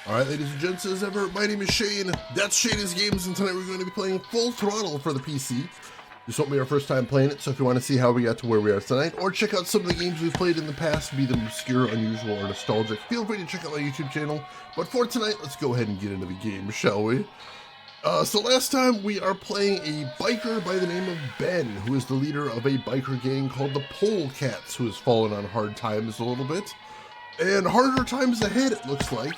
Alright, ladies and gents, as ever, my name is Shane. That's Shane's Games, and tonight we're going to be playing Full Throttle for the PC. This won't be our first time playing it, so if you want to see how we got to where we are tonight, or check out some of the games we've played in the past, be them obscure, unusual, or nostalgic, feel free to check out my YouTube channel. But for tonight, let's go ahead and get into the game, shall we? So last time, we are playing a biker by the name of Ben, who is the leader of a biker gang called the Polecats, who has fallen on hard times a little bit. And harder times ahead, it looks like,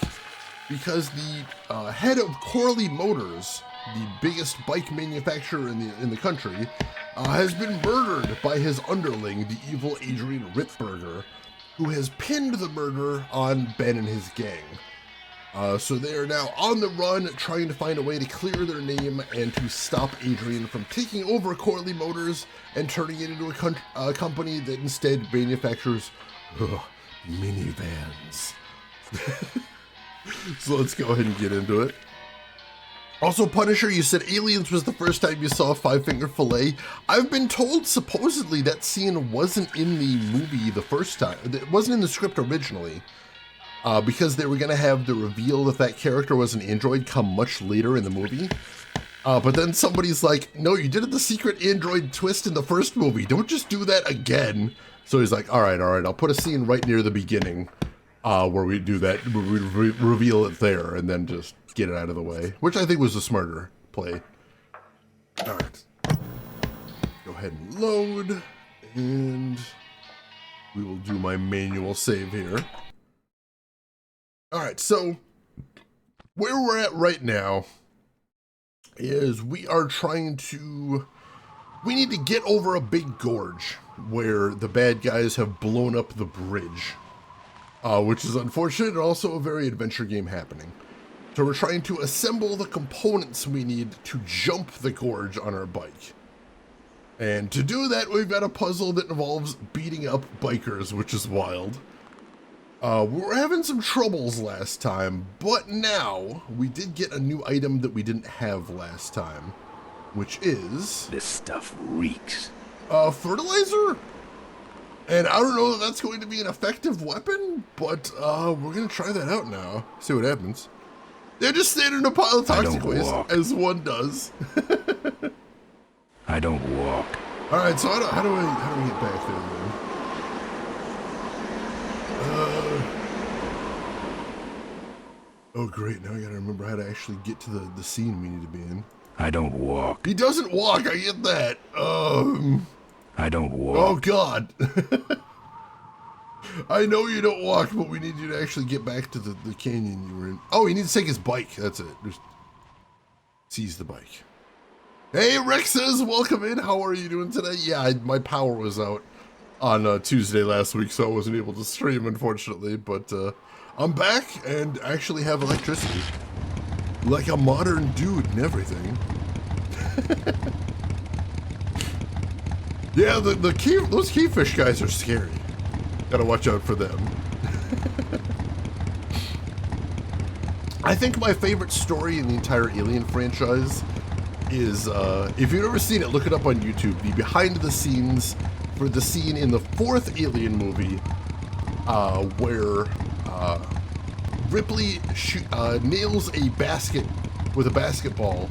because the head of Corley Motors, the biggest bike manufacturer in the country, has been murdered by his underling, the evil Adrian Ripburger, who has pinned the murder on Ben and his gang. So they are now on the run, trying to find a way to clear their name and to stop Adrian from taking over Corley Motors and turning it into a company that instead manufactures minivans. So let's go ahead and get into it. Also, Punisher, you said Aliens was the first time you saw Five Finger Fillet. I've been told supposedly that scene wasn't in the movie the first time. It wasn't in the script originally, because they were going to have the reveal that that character was an android come much later in the movie. But then somebody's like, no, you did the secret android twist in the first movie. Don't just do that again. So he's like, all right, I'll put a scene right near the beginning. Where we do that, we reveal it there, and then just get it out of the way, which I think was a smarter play. All right, go ahead and load, and we will do my manual save here. All right, so where we're at right now is we need to get over a big gorge where the bad guys have blown up the bridge. Which is unfortunate and also a very adventure game happening. So we're trying to assemble the components we need to jump the gorge on our bike. And to do that, we've got a puzzle that involves beating up bikers, which is wild. We were having some troubles last time, but now we did get a new item that we didn't have last time, which is... This stuff reeks. Fertilizer? And I don't know that that's going to be an effective weapon, but we're going to try that out now. See what happens. They're just standing in a pile of toxic waste, as one does. I don't walk. All right, so how do we get back there, man? Oh, great. Now I got to remember how to actually get to the scene we need to be in. I don't walk. He doesn't walk. I get that. I don't walk. Oh, God. I know you don't walk, but we need you to actually get back to the canyon you were in. Oh, he needs to take his bike. That's it. Just seize the bike. Hey, Rex says, welcome in. How are you doing today? Yeah, my power was out on Tuesday last week, so I wasn't able to stream, unfortunately. But I'm back and actually have electricity. Like a modern dude and everything. Yeah, those keyfish guys are scary. Gotta watch out for them. I think my favorite story in the entire Alien franchise is, if you've never seen it, look it up on YouTube, the behind the scenes for the scene in the fourth Alien movie, where Ripley nails a basket with a basketball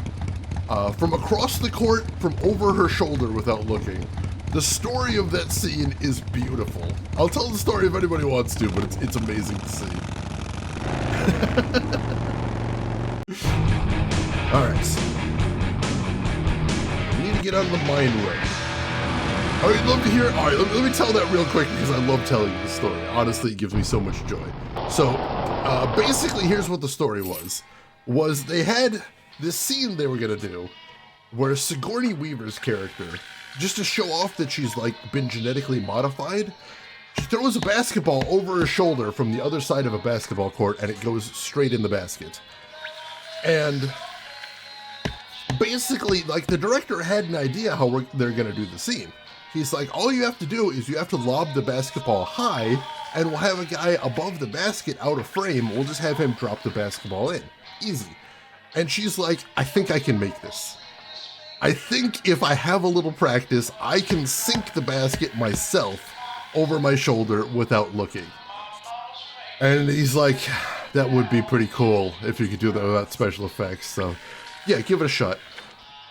from across the court from over her shoulder without looking. The story of that scene is beautiful. I'll tell the story if anybody wants to, but it's amazing to see. Alright. We need to get on the mine road. Oh, you'd love to hear? Alright, let me tell that real quick because I love telling you the story. Honestly, it gives me so much joy. So, basically, here's what the story was. They had this scene they were going to do where Sigourney Weaver's character, just to show off that she's like been genetically modified, she throws a basketball over her shoulder from the other side of a basketball court and it goes straight in the basket. And basically, like, the director had an idea how they're gonna do the scene. He's like, all you have to do is you have to lob the basketball high and we'll have a guy above the basket out of frame. We'll just have him drop the basketball in. Easy. And she's like, I think I can make this. I think if I have a little practice, I can sink the basket myself over my shoulder without looking. And he's like, That would be pretty cool if you could do that without special effects. So, yeah, give it a shot.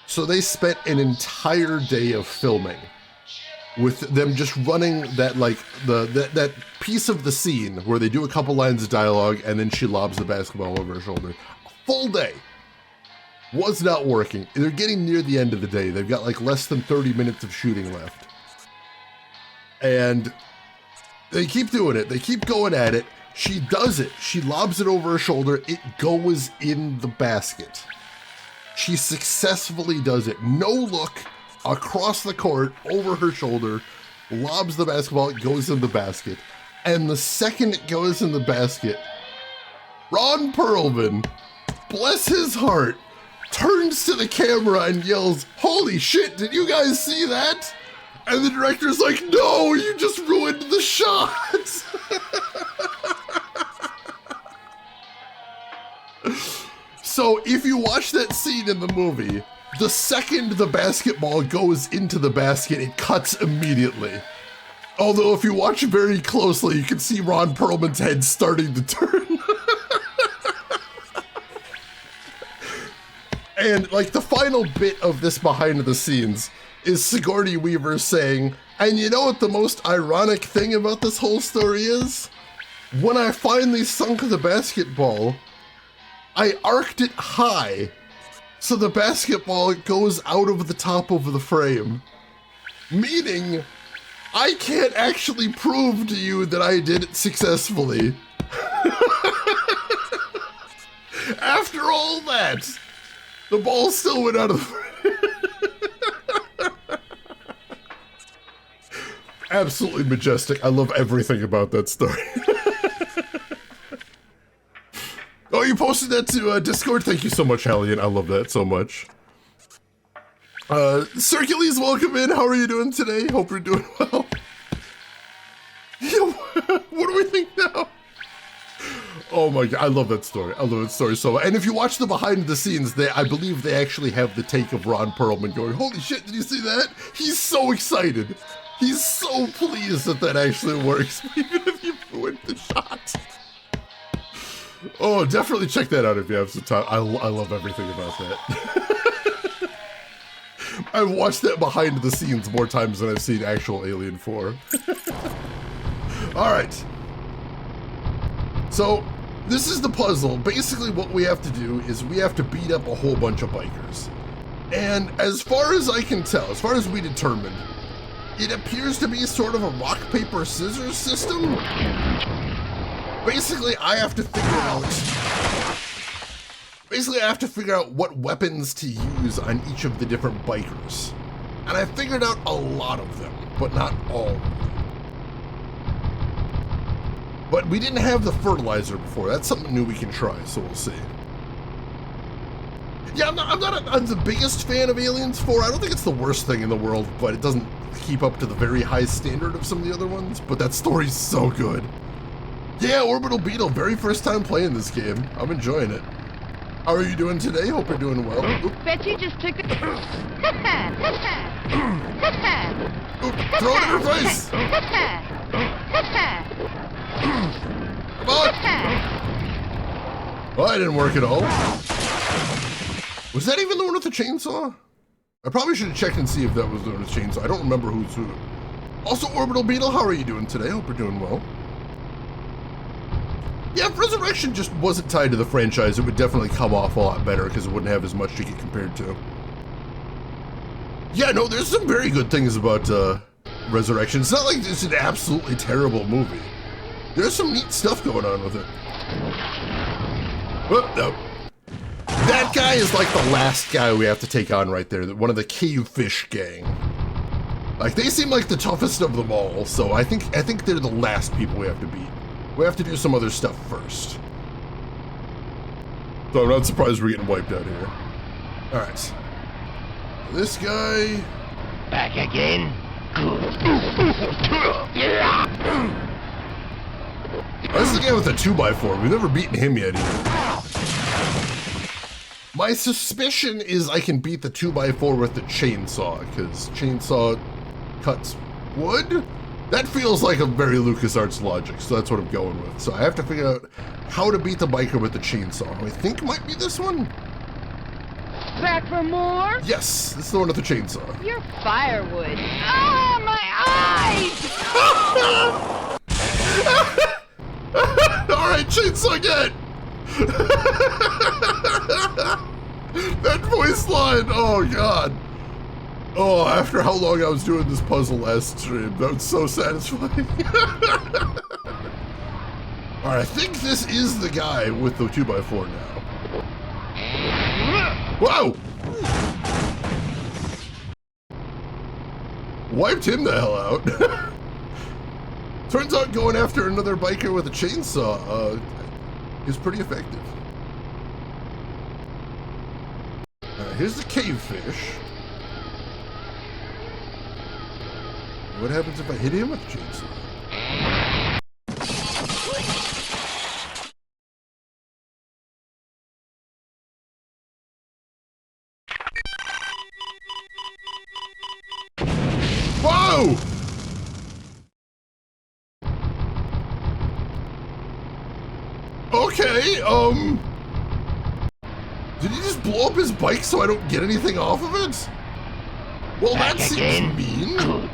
So they spent an entire day of filming with them just running that, like, that piece of the scene where they do a couple lines of dialogue and then she lobs the basketball over her shoulder. A full day. Was not working. They're getting near the end of the day. They've got like less than 30 minutes of shooting left. And they keep doing it. They keep going at it. She does it. She lobs it over her shoulder. It goes in the basket. She successfully does it. No look, across the court, over her shoulder, lobs the basketball, it goes in the basket. And the second it goes in the basket, Ron Perlman, bless his heart, turns to the camera and yells, "Holy shit, did you guys see that?" And the director's like, "No, you just ruined the shot." So if you watch that scene in the movie, the second the basketball goes into the basket, it cuts immediately. Although if you watch very closely, you can see Ron Perlman's head starting to turn. And like the final bit of this behind the scenes is Sigourney Weaver saying, "And you know what the most ironic thing about this whole story is? When I finally sunk the basketball, I arced it high, so the basketball goes out of the top of the frame. Meaning, I can't actually prove to you that I did it successfully." After all that, the ball still went out of the frame. Absolutely majestic. I love everything about that story. Oh, you posted that to Discord? Thank you so much, Hallian. I love that so much. Circules, welcome in. How are you doing today? Hope you're doing well. What do we think now? Oh my god, I love that story. I love that story so much. And if you watch the behind the scenes, I believe they actually have the take of Ron Perlman going, "Holy shit, did you see that?" He's so excited. He's so pleased that that actually works, even if you ruined the shot. Oh, definitely check that out if you have some time. I love everything about that. I've watched that behind the scenes more times than I've seen actual Alien 4. All right. So, this is the puzzle. Basically what we have to do is we have to beat up a whole bunch of bikers. And as far as I can tell, as far as we determined, it appears to be sort of a rock, paper, scissors system. Basically, I have to figure out what weapons to use on each of the different bikers. And I figured out a lot of them, but not all of them. But we didn't have the fertilizer before. That's something new we can try, so we'll see. Yeah, I'm the biggest fan of Aliens 4. I don't think it's the worst thing in the world, but it doesn't keep up to the very high standard of some of the other ones. But that story's so good. Yeah, Orbital Beetle, very first time playing this game. I'm enjoying it. How are you doing today? Hope you're doing well. Oop. Bet you just took it. Oop, throw it in her face! Come on! Well, that didn't work at all. Was that even the one with the chainsaw? I probably should have checked and see if that was the one with the chainsaw. I don't remember who's who. Also, Orbital Beetle, how are you doing today? Hope you're doing well. Yeah, if Resurrection just wasn't tied to the franchise, it would definitely come off a lot better because it wouldn't have as much to get compared to. Yeah, no, there's some very good things about Resurrection. It's not like it's an absolutely terrible movie. There's some neat stuff going on with it. Oh, no. That guy is like the last guy we have to take on right there, one of the Cavefish gang. Like, they seem like the toughest of them all, so I think they're the last people we have to beat. We have to do some other stuff first. So I'm not surprised we're getting wiped out here. Alright. This guy... Back again? This is the guy with the 2x4. We've never beaten him yet either. My suspicion is I can beat the 2x4 with the chainsaw, because chainsaw cuts wood? That feels like a very LucasArts logic, so that's what I'm going with. So I have to figure out how to beat the biker with the chainsaw. I think it might be this one. Back for more? Yes, this is the one with the chainsaw. You're firewood. Ah, my eyes! Alright, chainsaw again! That voice line, oh god. Oh, after how long I was doing this puzzle last stream, that was so satisfying. Alright, I think this is the guy with the 2x4 now. Whoa! Wiped him the hell out. Turns out going after another biker with a chainsaw is pretty effective. Here's the cave fish. What happens if I hit him with the chainsaw? Whoa! Okay, did he just blow up his bike so I don't get anything off of it? Well, Back that seems again? mean. Good.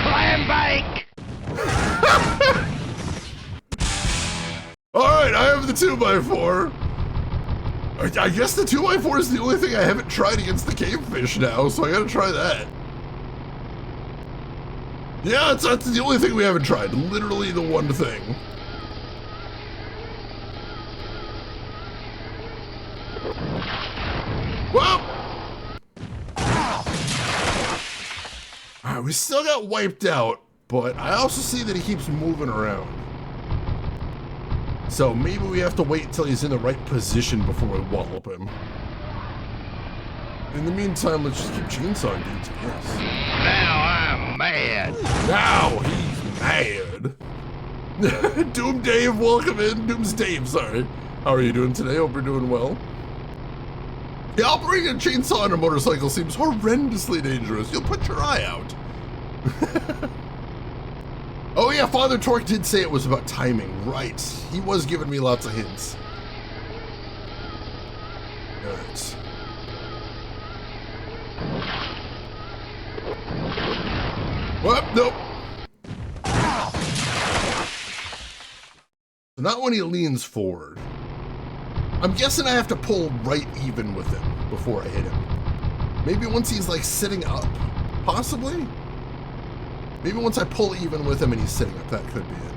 Flying bike! Alright, I have the 2x4. I guess the 2x4 is the only thing I haven't tried against the cave fish now, so I gotta try that. Yeah, that's the only thing we haven't tried. Literally the one thing. Well! Alright, we still got wiped out, but I also see that he keeps moving around. So maybe we have to wait until he's in the right position before we wallop him. In the meantime, let's just keep chainsawing dudes, I guess. Now I'm mad. Now he's mad. Doom Dave, welcome in. Doom's Dave, sorry. How are you doing today? Hope you're doing well. Yeah, operating a chainsaw on a motorcycle seems horrendously dangerous. You'll put your eye out. Oh yeah, Father Torque did say it was about timing. Right. He was giving me lots of hints. Alright. What? Nope. So not when he leans forward. I'm guessing I have to pull right even with him before I hit him. Maybe once he's like sitting up, possibly? Maybe once I pull even with him and he's sitting up, that could be it.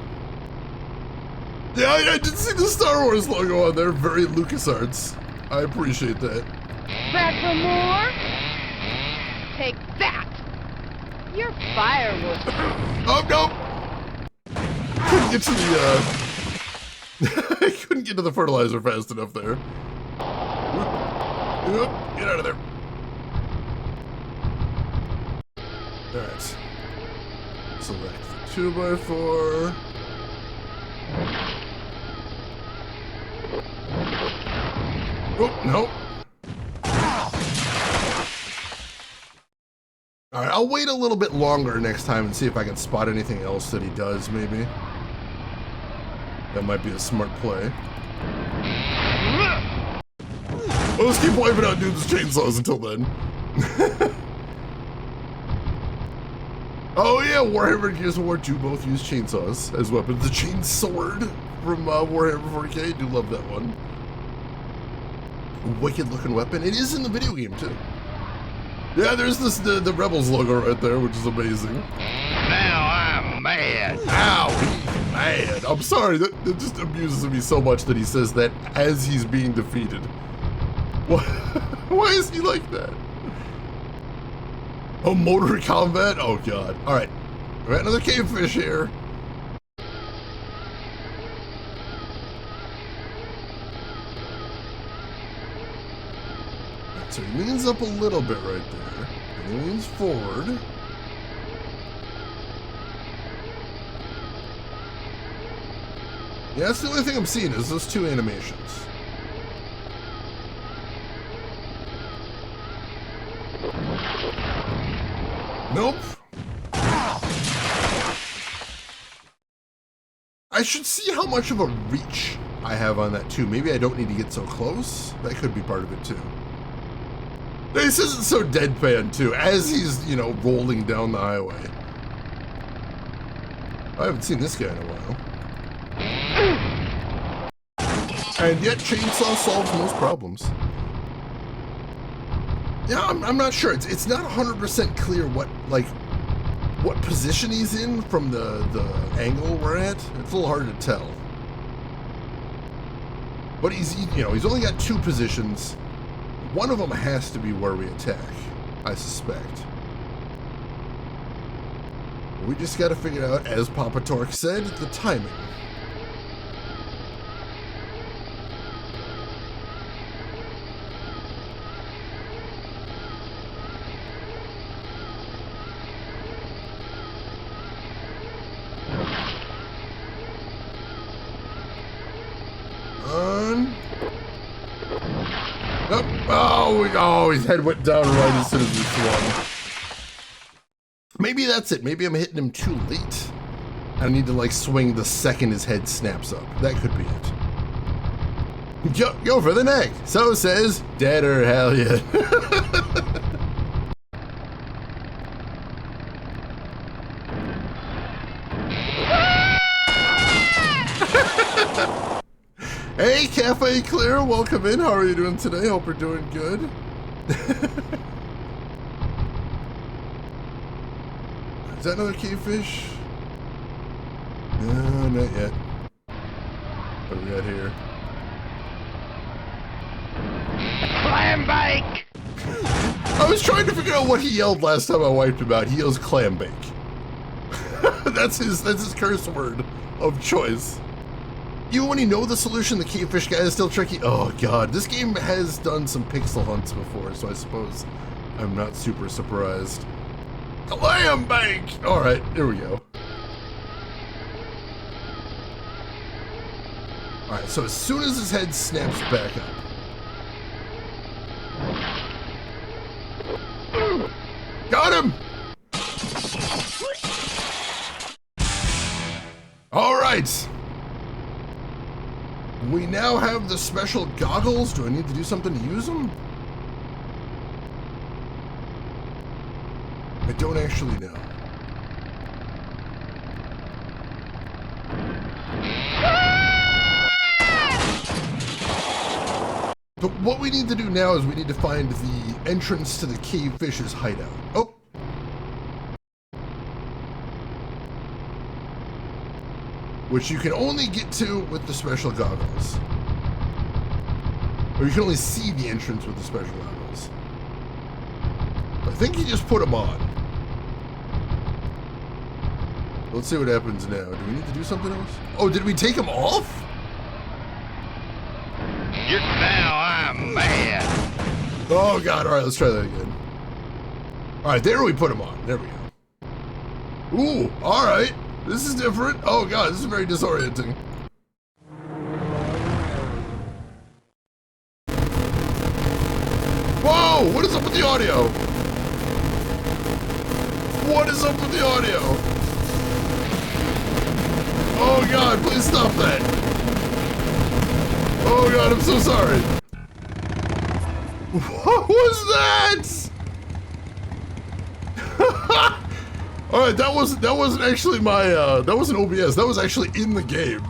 Yeah, I did see the Star Wars logo on there, very LucasArts. I appreciate that. Back for more? Take that! You're firewood. Oh, no! Couldn't get to the, I couldn't get to the fertilizer fast enough there. Oop, get out of there. Alright. Select the 2x4. Oh, nope. Alright, I'll wait a little bit longer next time and see if I can spot anything else that he does, maybe. That might be a smart play. Well, let's keep wiping out dudes' chainsaws until then. Oh yeah, Warhammer and Gears of War 2 both use chainsaws as weapons. The chain sword from Warhammer 40k, do love that one. A wicked looking weapon. It is in the video game too. Yeah, there's this the Rebels logo right there, which is amazing. Now I'm mad. Ow, he's mad. I'm sorry, that just amuses me so much that he says that as he's being defeated. What? Why is he like that? Oh, motor combat? Oh god. Alright. We got another cave fish here. So he leans up a little bit right there. And he leans forward. Yeah, that's the only thing I'm seeing is those two animations. Nope. I should see how much of a reach I have on that too. Maybe I don't need to get so close. That could be part of it too. This isn't so deadpan too, as he's, you know, rolling down the highway. I haven't seen this guy in a while. And yet chainsaw solves most problems. Yeah, I'm not sure. It's not 100% clear what position he's in from the angle we're at. It's a little hard to tell. But he's only got 2 positions. One of them has to be where we attack, I suspect. We just got to figure out, as Papa Torque said, the timing. Oh, his head went down right as soon as he swung. Maybe that's it. Maybe I'm hitting him too late. I need to like swing the second his head snaps up. That could be it. Go for the neck. So says Dead or Hellion. Hey, Cafe Clear, welcome in. How are you doing today? Hope you're doing good. Is that another cavefish? No, not yet. What do we got here? Clam bake! I was trying to figure out what he yelled last time I wiped him out. He yells clam bake. That's his curse word of choice. Even when you know the solution, the cavefish guy is still tricky. Oh god, this game has done some pixel hunts before, so I suppose I'm not super surprised. Clam bake! Alright, here we go. Alright, so as soon as his head snaps back up. Got him! Alright! We now have the special goggles. Do I need to do something to use them? I don't actually know. But what we need to do now is we need to find the entrance to the cavefish's hideout. Oh! Which you can only get to with the special goggles. Or you can only see the entrance with the special goggles. I think you just put them on. Let's see what happens now. Do we need to do something else? Oh, did we take them off? Now I'm mad. Oh god, alright, let's try that again. Alright, there we put them on. There we go. Ooh, alright. This is different. Oh god, this is very disorienting. Whoa! What is up with the audio? What is up with the audio? Oh god, please stop that. Oh god, I'm so sorry. What was that? All right, that wasn't actually my that wasn't OBS. That was actually in the game.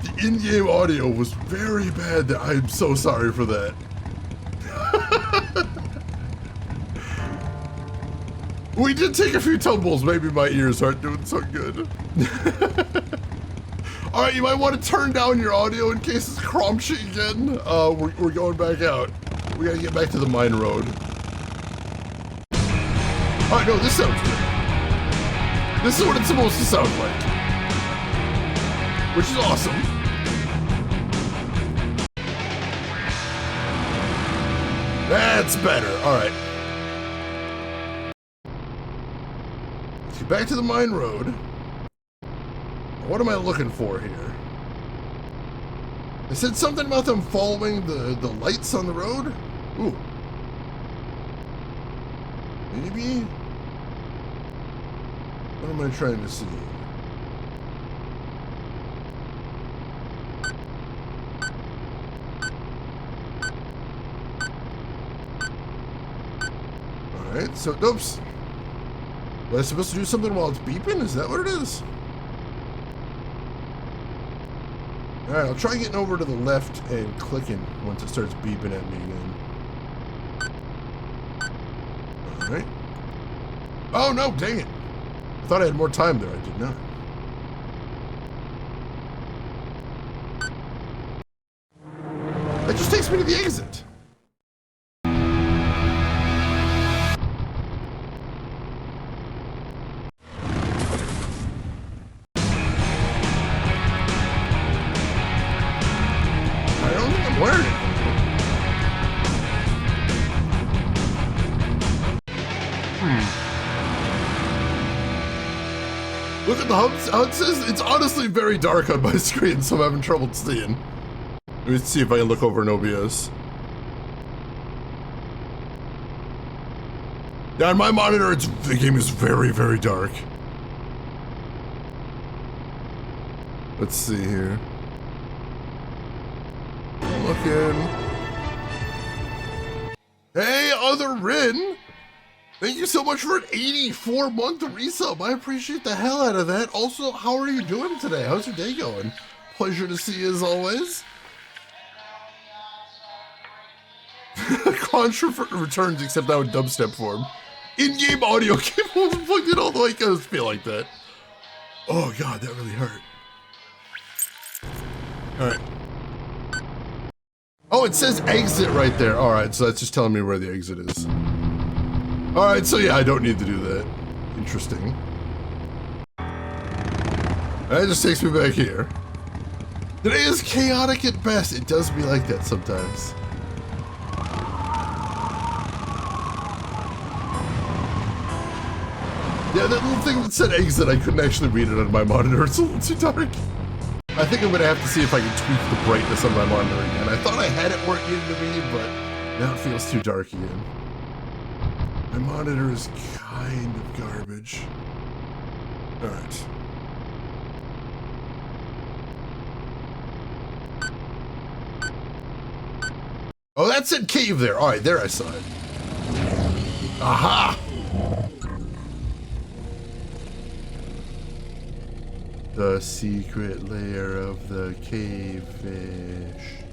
The in-game audio was very bad. I'm so sorry for that. We did take a few tumbles. Maybe my ears aren't doing so good. All right, you might want to turn down your audio in case it's crunchy again. We're going back out. We gotta get back to the mine road. All right, no, this sounds good. This is what it's supposed to sound like. Which is awesome. That's better, all right. Let's get back to the mine road. What am I looking for here? I said something about them following the lights on the road? Ooh. Maybe? What am I trying to see? Alright, so, oops. Was I supposed to do something while it's beeping? Is that what it is? Alright, I'll try getting over to the left and clicking once it starts beeping at me again. Alright. Oh no, dang it. I thought I had more time there. I did not. That just takes me to the exit. I don't think I'm wearing it. Look at the hubs. How it says it's honestly very dark on my screen, so I'm having trouble seeing. Let me see if I can look over an OBS. Yeah, on my monitor, the game is very, very dark. Let's see here. Looking. Hey, other Rin! Thank you so much for an 84-month resub. I appreciate the hell out of that. Also, how are you doing today? How's your day going? Pleasure to see you as always. Contra returns, except now in dubstep form. In-game audio cable plugged in all the way. I just feel like that. Oh god, that really hurt. Alright. Oh, it says exit right there. Alright, so that's just telling me where the exit is. Alright, so yeah, I don't need to do that. Interesting. That just takes me back here. Today is chaotic at best. It does be like that sometimes. Yeah, that little thing that said exit, I couldn't actually read it on my monitor. It's a little too dark. I think I'm gonna have to see if I can tweak the brightness on my monitor again. I thought I had it where it needed to be, but now it feels too dark again. My monitor is kind of garbage. Alright. Oh, that said cave there. Alright, there I saw it. Aha! The secret lair of the cave fish.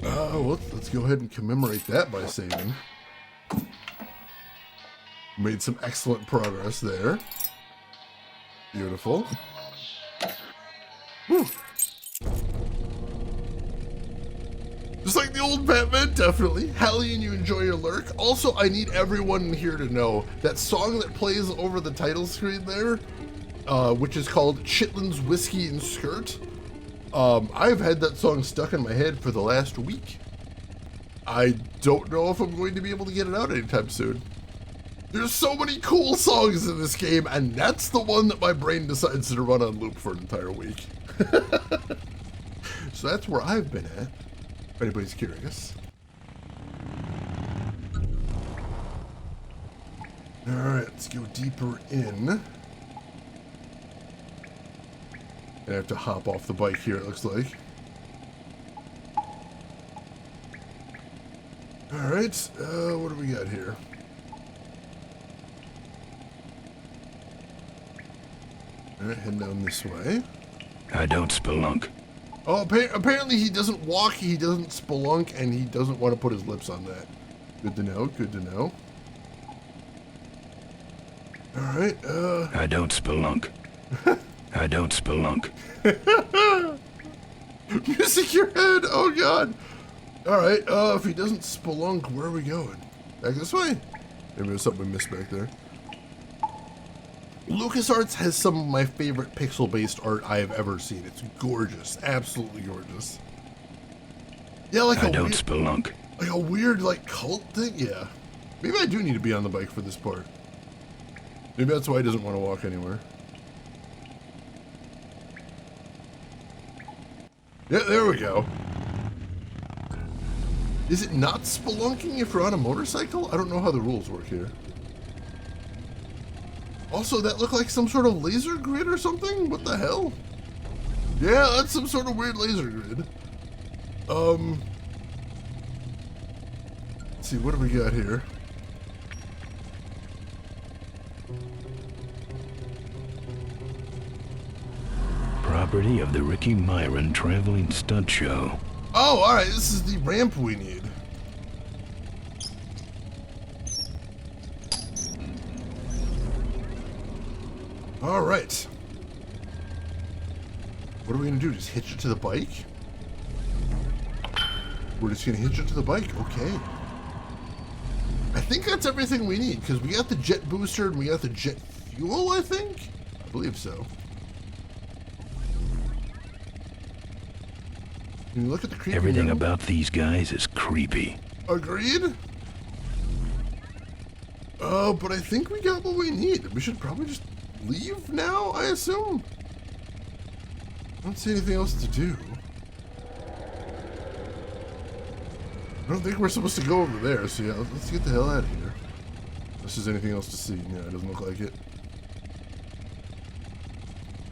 Well, let's go ahead and commemorate that by saving. Made some excellent progress there. Beautiful. Whew. Just like the old Batman, definitely. Hallian, you enjoy your lurk. Also, I need everyone here to know that song that plays over the title screen there, which is called Chitlin's Whiskey and Skirt. I've had that song stuck in my head for the last week. I don't know if I'm going to be able to get it out anytime soon. There's so many cool songs in this game, and that's the one that my brain decides to run on loop for an entire week. So that's where I've been at, if anybody's curious. Alright, let's go deeper in. I have to hop off the bike here, it looks like. Alright, what do we got here? Alright, heading down this way. I don't spelunk. Oh, apparently he doesn't walk, he doesn't spelunk, and he doesn't want to put his lips on that. Good to know, good to know. Alright, I don't spelunk. I don't spelunk. Music your head, oh god. Alright, if he doesn't spelunk, where are we going? Back this way? Maybe there's something we missed back there. LucasArts has some of my favorite pixel-based art I have ever seen. It's gorgeous, absolutely gorgeous. Yeah, like I don't spelunk. Like a weird, like, cult thing? Yeah. Maybe I do need to be on the bike for this part. Maybe that's why he doesn't want to walk anywhere. Yeah, there we go. Is it not spelunking if you're on a motorcycle? I don't know how the rules work here. Also, that looked like some sort of laser grid or something? What the hell? Yeah, that's some sort of weird laser grid. Let's see, what do we got here? Property of the Ricky Myron Traveling Stunt Show. Oh, alright, this is the ramp we need. Alright. What are we gonna do? Just hitch it to the bike? We're just gonna hitch it to the bike, okay. I think that's everything we need, because we got the jet booster and we got the jet fuel, I think? I believe so. Can you look at the creepy Everything now? about these guys is creepy. Agreed? Oh, but I think we got what we need. We should probably just leave now, I assume? I don't see anything else to do. I don't think we're supposed to go over there, so yeah, let's get the hell out of here. Unless there's anything else to see. Yeah, it doesn't look like it.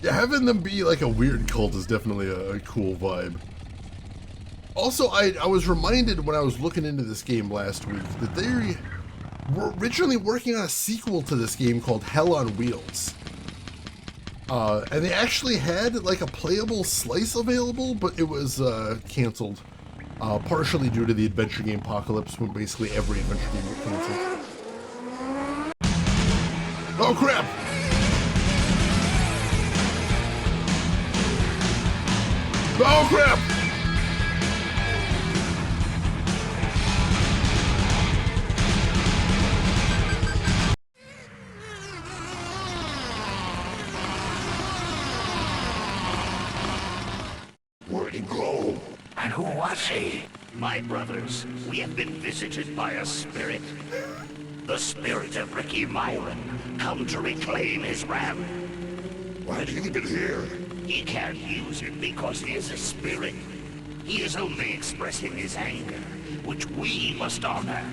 Yeah, having them be like a weird cult is definitely a cool vibe. Also, I was reminded when I was looking into this game last week that they were originally working on a sequel to this game called Hell on Wheels. And they actually had like a playable slice available, but it was canceled. Partially due to the adventure game apocalypse, when basically every adventure game got canceled. Oh crap! Oh crap! Where'd he go? And who was he? My brothers, we have been visited by a spirit. The spirit of Ricky Myron, come to reclaim his ram. Why'd he leave it here? He can't use it because he is a spirit. He is only expressing his anger, which we must honor.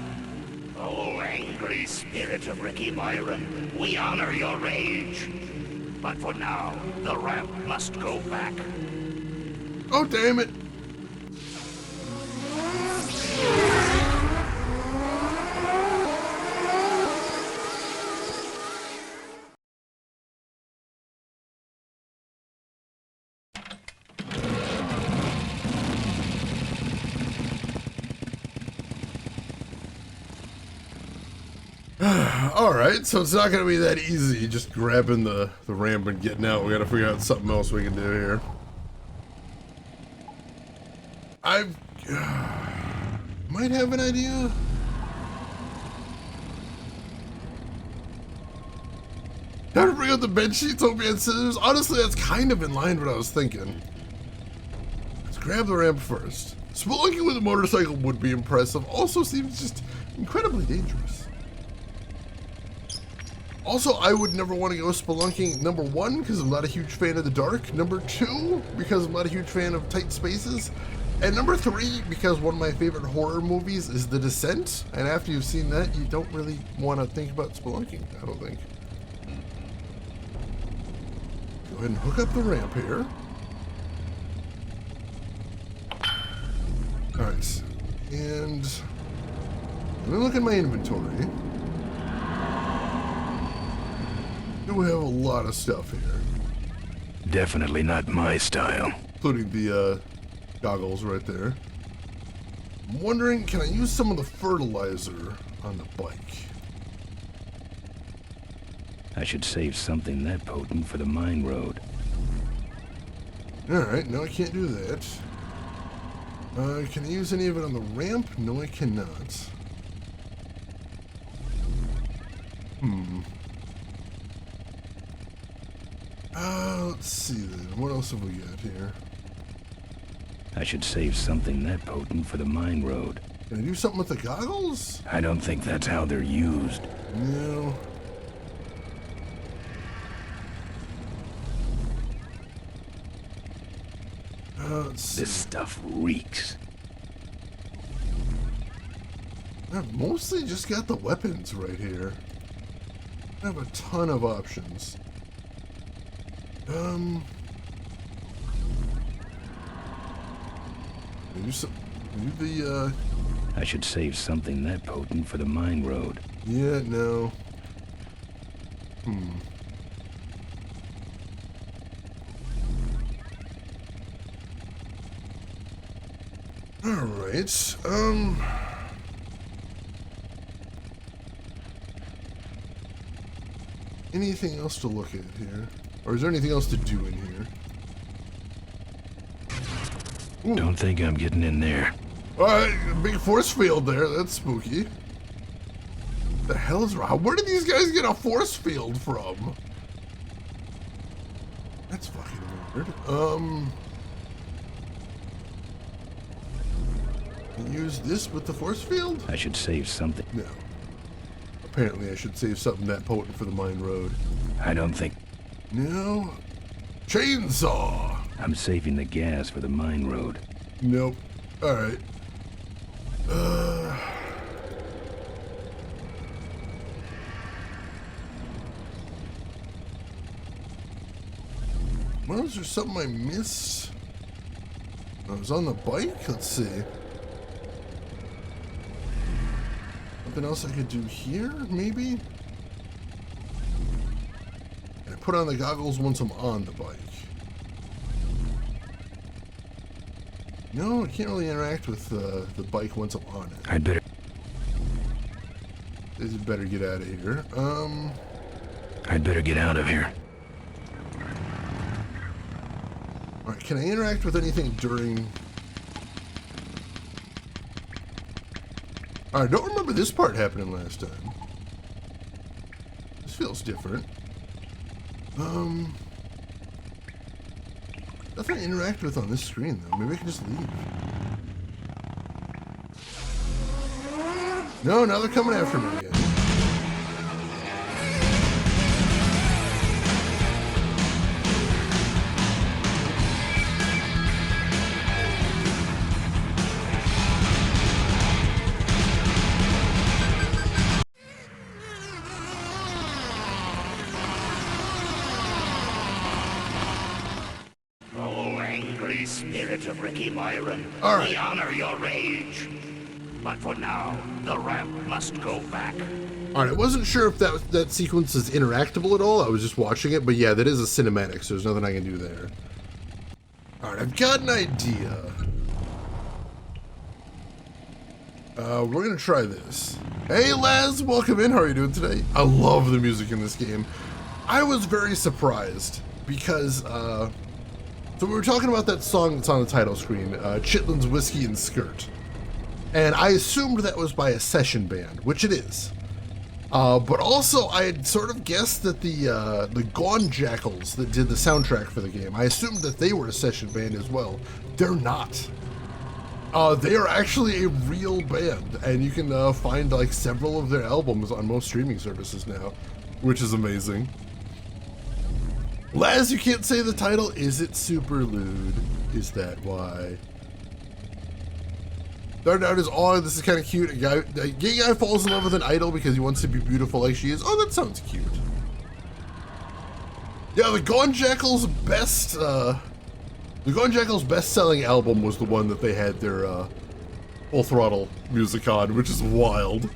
Oh, angry spirit of Ricky Myron, we honor your rage. But for now, the ramp must go back. Oh damn it! Alright, so it's not gonna be that easy just grabbing the ramp and getting out. We gotta figure out something else we can do here. I might have an idea. How to bring out the bed sheets, hope and scissors. Honestly, that's kind of in line with what I was thinking. Let's grab the ramp first. Spelunking with a motorcycle would be impressive. Also seems just incredibly dangerous. Also, I would never want to go spelunking, number one, because I'm not a huge fan of the dark. Number two, because I'm not a huge fan of tight spaces. And number three, because one of my favorite horror movies is The Descent. And after you've seen that, you don't really want to think about spelunking, I don't think. Go ahead and hook up the ramp here. Alright. And let me look at my inventory. We have a lot of stuff here. Definitely not my style. Including the goggles right there. I'm wondering, can I use some of the fertilizer on the bike? I should save something that potent for the mine road. Alright, no I can't do that. Can I use any of it on the ramp? No I cannot. Let's see then. What else have we got here? I should save something that potent for the mine road. Can I do something with the goggles? I don't think that's how they're used. No. Let's see. This stuff reeks. I've mostly just got the weapons right here. I have a ton of options. I should save something that potent for the mine road. Yeah, no. Alright, anything else to look at here? Or is there anything else to do in here? Ooh. Don't think I'm getting in there. Alright, big force field there. That's spooky. The hell is wrong? Where did these guys get a force field from? That's fucking weird. Use this with the force field? I should save something. No. Apparently I should save something that potent for the mine road. I don't think... No. Chainsaw! I'm saving the gas for the mine road. Nope. Alright. Well, is there something I missed? I was on the bike? Let's see. Something else I could do here, maybe? And I put on the goggles once I'm on the bike. No, I can't really interact with the bike once I'm on it. I'd better... This better get out of here. I'd better get out of here. Alright, can I interact with anything during... I don't remember this part happening last time. This feels different. Nothing to interact with on this screen, though. Maybe I can just leave. No, now they're coming after me again. Spirit of Ricky Myron, All right. we honor your rage. But for now, the ramp must go back. Alright, I wasn't sure if that sequence is interactable at all. I was just watching it, but yeah, that is a cinematic, so there's nothing I can do there. Alright, I've got an idea. We're gonna try this. Hey Les, welcome in. How are you doing today? I love the music in this game. I was very surprised because, so we were talking about that song that's on the title screen, Chitlin's Whiskey and Skirt. And I assumed that was by a session band, which it is. But also, I had sort of guessed that the Gone Jackals that did the soundtrack for the game, I assumed that they were a session band as well. They're not. They are actually a real band, and you can find like several of their albums on most streaming services now, which is amazing. Laz, you can't say the title. Is it super lewd? Is that why? Started out as, oh, this is kind of cute. A gay guy falls in love with an idol because he wants to be beautiful like she is. Oh, that sounds cute. Yeah, the Gone Jackals' best-selling album was the one that they had their Full Throttle music on, which is wild.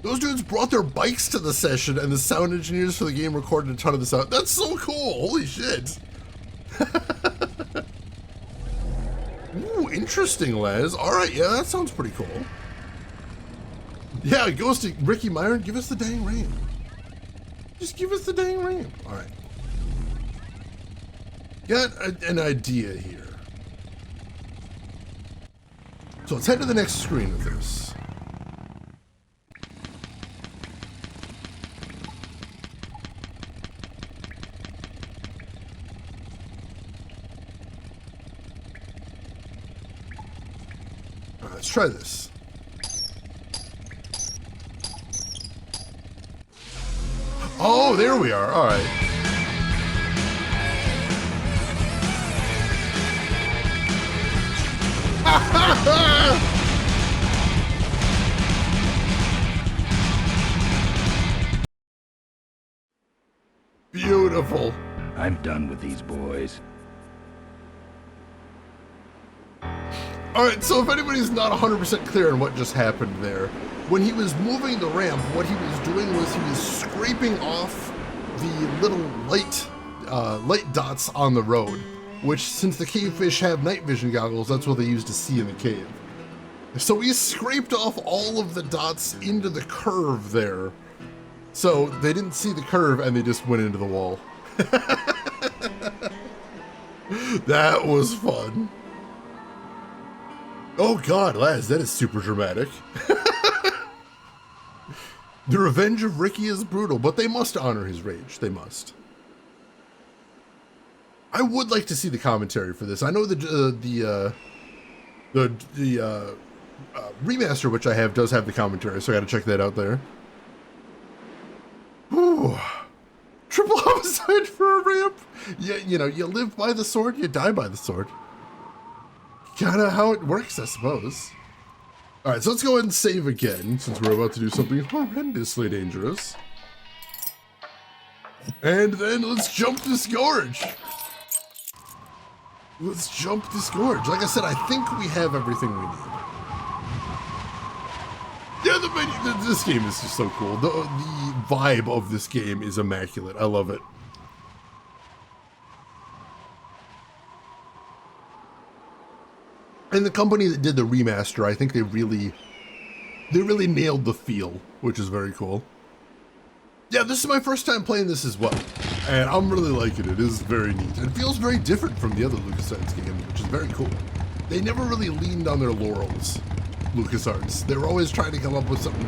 Those dudes brought their bikes to the session, and the sound engineers for the game recorded a ton of the sound. That's so cool! Holy shit! Ooh, interesting, Les. Alright, yeah, that sounds pretty cool. Yeah, it goes to Ricky Myron. Give us the dang ramp. Just give us the dang ramp. Alright. Got an idea here. So let's head to the next screen of this. Let's try this. Oh, there we are. All right. Beautiful. I'm done with these boys. Alright, so if anybody's not 100% clear on what just happened there, when he was moving the ramp, what he was doing was he was scraping off the little light dots on the road, which since the cavefish have night vision goggles, that's what they use to see in the cave. So we scraped off all of the dots into the curve there. So they didn't see the curve and they just went into the wall. That was fun. Oh God, Laz, that is super dramatic. The revenge of Ricky is brutal, but they must honor his rage. They must. I would like to see the commentary for this. I know the remaster, which I have, does have the commentary, so I got to check that out there. Ooh. Triple homicide for a ramp. Yeah, you know, you live by the sword, you die by the sword. Kinda how it works, I suppose. Alright, so let's go ahead and save again, since we're about to do something horrendously dangerous. And then let's jump this gorge. Let's jump this gorge. Like I said, I think we have everything we need. Yeah, this game is just so cool. The vibe of this game is immaculate. I love it. And the company that did the remaster, I think they really nailed the feel, which is very cool. Yeah, this is my first time playing this as well, and I'm really liking it. It is very neat. It feels very different from the other LucasArts games, which is very cool. They never really leaned on their laurels, LucasArts. They were always trying to come up with something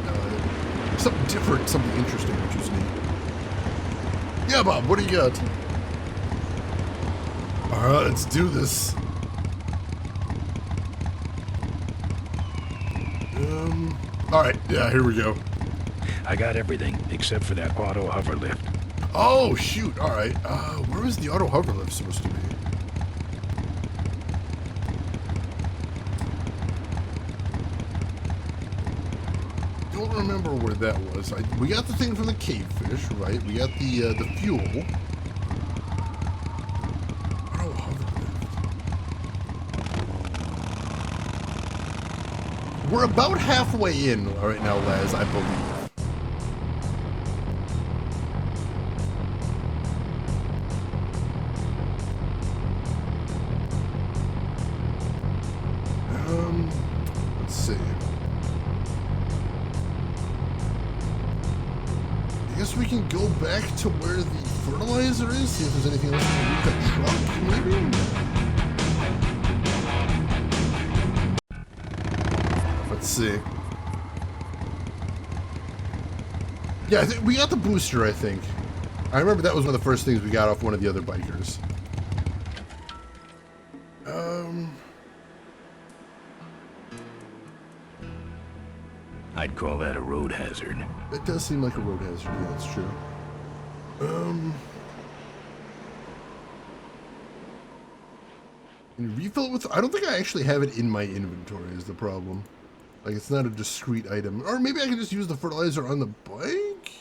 different, something interesting, which is neat. Yeah, Bob, what do you got? All right, let's do this. All right, yeah, here we go. I got everything except for that auto hover lift. Oh, shoot, all right. Where is the auto hover lift supposed to be? Don't remember where that was. We got the thing from the cavefish, right? We got the fuel. Auto hover lift. We're about halfway in right now, Laz, I believe. Let's see. I guess we can go back to where the fertilizer is, see if there's anything else we can move that truck, maybe? Let's see. Yeah, I think we got the booster, I think. I remember that was one of the first things we got off one of the other bikers. I'd call that a road hazard. It does seem like a road hazard, yeah, that's true. Can you refill it with... I don't think I actually have it in my inventory is the problem. Like, it's not a discrete item. Or maybe I can just use the fertilizer on the bike?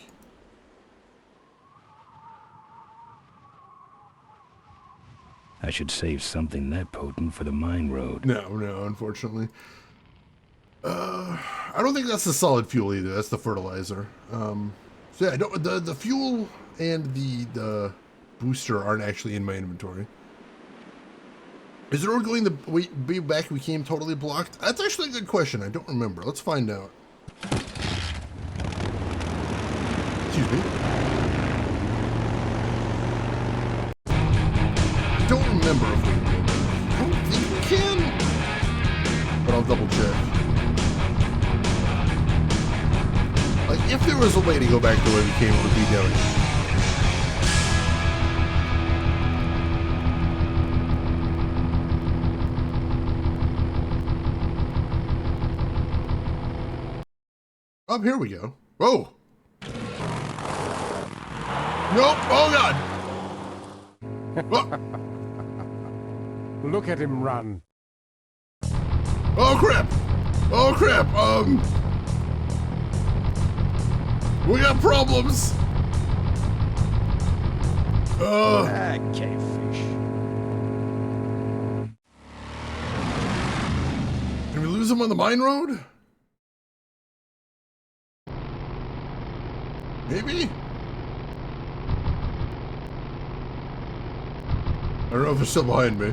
I should save something that potent for the mine road. No, unfortunately. I don't think that's the solid fuel either. That's the fertilizer. So yeah, the fuel and the booster aren't actually in my inventory. Is the road going the way back we came totally blocked? That's actually a good question. I don't remember. Let's find out. Excuse me. I don't remember if we can. I don't think we can. But I'll double check. Like, if there was a way to go back to where we came, it would be down here. Oh, here we go. Whoa. Nope. Oh, God. Oh. Look at him run. Oh, crap. Oh, crap. We got problems. Cavefish. Can we lose him on the mine road? Maybe? I don't know if it's still behind me.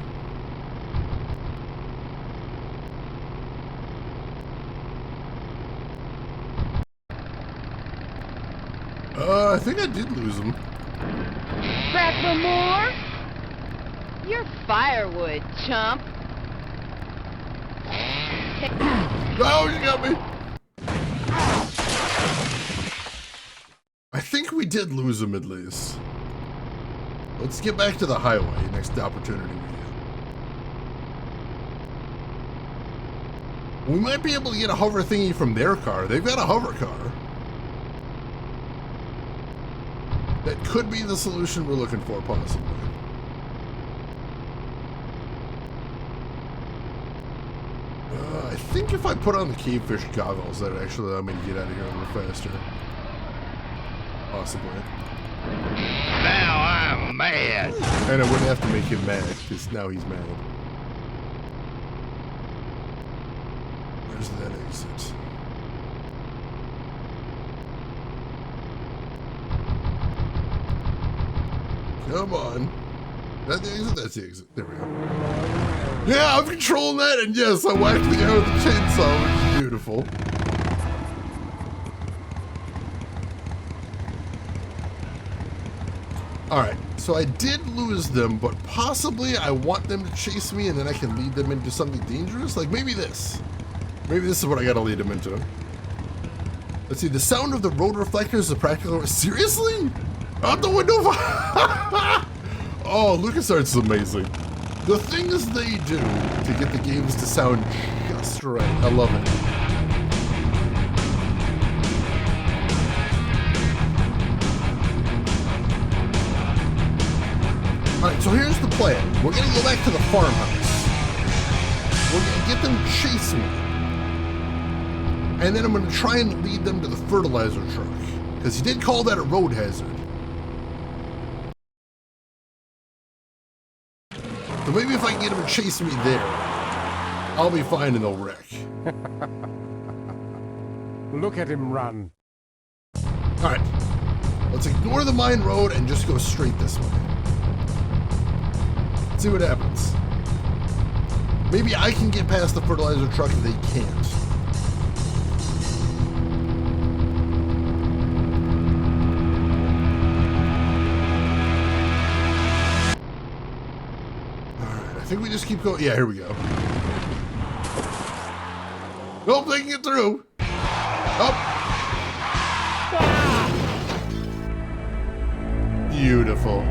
I think I did lose him. Back for more? You're firewood, chump. Oh, you got me. I think we did lose him at least. Let's get back to the highway next opportunity we get. We might be able to get a hover thingy from their car. They've got a hover car. That could be the solution we're looking for, possibly. I think if I put on the cavefish goggles, that'd actually allow me to get out of here a little faster. Possibly. Now I'm mad. And I wouldn't have to make him mad, because now he's mad. Where's that exit? Come on. That the exit? That's the exit. There we go. Yeah, I'm controlling that, and yes, I whacked the guy with the chainsaw, which is beautiful. Alright, so I did lose them, but possibly I want them to chase me and then I can lead them into something dangerous? Like maybe this. Maybe this is what I gotta lead them into. Let's see, the sound of the road reflectors is a practical... Seriously? Out the window? Oh, LucasArts is amazing. The things they do to get the games to sound just right. I love it. Alright, so here's the plan. We're gonna go back to the farmhouse. We're gonna get them to chase me. And then I'm gonna try and lead them to the fertilizer truck. Because he did call that a road hazard. So maybe if I can get him to chase me there, I'll be fine and they'll wreck. Look at him run. Alright, let's ignore the mine road and just go straight this way. See what happens. Maybe I can get past the fertilizer truck and they can't. Alright, I think we just keep going. Yeah, here we go. Nope, they can get through. Oh. Beautiful.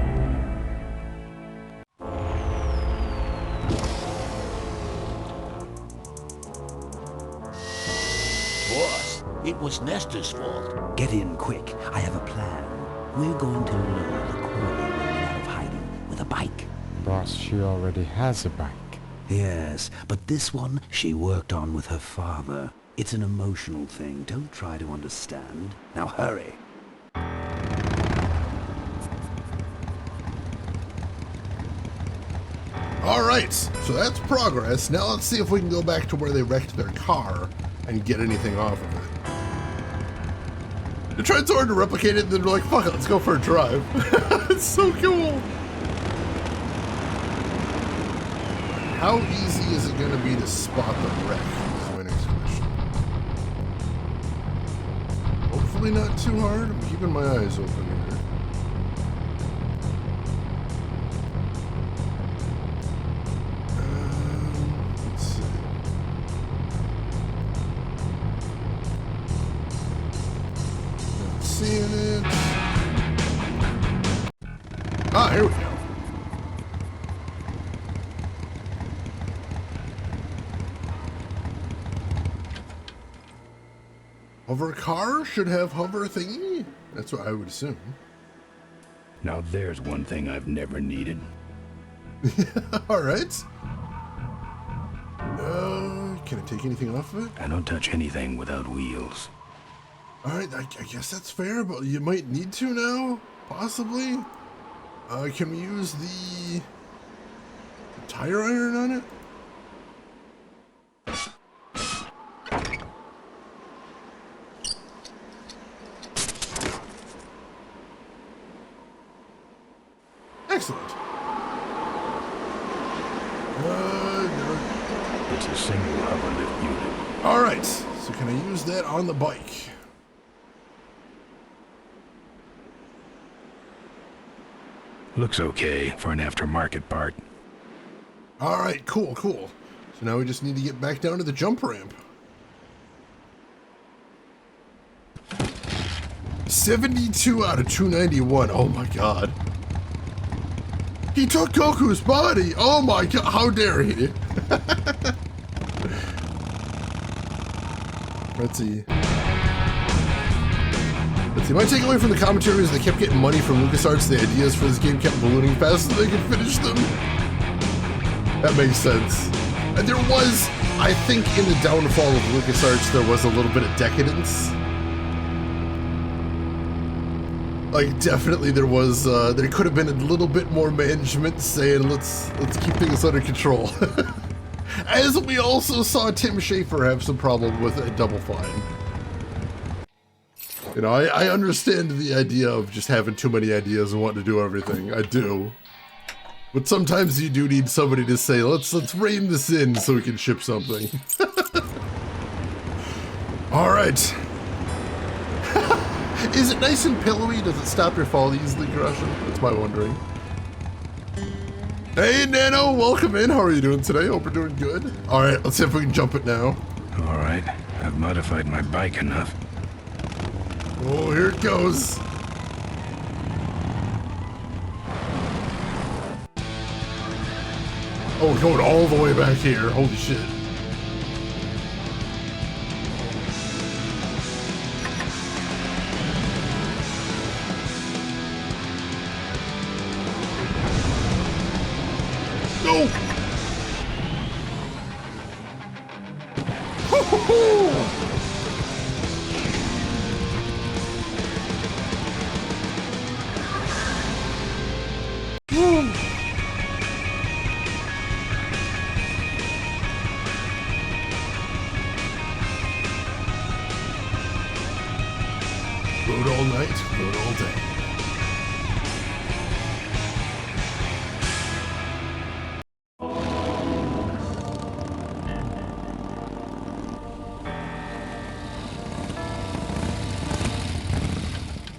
Boss, it was Nestor's fault. Get in quick. I have a plan. We're going to lure the quarry woman out of hiding with a bike. Boss, she already has a bike. Yes, but this one she worked on with her father. It's an emotional thing. Don't try to understand. Now hurry. Alright, so that's progress. Now let's see if we can go back to where they wrecked their car and get anything off of it. They tried so hard to replicate it, and then they're like, fuck it, let's go for a drive. It's so cool. How easy is it going to be to spot the wreck? Is my next question. Hopefully not too hard. I'm keeping my eyes open here. Let's see. Not seeing it. Ah, here we go. Hover car should have hover thingy? That's what I would assume. Now there's one thing I've never needed. Alright. Can I take anything off of it? I don't touch anything without wheels. Alright, I guess that's fair, but you might need to now? Possibly? Can we use the tire iron on it? Excellent. It's a single hover lift unit. All right, so can I use that on the bike? Looks okay for an aftermarket part. All right, cool. So now we just need to get back down to the jump ramp. 72 out of 291. Oh my god. He took Goku's body. Oh my god, how dare he? Let's see. My takeaway from the commentary is they kept getting money from LucasArts. The ideas for this game kept ballooning fast so they could finish them. That makes sense. And there was, I think, in the downfall of LucasArts, there was a little bit of decadence. Like, definitely there was, there could have been a little bit more management saying, let's keep things under control. As we also saw Tim Schafer have some problem with a Double Fine. You know, I understand the idea of just having too many ideas and wanting to do everything. I do. But sometimes you do need somebody to say, let's rein this in so we can ship something. All right. Is it nice and pillowy? Does it stop your fall easily, Grushin? That's my wondering. Hey, Nano, welcome in. How are you doing today? Hope you're doing good. All right, let's see if we can jump it now. All right, I've modified my bike enough. Oh, here it goes. Oh, going all the way back here. Holy shit. No! Ho-ho-ho! Rode all night, rode all day.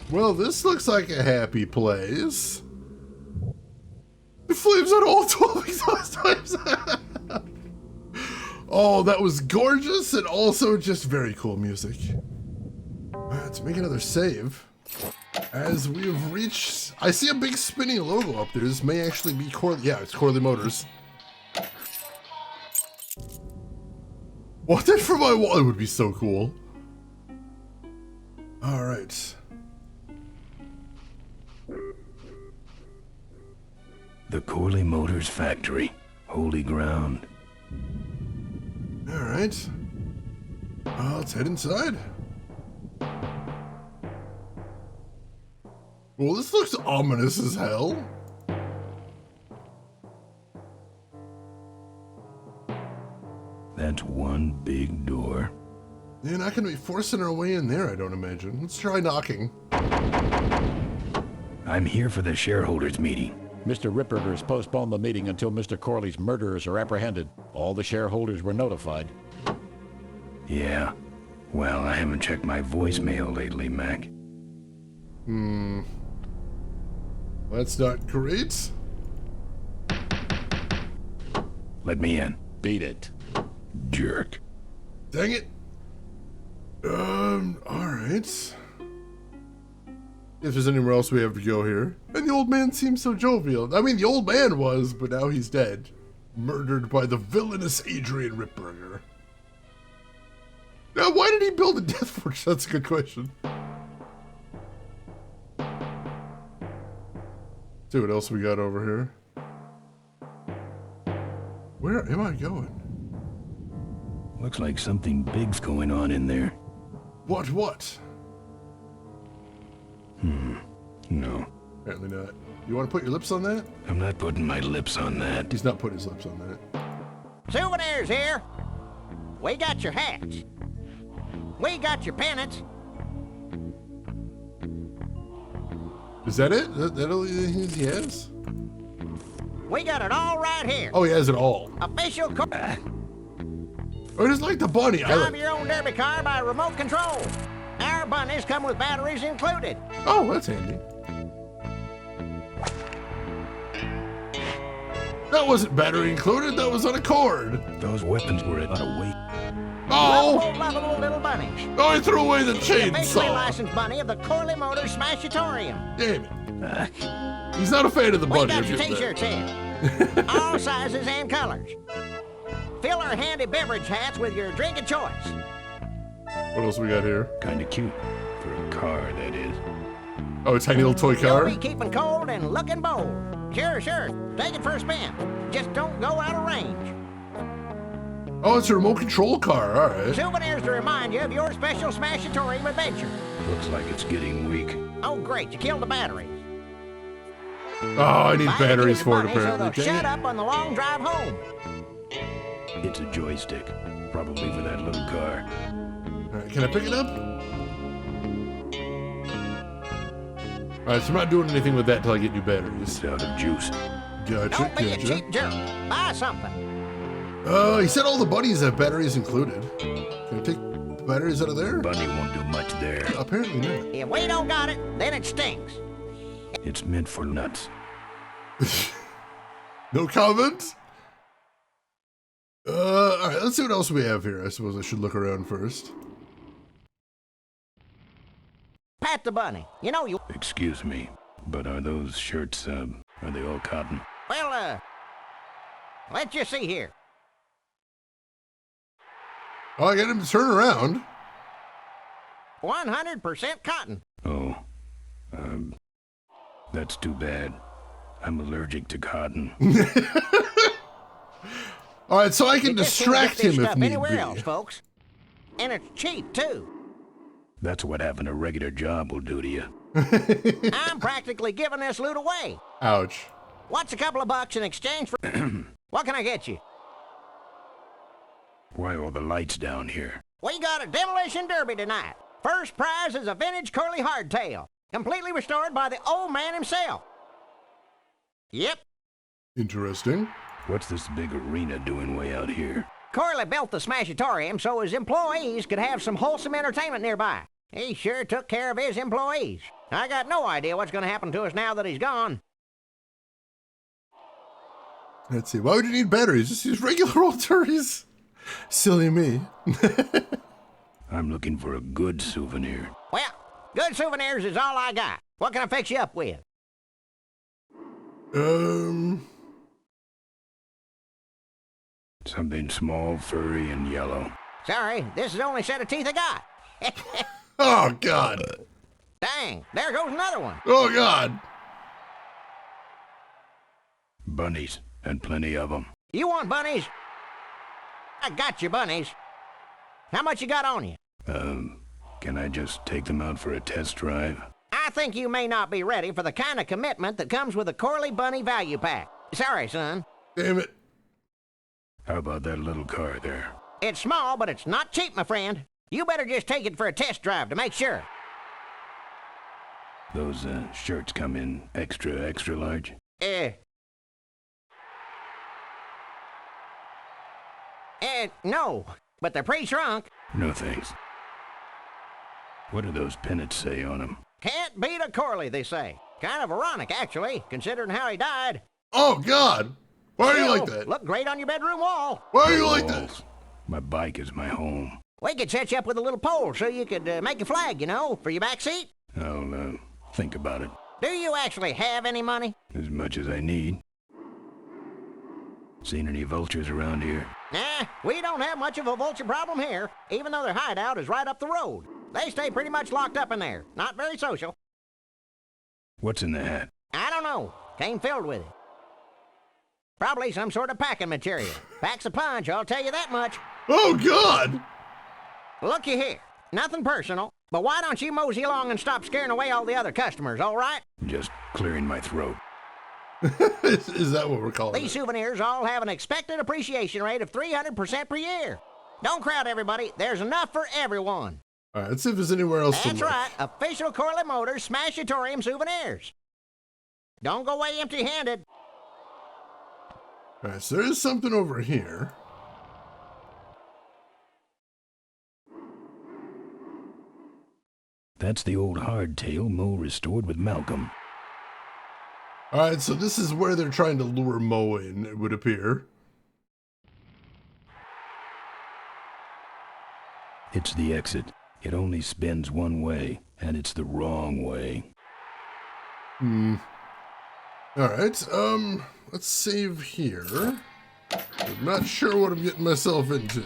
Well, this looks like a happy place. It flames on all 12 exhaust times. Oh, that was gorgeous and also just very cool music. Let's make another save. As we have reached, I see a big spinning logo up there. This may actually be Corley. Yeah, it's Corley Motors. Want that for my wall? It would be so cool. All right. The Corley Motors factory. Holy ground. All right. Let's head inside. Well, this looks ominous as hell. That's one big door. They're not going to be forcing our way in there, I don't imagine. Let's try knocking. I'm here for the shareholders meeting. Mr. Ripperger's postponed the meeting until Mr. Corley's murderers are apprehended. All the shareholders were notified. Yeah. Well, I haven't checked my voicemail lately, Mac. That's not great. Let me in. Beat it. Jerk. Dang it. Alright. If there's anywhere else we have to go here. And the old man seems so jovial. I mean, the old man was, but now he's dead. Murdered by the villainous Adrian Ripperger. Now, why did he build a death fortress? That's a good question. See what else we got over here. Where am I going? Looks like something big's going on in there. What? No. Apparently not. You want to put your lips on that? I'm not putting my lips on that. He's not putting his lips on that. Souvenirs here. We got your hats. We got your pennants. Is that it? That all he has? We got it all right here. Oh, he has it all. Official Or just like the bunny. I drive like. your own derby car by remote control. Our bunnies come with batteries included. Oh, that's handy. That wasn't battery included. That was on a cord. Those weapons were out of weight. Oh! Lovable little bunnies. Oh, I threw away the The officially chainsaw. licensed bunny of the Corley Motors Smashatorium. Damn it. He's not a fan of the We bunny. got I'll your give him t-shirts in. All sizes and colors. Fill our handy beverage hats with your drink of choice. that. What else we got here? Kinda cute. For a car, that is. Oh, a tiny little toy You'll car. be keeping cold and looking bold. Sure. Take it for a spin. Just don't go out of range. Oh, it's a remote control car. All right. Souvenirs to remind you of your special Smashatorium adventure. Looks like it's getting weak. Oh, great, you killed the batteries. Oh, I need Buy batteries the for it bunnies so apparently. they'll Dang shut it. up on the long drive home. It's a joystick. Probably for that little car. All right, can I pick it up? All right, so I'm not doing anything with that until I get new batteries. It's out of juice. Gotcha, Don't be a gotcha. cheap jerk. Buy something. He said all the bunnies have batteries included. Can I take the batteries out of there? Bunny won't do much there. Apparently not. If we don't got it, then it stinks. It's meant for nuts. No comment? All right, let's see what else we have here. I suppose I should look around first. Pat the bunny. You know you... Excuse me, but are those shirts, are they all cotton? Well, let's just see here. Oh, I got him to turn around. 100% cotton. Oh, that's too bad. I'm allergic to cotton. All right, so I can You just can't distract get this him if stuff need anywhere be. else, folks. And it's cheap, too. That's what having a regular job will do to you. I'm practically giving this loot away. Ouch. What's a couple of bucks in exchange for... What can I get you? Why all the lights down here? We got a demolition derby tonight. First prize is a vintage curly hardtail, completely restored by the old man himself. Yep, Interesting. What's this big arena doing way out here? Corley built the Smashatorium so his employees could have some wholesome entertainment nearby. He sure took care of his employees. I got no idea what's going to happen to us now that he's gone. Let's see. Why would you need batteries? Just use regular old turries. Silly me. I'm looking for a good souvenir. Well, good souvenirs is all I got. What can I fix you up with? Something small, furry, and yellow. Sorry, this is the only set of teeth I got. Oh, God. Dang, there goes another one. Oh, God. Bunnies, and plenty of them. You want bunnies? I got your bunnies. How much you got on you? Can I just take them out for a test drive? I think you may not be ready for the kind of commitment that comes with a Corley Bunny value pack. Sorry, son. Damn it. How about that little car there? It's small, but it's not cheap, my friend. You better just take it for a test drive to make sure. Those, shirts come in extra large? No, but they're pre-shrunk. No thanks. What do those pennants say on them? Can't beat a Corley, they say. Kind of ironic, actually, considering how he died. Oh, God. Why are you like Still, that? Look great on your bedroom wall. Why are you like that? Walls. My bike is my home. We could set you up with a little pole so you could make a flag, you know, for your back seat. I'll, think about it. Do you actually have any money? As much as I need. Seen any vultures around here? Nah, we don't have much of a vulture problem here, even though their hideout is right up the road. They stay pretty much locked up in there. Not very social. What's in the hat? I don't know. Came filled with it. Probably some sort of packing material. Packs a punch, I'll tell you that much. Oh, God. Looky here. Nothing personal, but why don't you mosey along and stop scaring away all the other customers, all right? Just clearing my throat. Is that what we're calling These it? souvenirs all have an expected appreciation rate of 300% per year. Don't crowd everybody. There's enough for everyone. All right, let's see if there's anywhere else That's to look. right. Official Corley Motors Smashatorium souvenirs. Don't go away empty-handed. Alright, so there is something over here. That's the old hardtail Mo restored with Malcolm. Alright, so this is where they're trying to lure Mo in, it would appear. It's the exit. It only spins one way, and it's the wrong way. Alright, let's save here. I'm not sure what I'm getting myself into.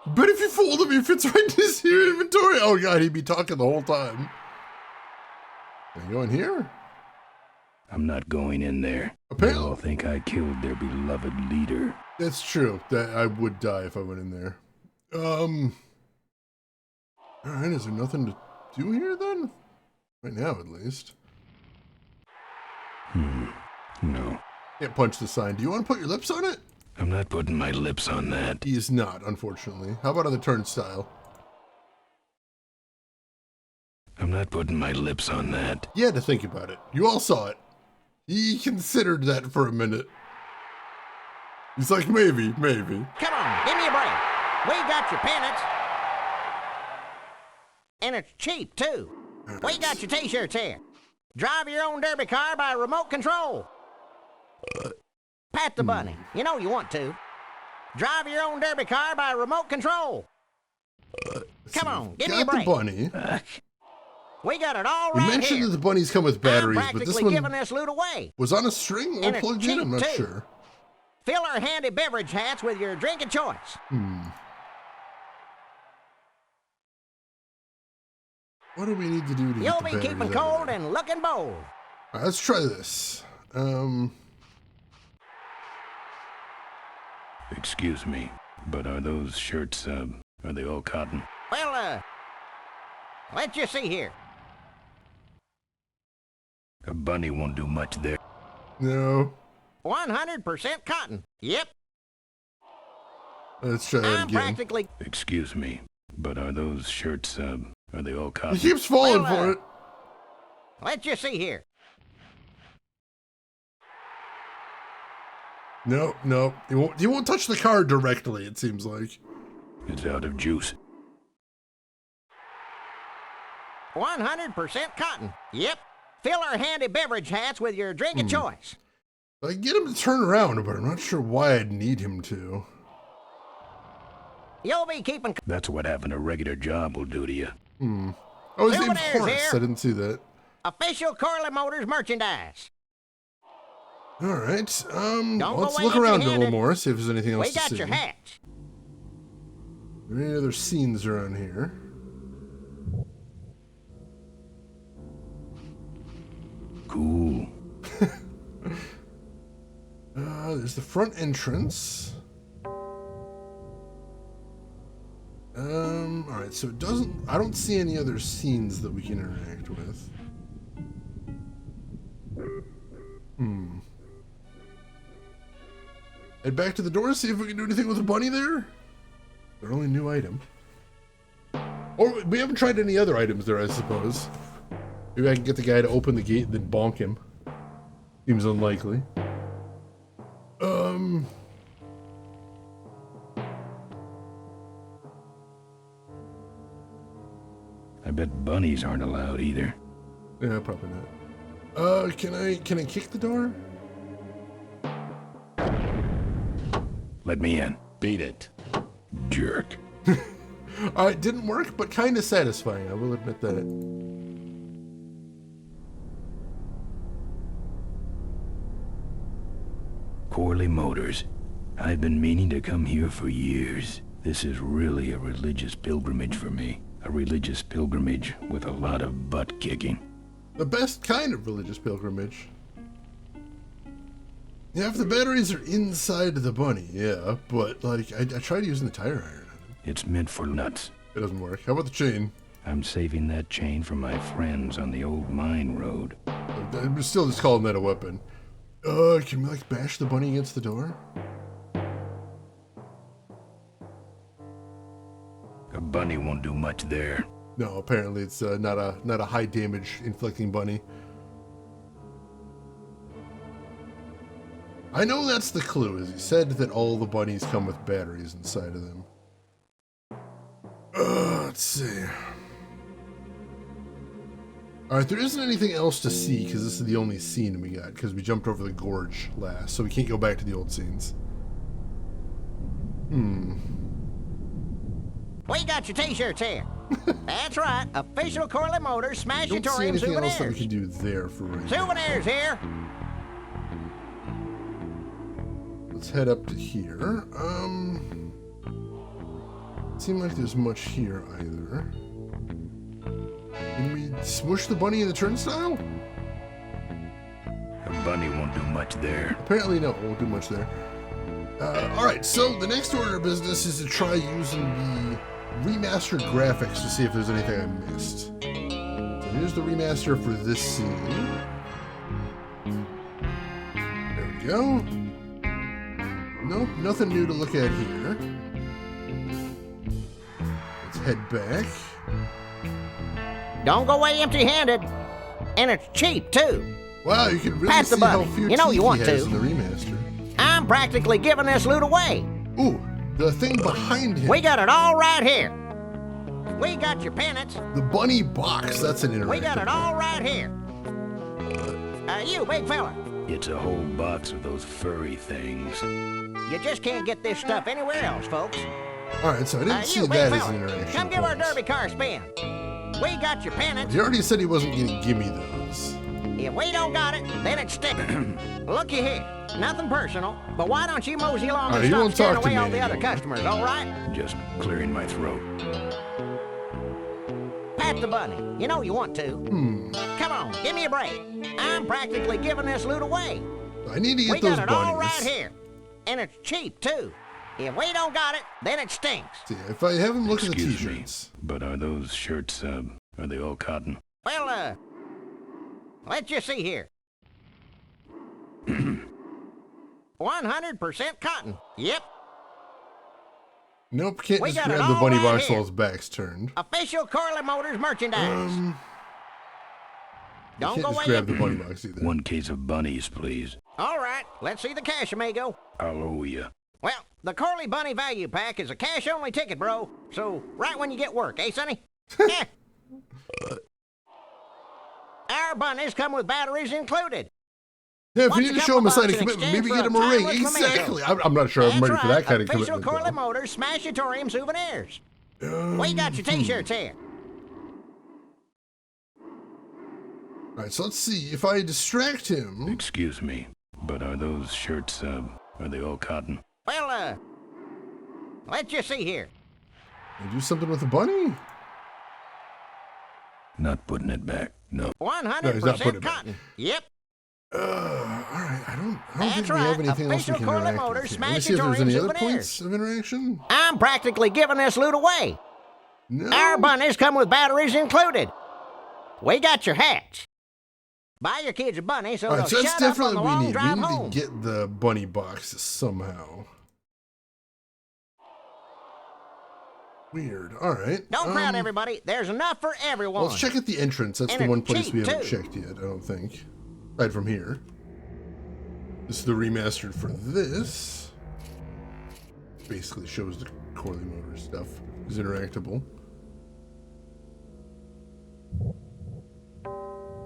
But if you fold him, he fits right in his inventory. Oh god, he'd be talking the whole time. Can I go in here? I'm not going in there. They all think I killed their beloved leader. That's true. That I would die if I went in there. Alright, is there nothing to do here then? Right now, at least. No. Can't punch the sign. Do you want to put your lips on it? I'm not putting my lips on that. He is not, unfortunately. How about on the turnstile? I'm not putting my lips on that. You had to think about it. You all saw it. He considered that for a minute. He's like, maybe. Come on, give me a break. We got your pennants. And it's cheap, too. We got your t-shirts here. Drive your own derby car by remote control. Pat the bunny. You know you want to. Drive your own derby car by remote control. Come on, give me a break. Got the bunny. We got it all We right mentioned here. that the bunnies come with batteries, I'm but this practically one giving this loot away. was on a string or And it's plugged in, I'm not cheap, too. sure. Fill our handy beverage hats with your drink of choice. What do we need to do to You'll get the be batteries keeping out of cold there? and looking bold. All right, let's try this. Excuse me, but are those shirts, are they all cotton? Well, let's just see here. A bunny won't do much there. No. 100% cotton. Yep. Let's try that I'm again. practically... Excuse me, but are those shirts, are they all cotton? He keeps falling Well, for it. Let's just see here. No. He won't touch the car directly, it seems like. It's out of juice. 100% cotton. Yep. Fill our handy beverage hats with your drink of choice. I can get him to turn around, but I'm not sure why I'd need him to. You'll be keeping... That's what having a regular job will do to you. Oh, his name's Souvenirs Horace. here. I didn't see that. Official Corley Motors merchandise. All right. Let's go look away around a little empty-handed. more, see if there's anything else We to got see. your hats. Are there any other scenes around here? Cool. There's the front entrance. All right, so it doesn't... I don't see any other scenes that we can interact with. Head back to the door, see if we can do anything with the bunny there. Their only new item. Or we haven't tried any other items there, I suppose. Maybe I can get the guy to open the gate and then bonk him. Seems unlikely. I bet bunnies aren't allowed either. Yeah, probably not. Can I kick the door? Let me in. Beat it. Jerk. It didn't work, but kind of satisfying, I will admit that. Corley Motors. I've been meaning to come here for years. This is really a religious pilgrimage for me. A religious pilgrimage with a lot of butt kicking. The best kind of religious pilgrimage. Yeah, if the batteries are inside the bunny, yeah, but like, I tried using the tire iron on it. It's meant for nuts. It doesn't work. How about the chain? I'm saving that chain for my friends on the old mine road. I'm still just calling that a weapon. Can we like bash the bunny against the door? A bunny won't do much there. No, apparently it's not a high damage inflicting bunny. I know that's the clue, as he said that all the bunnies come with batteries inside of them. Let's see. Alright, there isn't anything else to see, because this is the only scene we got, because we jumped over the gorge last, so we can't go back to the old scenes. We got your t-shirts here. That's right. Official Corley Motors I don't see Smashatorium anything else that we souvenirs. can do there for right now. Souvenirs here. Let's head up to here. Seem like there's much here either. Can we smush the bunny in the turnstile? A bunny won't do much there. Apparently no, won't do much there. Alright, so the next order of business is to try using the remastered graphics to see if there's anything I missed. So here's the remaster for this scene. There we go. Nope, nothing new to look at here. Let's head back. Don't go away empty-handed. And it's cheap, too. Wow, you can really Pass the see how bunny. few You know teeth you want he has to. in the remaster. I'm practically giving this loot away. Ooh, the thing behind him. We got it all right here. We got your pennants. The bunny box, that's an interactive We got it one. all right here. You big fella. It's a whole box of those furry things. You just can't get this stuff anywhere else, folks. Alright, so I didn't see You big that as fella. an interaction. Come give our point. derby car a spin. We got your pennants. He already said he wasn't gonna give me those. If we don't got it, then it's stick. Looky here. Nothing personal, but why don't you mosey along All right, and you stop won't scaring talk to away me all the other anymore. customers, all right? Just clearing my throat. Pat the bunny. You know you want to. Come on, give me a break. I'm practically giving this loot away. I need to We get those got it bunnies. all right here. And it's cheap, too. If we don't got it, then it stinks. See, if I have him look at the Excuse me, t-shirts. but are those shirts, are they all cotton? Well, let's just see here. 100% cotton. Yep. Nope, can't We just got it grab the all bunny right box here. while his back's turned. Official Corley Motors merchandise. Don't Can't go just away. grab the bunny box either. One case of bunnies, please. All right, let's see the cash, amigo. I'll owe you. Well, the Corley Bunny Value Pack is a cash-only ticket, bro. So, right when you get work, eh, Sonny? Yeah. Our bunnies come with batteries included. Yeah, if What's you need a to show him a couple sign of bucks in commitment, maybe exchange get for him a a ring. timeless memento? Exactly. I'm not sure I'm That's ready right, for that kind of official commitment. Corley though. Motors Smashatorium souvenirs. We got your t-shirts here. Alright, so let's see. If I distract him... Excuse me, but are those shirts, are they all cotton? Well, let's just see here. Can I do something with the bunny? Not putting it back, no. No, he's not putting 100% it back. cotton. Yep. Alright, I don't That's think we right, have anything else we official can Corley interact Motors with here. Let me see if there's any Smashatorium other souvenirs. points of interaction. I'm practically giving this loot away. No. Our bunnies come with batteries included. We got your hats. Buy your kids a bunny so Alright, they'll so that's shut up on definitely the what we long need. We drive need home. to get the bunny box somehow. Weird. Alright. Don't crowd everybody. There's enough for everyone. Let's check at the entrance. That's And the it's one place cheap, we haven't too. checked yet, I don't think. Right from here. This is the remastered for this. Basically shows the Corley Motors stuff. Is interactable.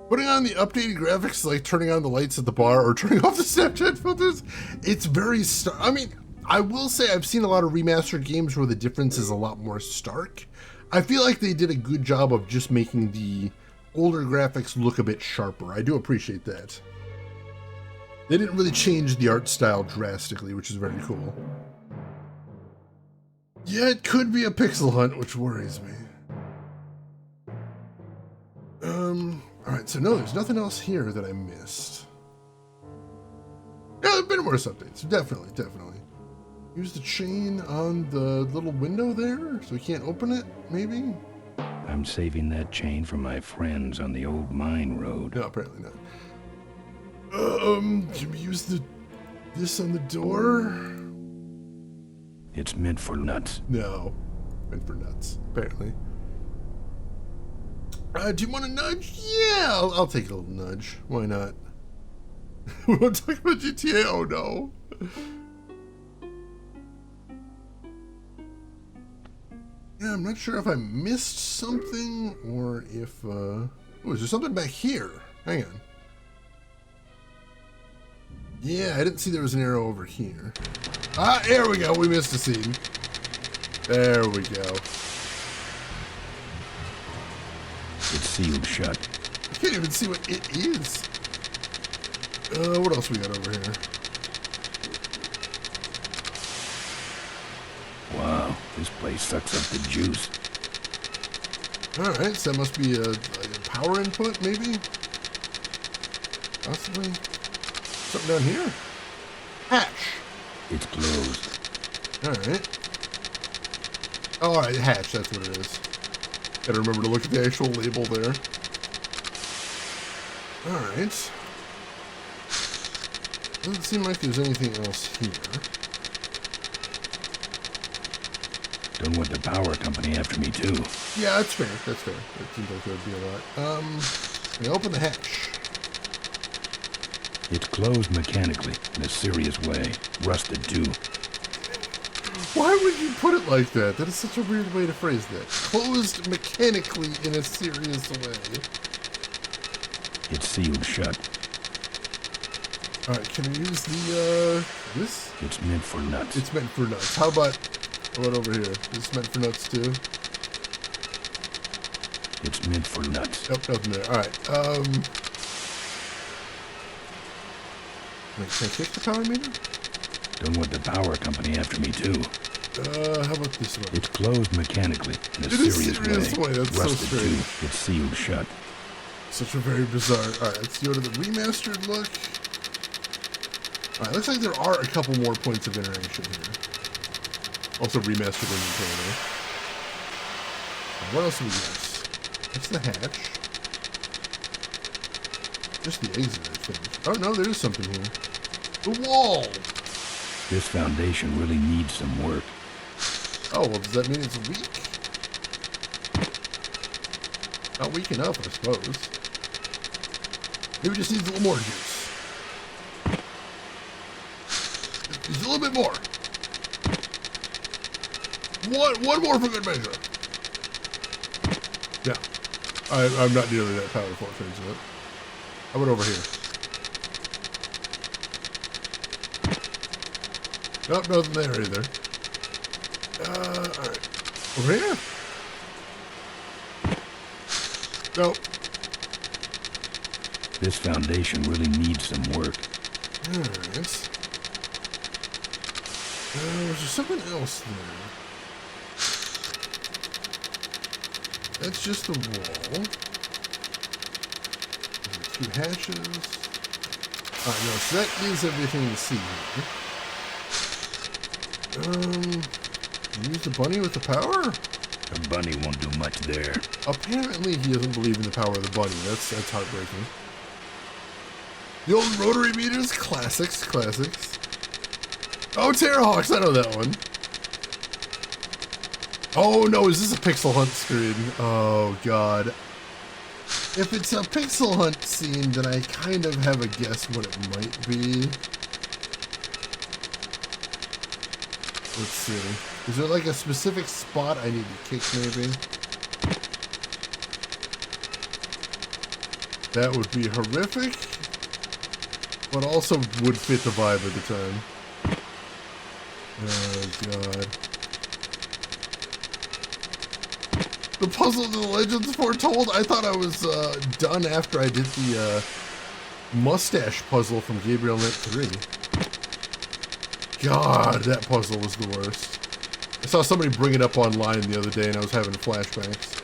Putting on the updated graphics, like turning on the lights at the bar or turning off the Snapchat filters, it's very I mean, I will say I've seen a lot of remastered games where the difference is a lot more stark. I feel like they did a good job of just making the older graphics look a bit sharper. I do appreciate that. They didn't really change the art style drastically, which is very cool. Yeah, it could be a pixel hunt, which worries me. Alright, so no, there's nothing else here that I missed. Yeah, there have been worse updates. Definitely. Use the chain on the little window there, so we can't open it, maybe? I'm saving that chain for my friends on the old mine road. No, apparently not. Can we use this on the door? It's meant for nuts. No. Meant for nuts, apparently. Do you want a nudge? Yeah, I'll take a little nudge. Why not? We won't talk about GTA. Oh no. Yeah, I'm not sure if I missed something or if. Oh, is there something back here? Hang on. Yeah, I didn't see there was an arrow over here. Ah, there we go. We missed a scene. There we go. It's sealed shut. I can't even see what it is. What else we got over here? Wow, this place sucks up the juice. Alright, so that must be a power input, maybe? Possibly. Something down here? Hatch. It's closed. Alright. Alright, hatch, that's what it is. Gotta remember to look at the actual label there. Alright. Doesn't seem like there's anything else here. Don't want the power company after me, too. Yeah, that's fair. That's fair. That seems like there would be a lot. Let me open the hatch. It's closed mechanically, in a serious way. Rusted, too. Why would you put it like that? That is such a weird way to phrase that. Closed mechanically in a serious way. It's sealed shut. Alright, can I use the, this? It's meant for nuts. It's meant for nuts. How about over here? Is this meant for nuts too? It's meant for nuts. Nope, nothing there. Alright, wait, can I kick the power meter? Don't want the power company after me, too. How about this one? It's closed mechanically, in a serious serious way. That's Rusted, so strange. too. It's sealed shut. Such a very bizarre. Alright, let's go to the remastered look. Alright, looks like there are a couple more points of interaction here. Also remastered inventory. What else do we got? That's the hatch. Just the exit, I think. Oh no, there is something here. The wall! This foundation really needs some work. Oh, well, does that mean it's weak? Not weak enough, I suppose. Maybe it just needs a little more juice. Just a little bit more. One more for good measure. Yeah. I'm not nearly that powerful, it turns out. How about over here? Nope, nothing there either. Alright. Over here? Nope. This foundation really needs some work. Alright. Was there something else there? That's just the wall. Two hatches. Alright, no, so that is everything to see here. Use the bunny with the power? The bunny won't do much there. Apparently he doesn't believe in the power of the bunny. That's heartbreaking. The old rotary meters, classics. Oh, Terrahawks, I know that one. Oh no, is this a pixel hunt screen? Oh god. If it's a pixel hunt scene, then I kind of have a guess what it might be. Let's see. Is there like a specific spot I need to kick maybe? That would be horrific, but also would fit the vibe at the time. Oh god. The puzzle of the legends foretold? I thought I was done after I did the mustache puzzle from Gabriel Net 3. God, that puzzle was the worst. I saw somebody bring it up online the other day and I was having flashbacks.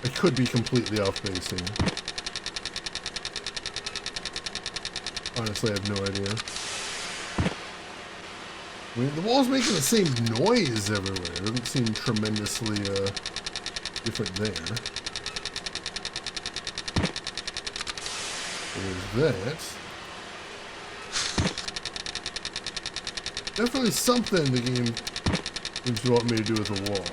I could be completely off base here. Honestly, I have no idea. I mean, the wall's making the same noise everywhere. It doesn't seem tremendously different there. There's that. Definitely something the game What do you want me to do with the wall?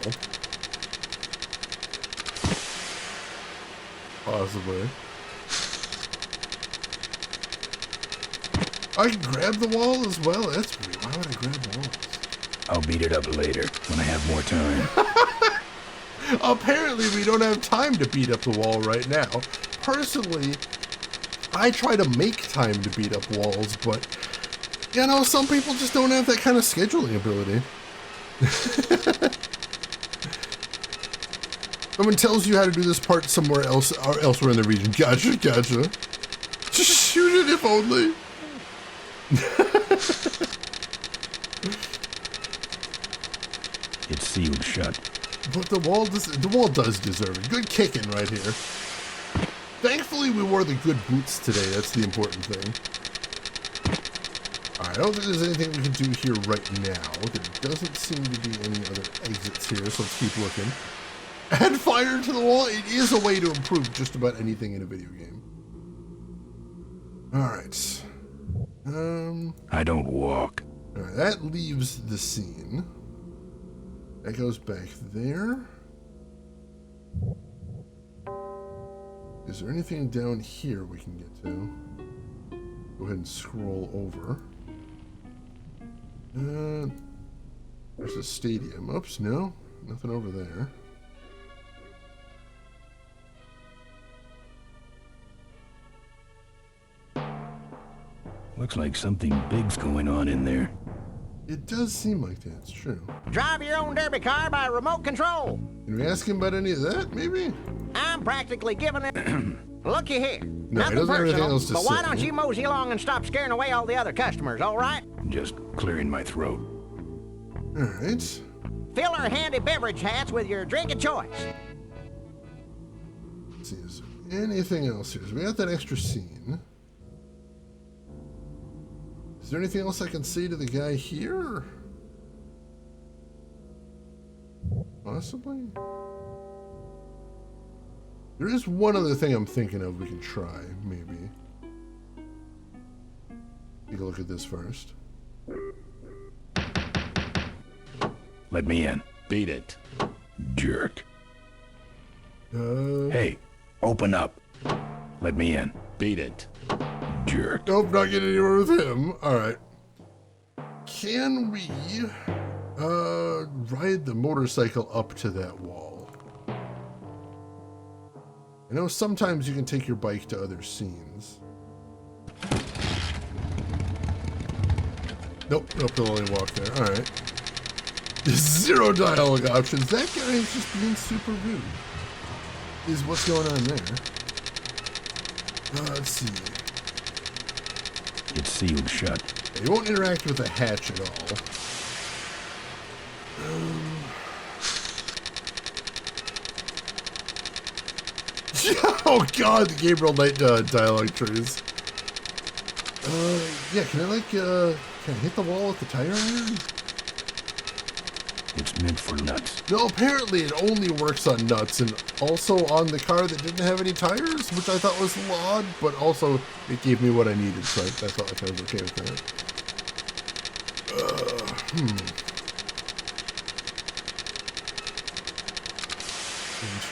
Possibly. I can grab the wall as well? That's weird. Why would I grab walls? I'll beat it up later when I have more time. Apparently we don't have time to beat up the wall right now. Personally, I try to make time to beat up walls, but, you know, some people just don't have that kind of scheduling ability. Someone tells you how to do this part somewhere else or elsewhere in the region. Gotcha, gotcha. Just shoot it if only. It's sealed shut. But the wall does deserve it. Good kicking right here. Thankfully, we wore the good boots today. That's the important thing. Alright, I don't think there's anything we can do here right now. There doesn't seem to be any other exits here, so let's keep looking. Add fire to the wall. It is a way to improve just about anything in a video game. Alright. I don't walk. Alright, that leaves the scene. That goes back there. Is there anything down here we can get to? Go ahead and scroll over. There's a stadium. Oops, no. Nothing over there. Looks like something big's going on in there. It does seem like that. It's true. Drive your own derby car by remote control. Can we ask him about any of that, maybe? I'm practically giving it... Looky here. No, he Nothing doesn't have anything personal, else to but why say. don't you mosey along and stop scaring away all the other customers, all right? Just clearing my throat. Alright. Fill our handy beverage hats with your drink of choice. Let's see, is there anything else here? So we got that extra scene. Is there anything else I can say to the guy here? Possibly? There is one other thing I'm thinking of we can try, maybe. Take a look at this first. Let me in. Beat it. Jerk. Hey, open up. Let me in. Beat it. Jerk. Nope, not getting anywhere with him. Alright. Can we ride the motorcycle up to that wall? I know sometimes you can take your bike to other scenes. Nope, they'll only walk there. Alright. Zero dialogue options. That guy is just being super rude. Is what's going on there. Let's see. It's sealed shut. He won't interact with the hatch at all. Oh god, the Gabriel Knight dialogue trees. Yeah, can I can I hit the wall with the tire iron? It's meant for nuts. No, apparently it only works on nuts and also on the car that didn't have any tires, which I thought was odd, but also it gave me what I needed, so I thought I was okay with that.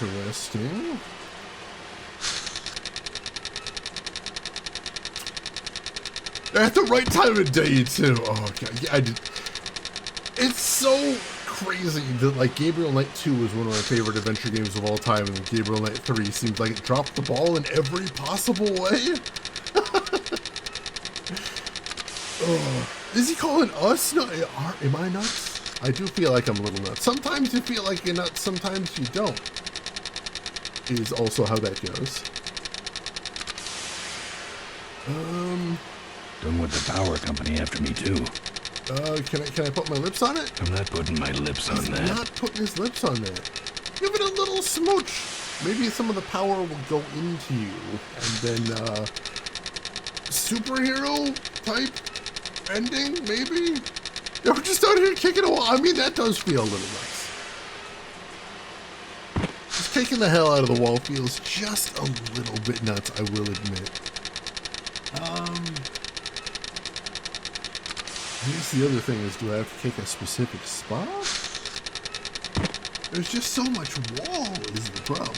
Interesting. At the right time of day, too. Oh, God. Yeah, I did. It's so crazy that, like, Gabriel Knight 2 was one of my favorite adventure games of all time, and Gabriel Knight 3 seems like it dropped the ball in every possible way. Oh, is he calling us? No, am I nuts? I do feel like I'm a little nuts. Sometimes you feel like you're nuts, sometimes you don't. Is also how that goes. Don't want the power company after me too. Can I put my lips on it? I'm not putting my lips on He's that. not putting his lips on that. Give it a little smooch. Maybe some of the power will go into you, and then superhero type ending, maybe. We're just out here kicking a wall. I mean, that does feel a little nice. Just kicking the hell out of the wall feels just a little bit nuts, I will admit. I guess the other thing is, do I have to kick a specific spot? There's just so much wall is the problem.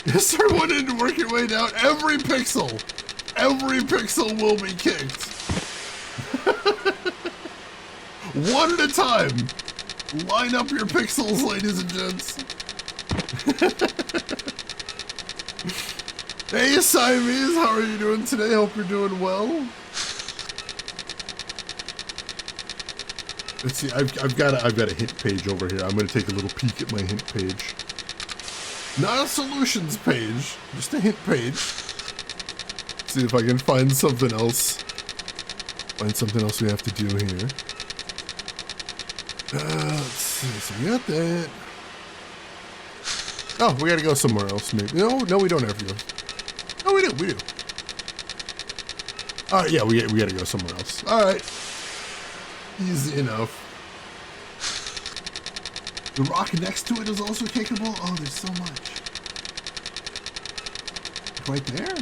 Yes, sir, one in, work your way down. Every pixel will be kicked. One at a time. Line up your pixels, ladies and gents. Hey, Siamese, how are you doing today? Hope you're doing well. Let's see, I've got a hint page over here. I'm gonna take a little peek at my hint page. Not a solutions page, just a hint page. See if I can find something else. Find something else we have to do here. Let's see, so we got that. Oh, we gotta go somewhere else, maybe. No, we don't have to go. No, we do. Alright, yeah, we gotta go somewhere else. Alright. Easy enough. The rock next to it is also kickable? Oh, there's so much. Right there?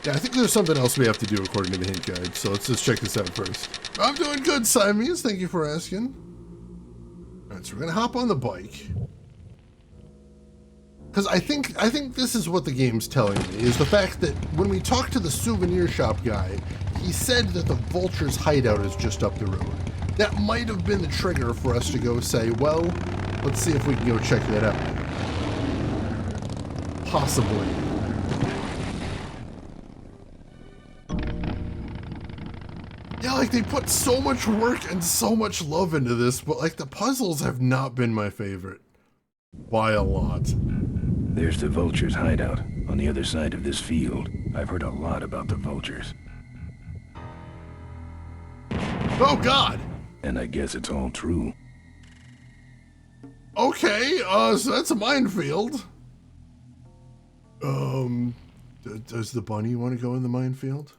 Yeah, I think there's something else we have to do according to the hint guide, so let's just check this out first. I'm doing good, Siamese. Thank you for asking. Alright, so we're gonna hop on the bike. Because I think this is what the game's telling me, is the fact that when we talked to the souvenir shop guy, he said that the Vulture's hideout is just up the road. That might have been the trigger for us to go say, well, let's see if we can go check that out. Possibly. Yeah, like they put so much work and so much love into this, but like the puzzles have not been my favorite. By a lot. There's the Vulture's hideout on the other side of this field. I've heard a lot about the Vultures. Oh, God! And I guess it's all true. Okay, so that's a minefield. Does the bunny want to go in the minefield?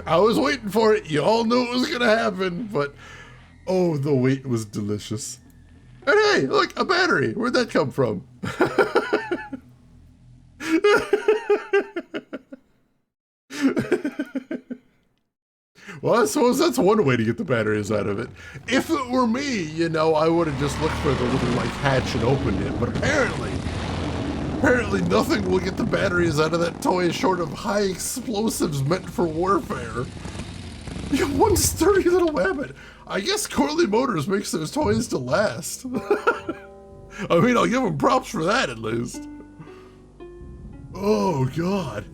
I was waiting for it. You all knew it was going to happen, but oh, the wait was delicious. And hey, look, a battery. Where'd that come from? Well, I suppose that's one way to get the batteries out of it. If it were me, you know, I would have just looked for the little, like, hatch and opened it. But apparently nothing will get the batteries out of that toy short of high explosives meant for warfare. You have one sturdy little wabbit. I guess Corley Motors makes those toys to last. I mean, I'll give them props for that at least. Oh, God.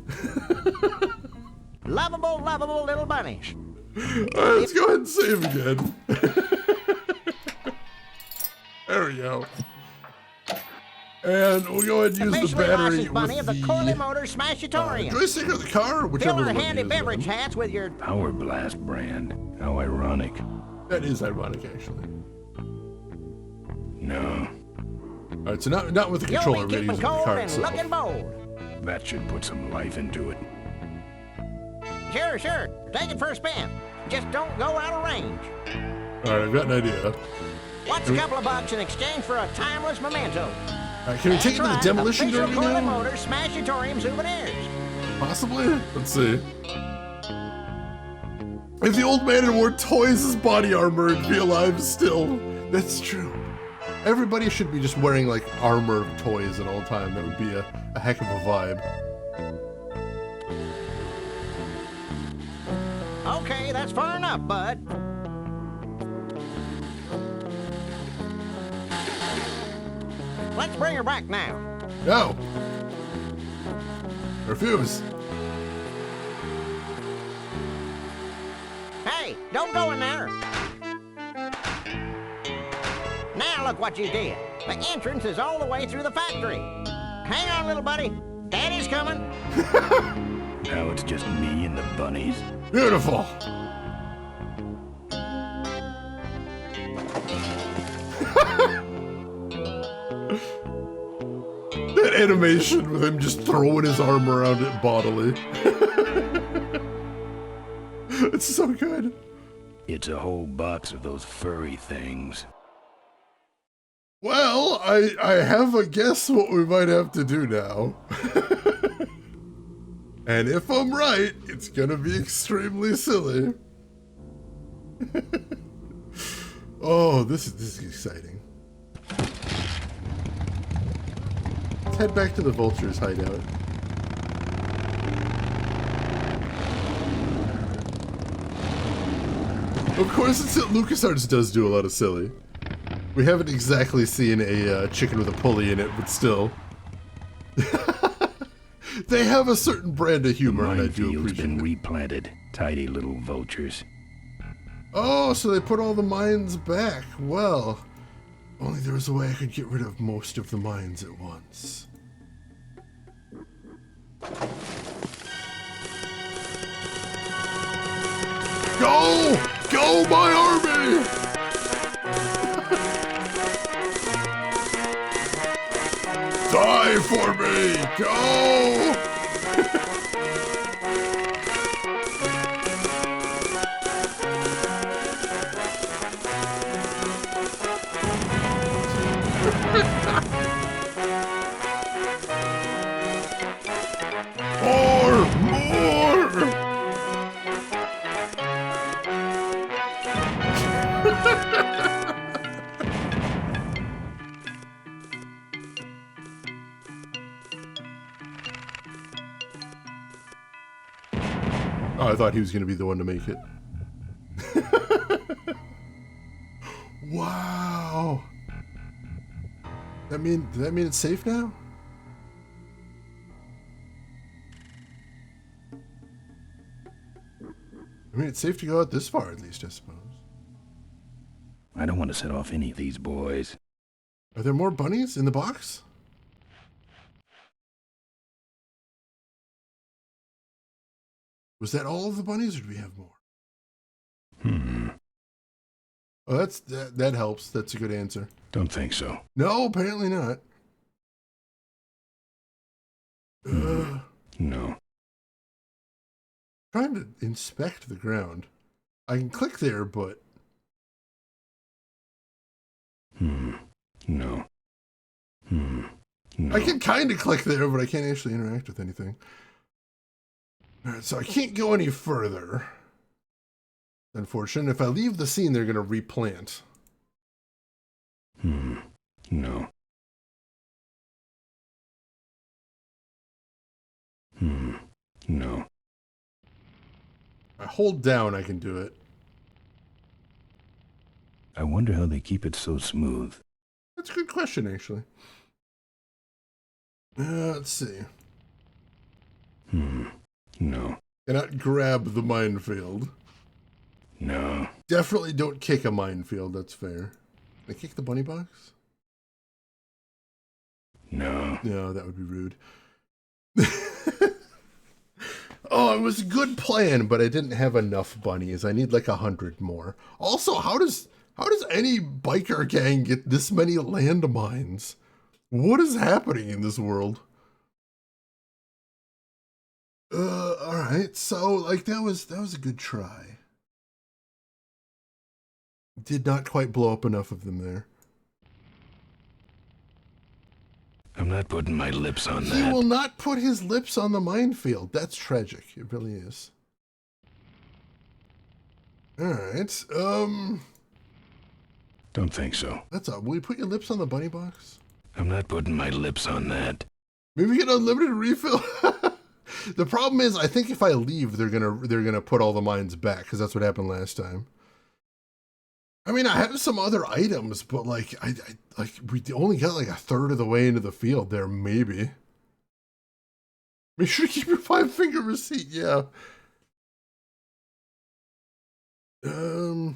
Lovable little bunnies. All right, let's go ahead and save again. There we go. And we'll go ahead and use the battery bunny with of the Corley Motors Smashatorium. Joystick of the car, Fill whichever our one handy it is. beverage hats with your Power Blast brand. How ironic. That is ironic, actually. No, All right, so not with the controller, You'll we're be gonna use keeping it with the cold car and itself. looking bold. that should put some life into it. Sure. Take it for a spin. Just don't go out of range. All right, I've got an idea. What's a couple of bucks in exchange for a timeless memento? All right, can we take it to the demolition derby Corley now? Motors Smashatorium souvenirs. Possibly? Let's see. If the old man had wore toys as body armor and be alive still, that's true. Everybody should be just wearing like armor toys at all time. That would be a heck of a vibe. Okay, that's far enough, bud. Let's bring her back now. No. Refuse. Hey, don't go in there. Now look what you did. The entrance is all the way through the factory. Hang on, little buddy. Daddy's coming. Now it's just me and the bunnies. Beautiful. That animation with him just throwing his arm around it bodily. It's so good. It's a whole box of those furry things. Well, I have a guess what we might have to do now. And if I'm right, it's gonna be extremely silly. Oh, this is exciting. Let's head back to the vulture's hideout. Of course, it's that LucasArts does do a lot of silly. We haven't exactly seen a chicken with a pulley in it, but still. They have a certain brand of humor, and I do Minefields appreciate been it. replanted. Tidy little vultures. Oh, so they put all the mines back. Well, only there was a way I could get rid of most of the mines at once. Go! Go, my army! Die for me! Go! More! More! Oh, I thought he was going to be the one to make it. Wow. Does that mean it's safe now? I mean, it's safe to go out this far, at least, I suppose. I don't want to set off any of these boys. Are there more bunnies in the box? Was that all of the bunnies, or do we have more? Oh, that helps. That's a good answer. Don't think so. No, apparently not. No. Trying to inspect the ground. I can click there, but... No. No. I can kind of click there, but I can't actually interact with anything. Alright, so I can't go any further. Unfortunate. If I leave the scene, they're going to replant. No. No. I hold down, I can do it. I wonder how they keep it so smooth. That's a good question, actually. Let's see. No. Cannot grab the minefield. No. Definitely don't kick a minefield, that's fair. Can I kick the bunny box? No. No, that would be rude. Oh, it was a good plan, but I didn't have enough bunnies. I need like 100 more. Also, how does any biker gang get this many landmines? What is happening in this world? Alright, so like that was a good try. Did not quite blow up enough of them there. I'm not putting my lips on He that. will not put his lips on the minefield. That's tragic. It really is. Alright, Don't think so. that's all. Will you put your lips on the bunny box? I'm not putting my lips on that. Maybe get unlimited refill? The problem is, I think if I leave, they're gonna put all the mines back, because that's what happened last time. I mean, I have some other items, but like, we only got like a third of the way into the field there, maybe. Make sure to keep your 5-finger receipt, yeah. Alright,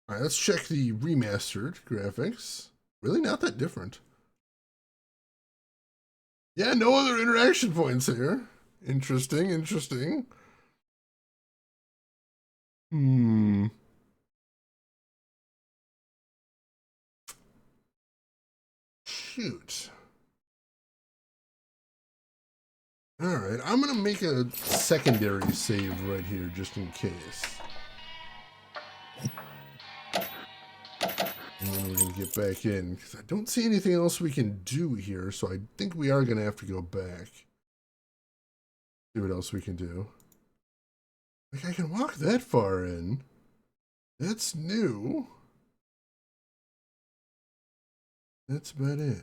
let's check the remastered graphics. Really not that different. Yeah, no other interaction points here. Interesting, interesting. Shoot. Alright, I'm gonna make a secondary save right here just in case. And then we're gonna get back in, because I don't see anything else we can do here, so I think we are gonna have to go back. See what else we can do. Like, I can walk that far in. That's new. That's about it.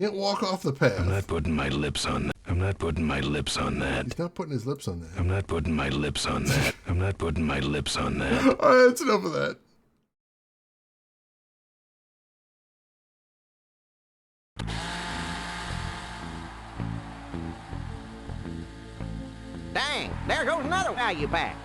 Can't walk off the path. I'm not putting my lips on that. I'm not putting my lips on that. He's not putting his lips on that. I'm not putting my lips on that. I'm not putting my lips on that. Alright, that's enough of that. Dang, there goes another value pack.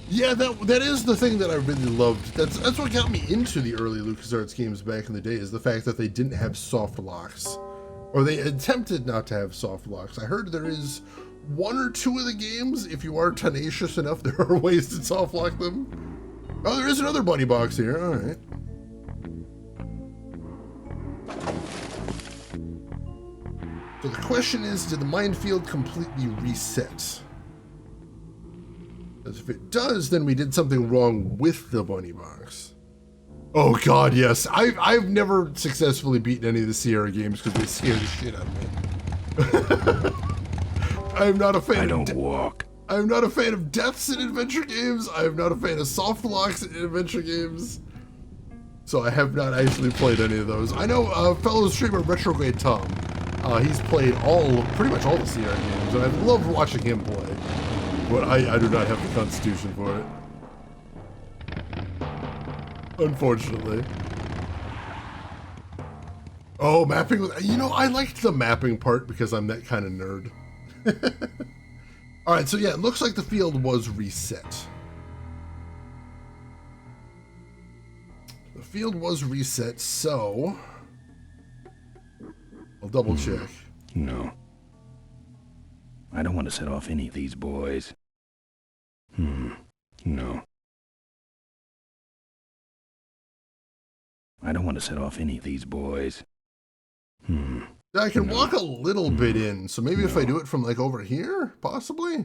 Yeah, that is the thing that I really loved. That's what got me into the early LucasArts games back in the day, is the fact that they didn't have soft locks. Or they attempted not to have soft locks. I heard there is 1 or 2 of the games, if you are tenacious enough, there are ways to soft lock them. Oh, there is another bunny box here. Alright. So the question is, did the minefield completely reset? Because if it does, then we did something wrong with the bunny box. Oh god, yes. I've never successfully beaten any of the Sierra games because they scare the shit out of me. I'm not a fan I don't walk. I'm not a fan of deaths in adventure games. I'm not a fan of soft locks in adventure games. So I have not actually played any of those. I know fellow streamer Retrograde Tom. He's played pretty much all the Sierra games, and I love watching him play. But I do not have the constitution for it. Unfortunately. Oh, mapping. You know, I liked the mapping part because I'm that kind of nerd. Alright, so yeah, it looks like the field was reset. The field was reset, so I'll double check. No. I don't want to set off any of these boys. No. I don't want to set off any of these boys. I can walk a little bit in, so maybe if I do it from like over here, possibly?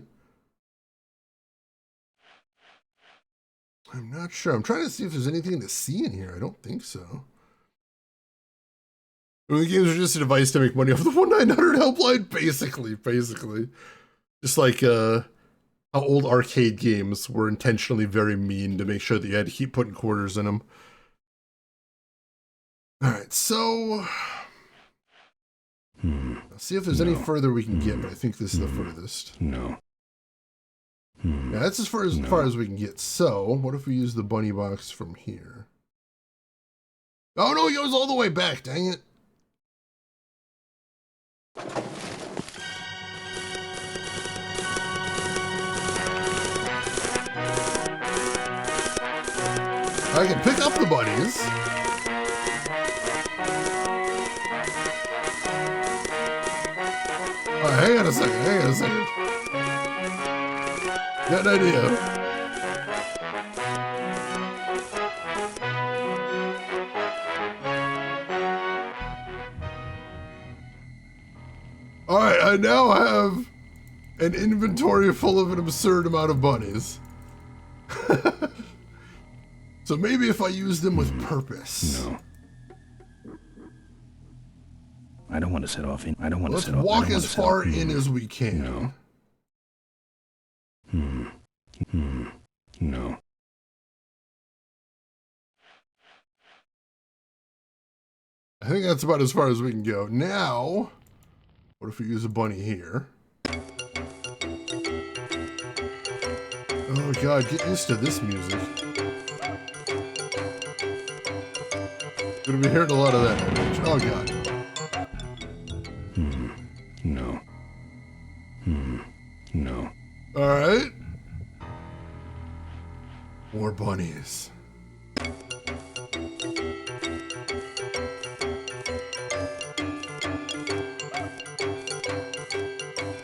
I'm not sure. I'm trying to see if there's anything to see in here. I don't think so. The games are just a device to make money off the 1-900 helpline, basically. Just like how old arcade games were intentionally very mean to make sure that you had to keep putting quarters in them. Alright, so let's see if there's any further we can get, but I think this is the furthest. No. Yeah, that's as far as we can get. So, what if we use the bunny box from here? Oh no, it goes all the way back, dang it. I can pick up the bunnies. Alright, hang on a second. Got an idea. Alright, I now have an inventory full of an absurd amount of bunnies. So maybe if I use them with purpose. No. I don't want to set off in. I don't want to set off. Let's walk as far in as we can. No. No. I think that's about as far as we can go. Now, what if we use a bunny here? Oh god, get used to this music. Gonna be hearing a lot of that, I bet. Oh god. No. No. Alright. More bunnies.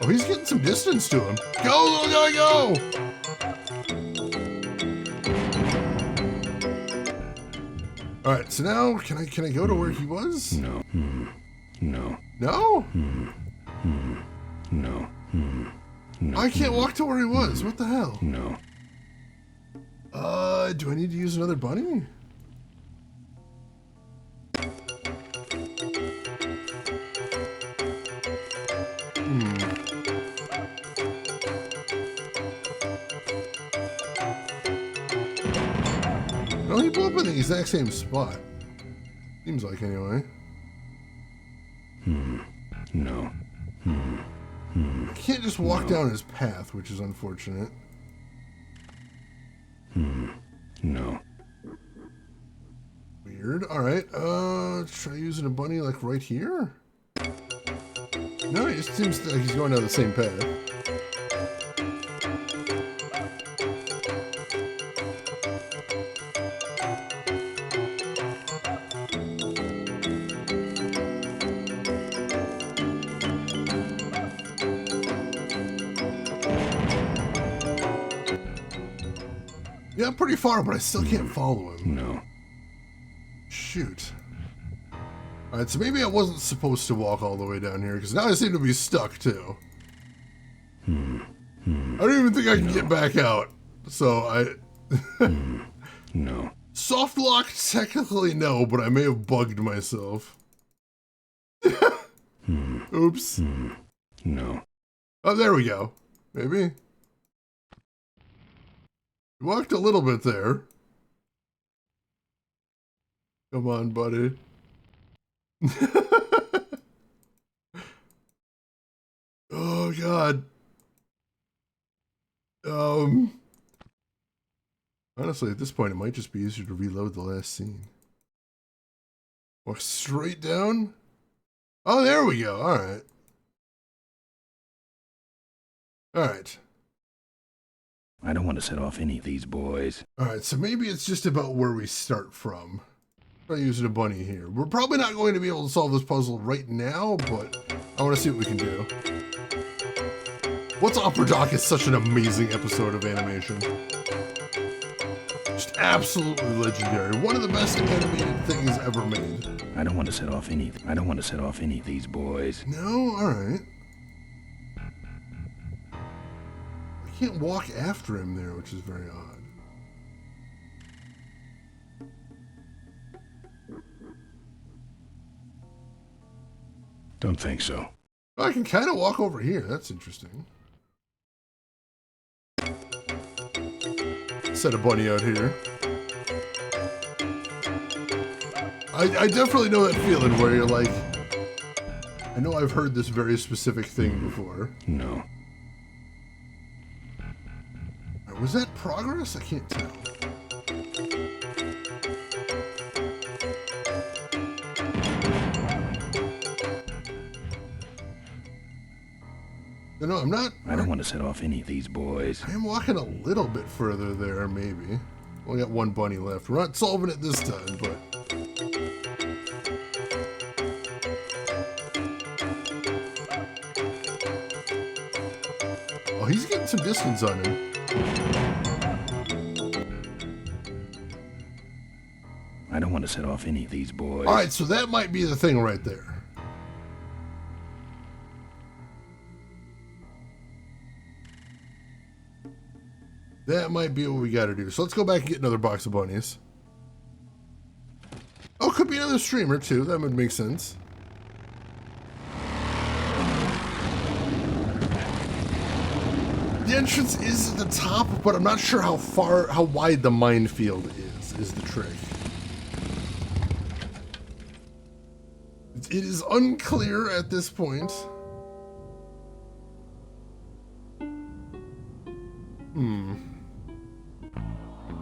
Oh, he's getting some distance to him. Go, little guy, go! Alright, so now can I go to where he was? No. No. No? No. No. I can't walk to where he was. What the hell? No. Do I need to use another bunny? No, he blew up in the exact same spot. Seems like, anyway. No. I can't just walk down his path, which is unfortunate. No. Weird. Alright, try using a bunny like right here? No, it just seems like he's going down the same path. Yeah, pretty far, but I still can't follow him. No. Shoot. Alright, so maybe I wasn't supposed to walk all the way down here, because now I seem to be stuck, too. I don't even think I can get back out. So, No. Soft lock, technically no, but I may have bugged myself. Oops. No. Oh, there we go. Maybe. You walked a little bit there. Come on, buddy. Oh, God. Honestly, at this point, it might just be easier to reload the last scene. Walk straight down? Oh, there we go. All right. All right. I don't want to set off any of these boys. All right, so maybe it's just about where we start from. Try using a bunny here. We're probably not going to be able to solve this puzzle right now, but I want to see what we can do. What's Opera Doc is such an amazing episode of animation. Just absolutely legendary. One of the best animated things ever made. I don't want to set off any of these boys. No? Alright. I can't walk after him there, which is very odd. Don't think so. I can kind of walk over here. That's interesting. Set a bunny out here. I definitely know that feeling where you're like, I know I've heard this very specific thing before. No. Was that progress? I can't tell. No, I'm not. I don't want to set off any of these boys. I am walking a little bit further there, maybe. Only got one bunny left. We're not solving it this time, but... Oh, he's getting some distance on him. I don't want to set off any of these boys. All right, so that might be the thing right there. That might be what we got to do. So let's go back and get another box of bunnies. Oh, could be another streamer too. That would make sense. The entrance is at the top, but I'm not sure how wide the minefield is the trick. It is unclear at this point.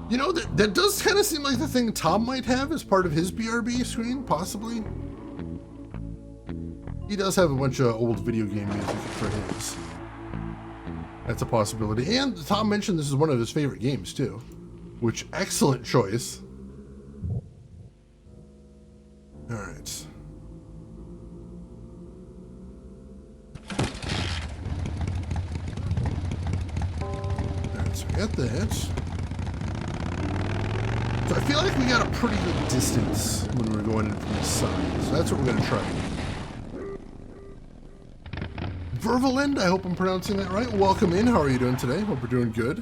You know, that does kind of seem like the thing Tom might have as part of his BRB screen, possibly. He does have a bunch of old video game music for his. That's a possibility. And Tom mentioned this is one of his favorite games, too. Which, excellent choice. Alright. Alright, so we got that. So I feel like we got a pretty good distance when we're going in from the side. So that's what we're going to try. Vervalend, I hope I'm pronouncing that right. Welcome in. How are you doing today? Hope we're doing good.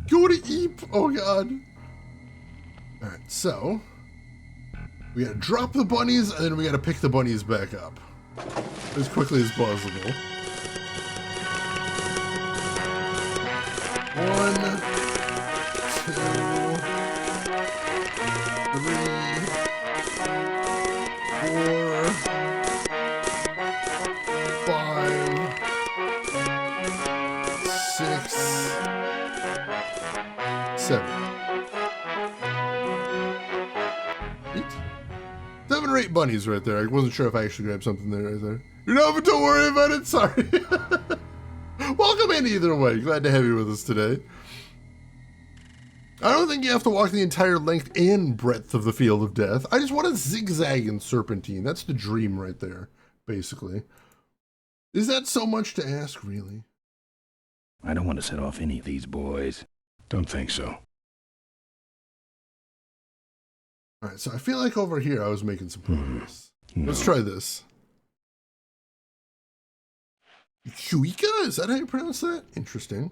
Go to Eep! Oh god. Alright, so we gotta drop the bunnies and then we gotta pick the bunnies back up as quickly as possible. 1, 2, 3, 4, 6, 7. 8? 7 or 8 bunnies right there. I wasn't sure if I actually grabbed something there right there. You know, but don't worry about it. Sorry. Welcome in either way. Glad to have you with us today. I don't think you have to walk the entire length and breadth of the field of death. I just want to zigzag and serpentine. That's the dream right there, basically. Is that so much to ask, really? I don't want to set off any of these boys. Don't think so. Alright, so I feel like over here I was making some progress. Let's try this. Huika? Is that how you pronounce that? Interesting.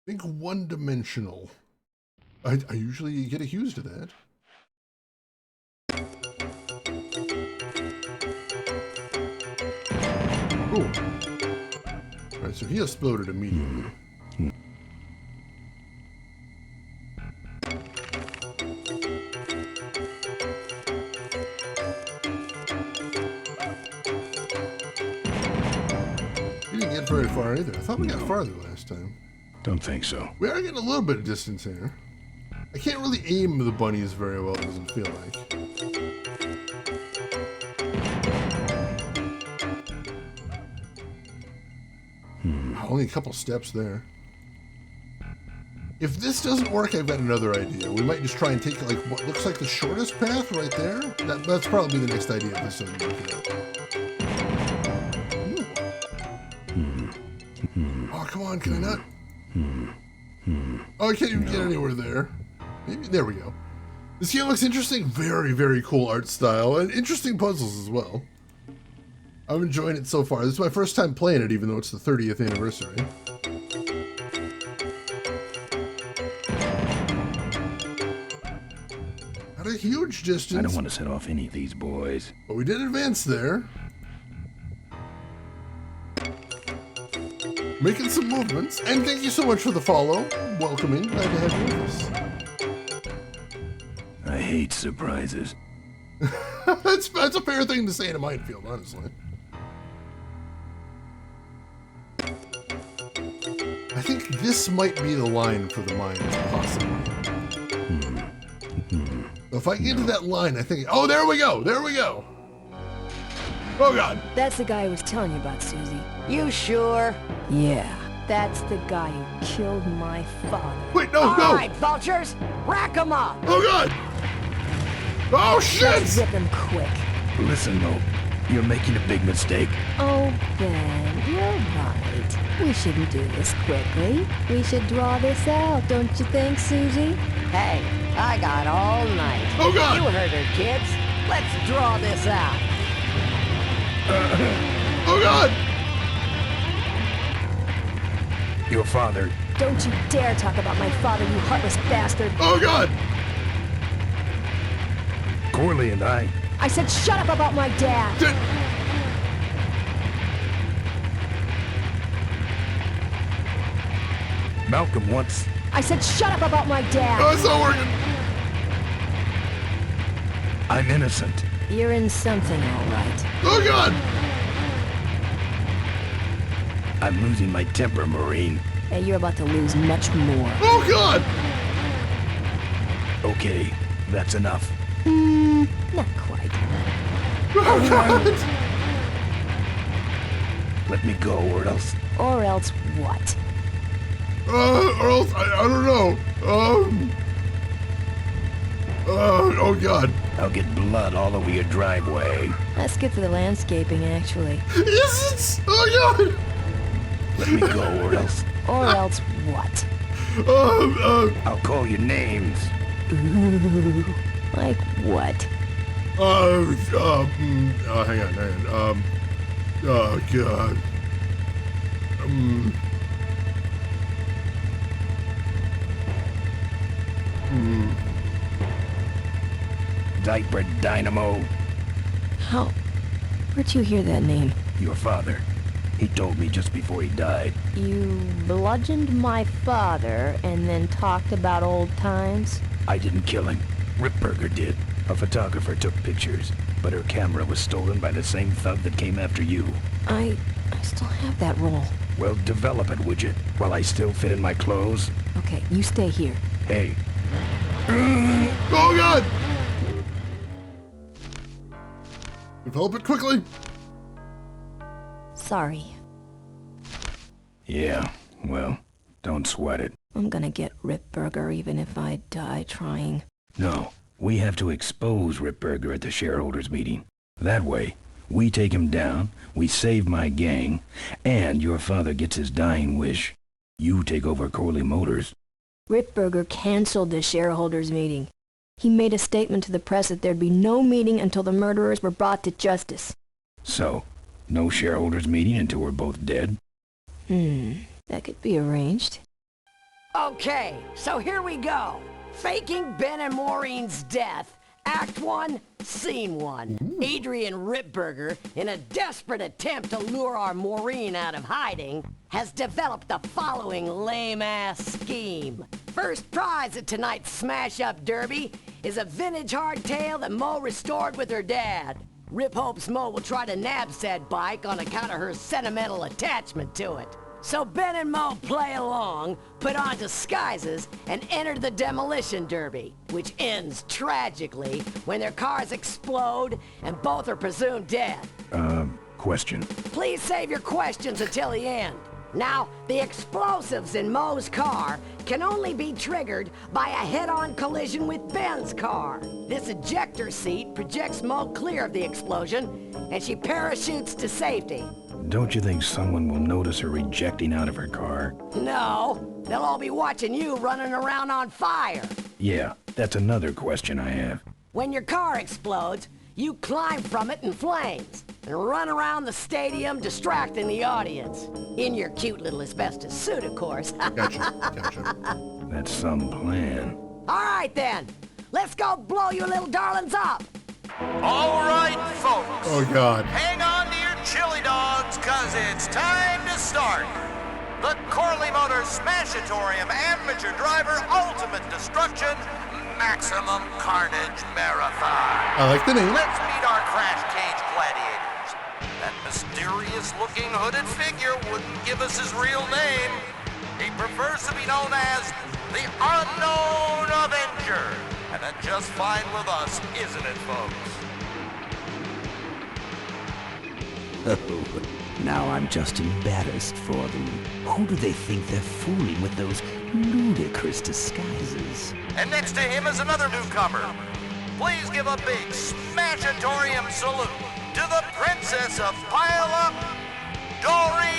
Think one-dimensional. I usually get accused of that. Oh. Alright, so he exploded immediately. We didn't get very far either. I thought we got farther last time. Don't think so. We are getting a little bit of distance here. I can't really aim the bunnies very well, it doesn't feel like. Only a couple steps there. If this doesn't work, I've got another idea. We might just try and take like what looks like the shortest path right there. That's probably the next idea if this doesn't work out. Oh, come on, can I not? Oh, I can't even get anywhere there. Maybe, there we go. This game looks interesting. Very, very cool art style and interesting puzzles as well. I'm enjoying it so far. This is my first time playing it, even though it's the 30th anniversary. Not a huge distance. I don't want to set off any of these boys. But we did advance there. Making some movements. And thank you so much for the follow. Welcoming. Glad to have you with us. I hate surprises. That's a fair thing to say in a minefield, honestly. I think this might be the line for the mines, possibly. If I get to that line, I think... Oh, there we go! There we go! Oh, God! That's the guy I was telling you about, Susie. You sure? Yeah, that's the guy who killed my father. Wait, no, All no! right, vultures, rack 'em up. Oh, God! Oh, shit! Let's zip him quick. Listen, Mo, you're making a big mistake. Oh, Ben, you're right. We shouldn't do this quickly. We should draw this out, don't you think, Susie? Hey, I got all night. Oh, God! You heard her, kids. Let's draw this out. Oh, God! Your father. Don't you dare talk about my father, you heartless bastard. Oh, God! Corley and I said shut up about my dad. Malcolm once. I said shut up about my dad. Oh, it's not working! I'm innocent. You're in something, all right. Oh, God! I'm losing my temper, Marine. Hey, you're about to lose much more. Oh, God! Okay, that's enough. Not quite. Oh, God! Let me go, or else... Or else what? Or else, I don't know. Oh, God. I'll get blood all over your driveway. That's good for the landscaping, actually. Yes! Oh, God! Let me go, or else... Or else what? I'll call you names. Ooh, like what? Hang on. Oh, God. Diaper Dynamo. How? Where'd you hear that name? Your father. He told me just before he died. You bludgeoned my father and then talked about old times? I didn't kill him. Ripburger did. A photographer took pictures, but her camera was stolen by the same thug that came after you. I still have that roll. Well, develop it, would you? While I still fit in my clothes? Okay, you stay here. Hey. Oh, God! Develop it quickly. Sorry. Yeah, well, don't sweat it. I'm gonna get Ripburger even if I die trying. No, we have to expose Ripburger at the shareholders meeting. That way, we take him down, we save my gang, and your father gets his dying wish. You take over Corley Motors. Ripburger canceled the shareholders meeting. He made a statement to the press that there'd be no meeting until the murderers were brought to justice. So, no shareholders meeting until we're both dead? That could be arranged. Okay, so here we go. Faking Ben and Maureen's death. Act 1, Scene 1. Adrian Ripburger, in a desperate attempt to lure our Maureen out of hiding, has developed the following lame-ass scheme. First prize at tonight's smash-up derby is a vintage hardtail that Mo restored with her dad. Rip hopes Mo will try to nab said bike on account of her sentimental attachment to it. So Ben and Mo play along, put on disguises, and enter the demolition derby, which ends tragically when their cars explode and both are presumed dead. Question. Please save your questions until the end. Now, the explosives in Mo's car can only be triggered by a head-on collision with Ben's car. This ejector seat projects Mo clear of the explosion, and she parachutes to safety. Don't you think someone will notice her ejecting out of her car? No, they'll all be watching you running around on fire. Yeah, that's another question I have. When your car explodes, you climb from it in flames and run around the stadium distracting the audience. In your cute little asbestos suit, of course. Gotcha. That's some plan. All right, then. Let's go blow you little darlings up. All right, folks. Oh, God. Hang on to your chili dogs, cause it's time to start. The Corley Motors Smashatorium Amateur Driver Ultimate Destruction Maximum Carnage Marathon. I like the name. Let's meet our crash cage gladiators. That mysterious-looking hooded figure wouldn't give us his real name. He prefers to be known as the Unknown Avenger. And that's just fine with us, isn't it, folks? Oh, now I'm just embarrassed for them. Who do they think they're fooling with those ludicrous disguises? And next to him is another newcomer. Please give a big Smashatorium salute to the Princess of Pile-Up, Doreen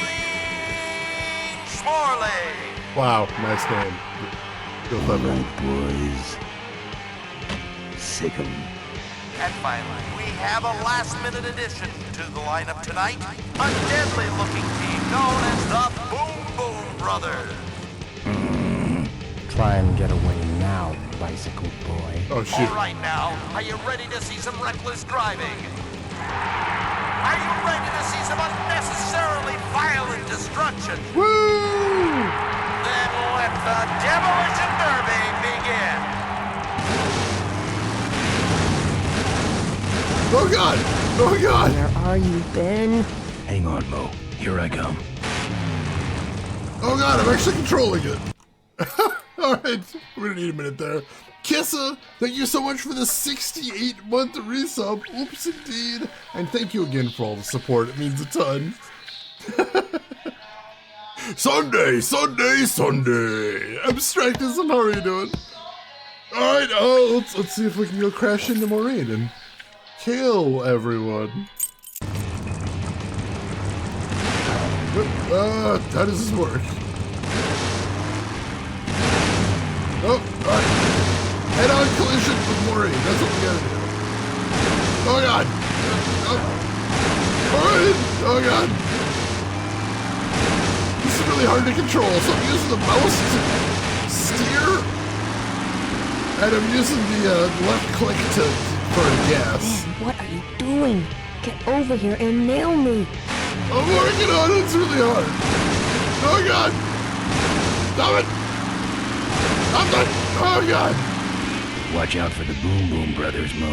Schmorley. Wow, nice name. Real clever. Right, boys. Sick 'em. And finally, we have a last-minute addition to the lineup tonight. A deadly-looking team known as the Boom Boom Brothers. Try and get away now, bicycle boy. Oh, shoot. All right now, are you ready to see some reckless driving? Are you ready to see some unnecessarily violent destruction? Woo! Then let the Demolition Derby begin. Oh, God! Oh, God! Where are you, Ben? Hang on, Mo. Here I come. Oh god, I'm actually controlling it. Alright, we're gonna need a minute there. Kissa, thank you so much for the 68-month resub. Oops, indeed. And thank you again for all the support. It means a ton. Sunday, Sunday, Sunday. Abstractism, how are you doing? Alright, let's see if we can go crash into Maureen and kill everyone. How does this work? Oh, alright. Head-on collision with Maureen. That's what we gotta do. Oh god. Maureen! Oh god. This is really hard to control, so I'm using the mouse to steer. And I'm using the left click for a gas. Man, what are you doing? Get over here and nail me. I'm working on it. It's really hard. Oh god. Stop it. I'm done. Oh god. Watch out for the Boom Boom Brothers, Mo.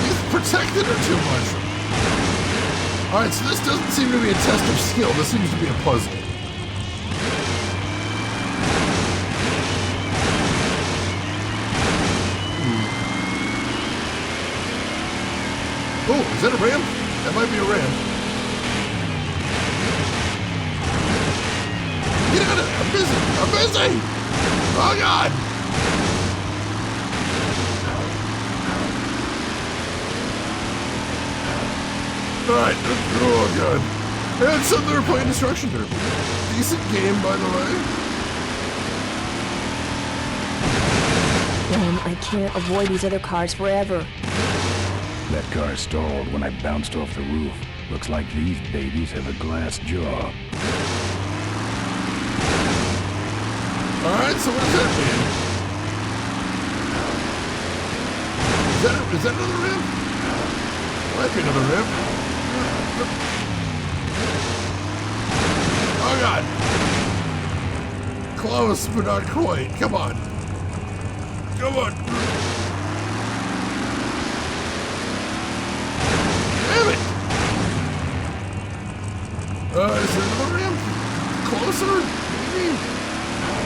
He's protected her too much. Alright, so this doesn't seem to be a test of skill. This seems to be a puzzle. Oh, is that a ramp? That might be a ramp. Get out of there! I'm busy! I'm busy! Oh god! Alright, oh god. And so they're playing Destruction Derby. Decent game, by the way. Man, I can't avoid these other cars forever. That car stalled when I bounced off the roof. Looks like these babies have a glass jaw. Alright, so what does that mean? Is that another ramp? Might be another ramp. Oh god! Close, but not quite. Come on. Come on. Damn it! Is there another ramp? Closer? Maybe?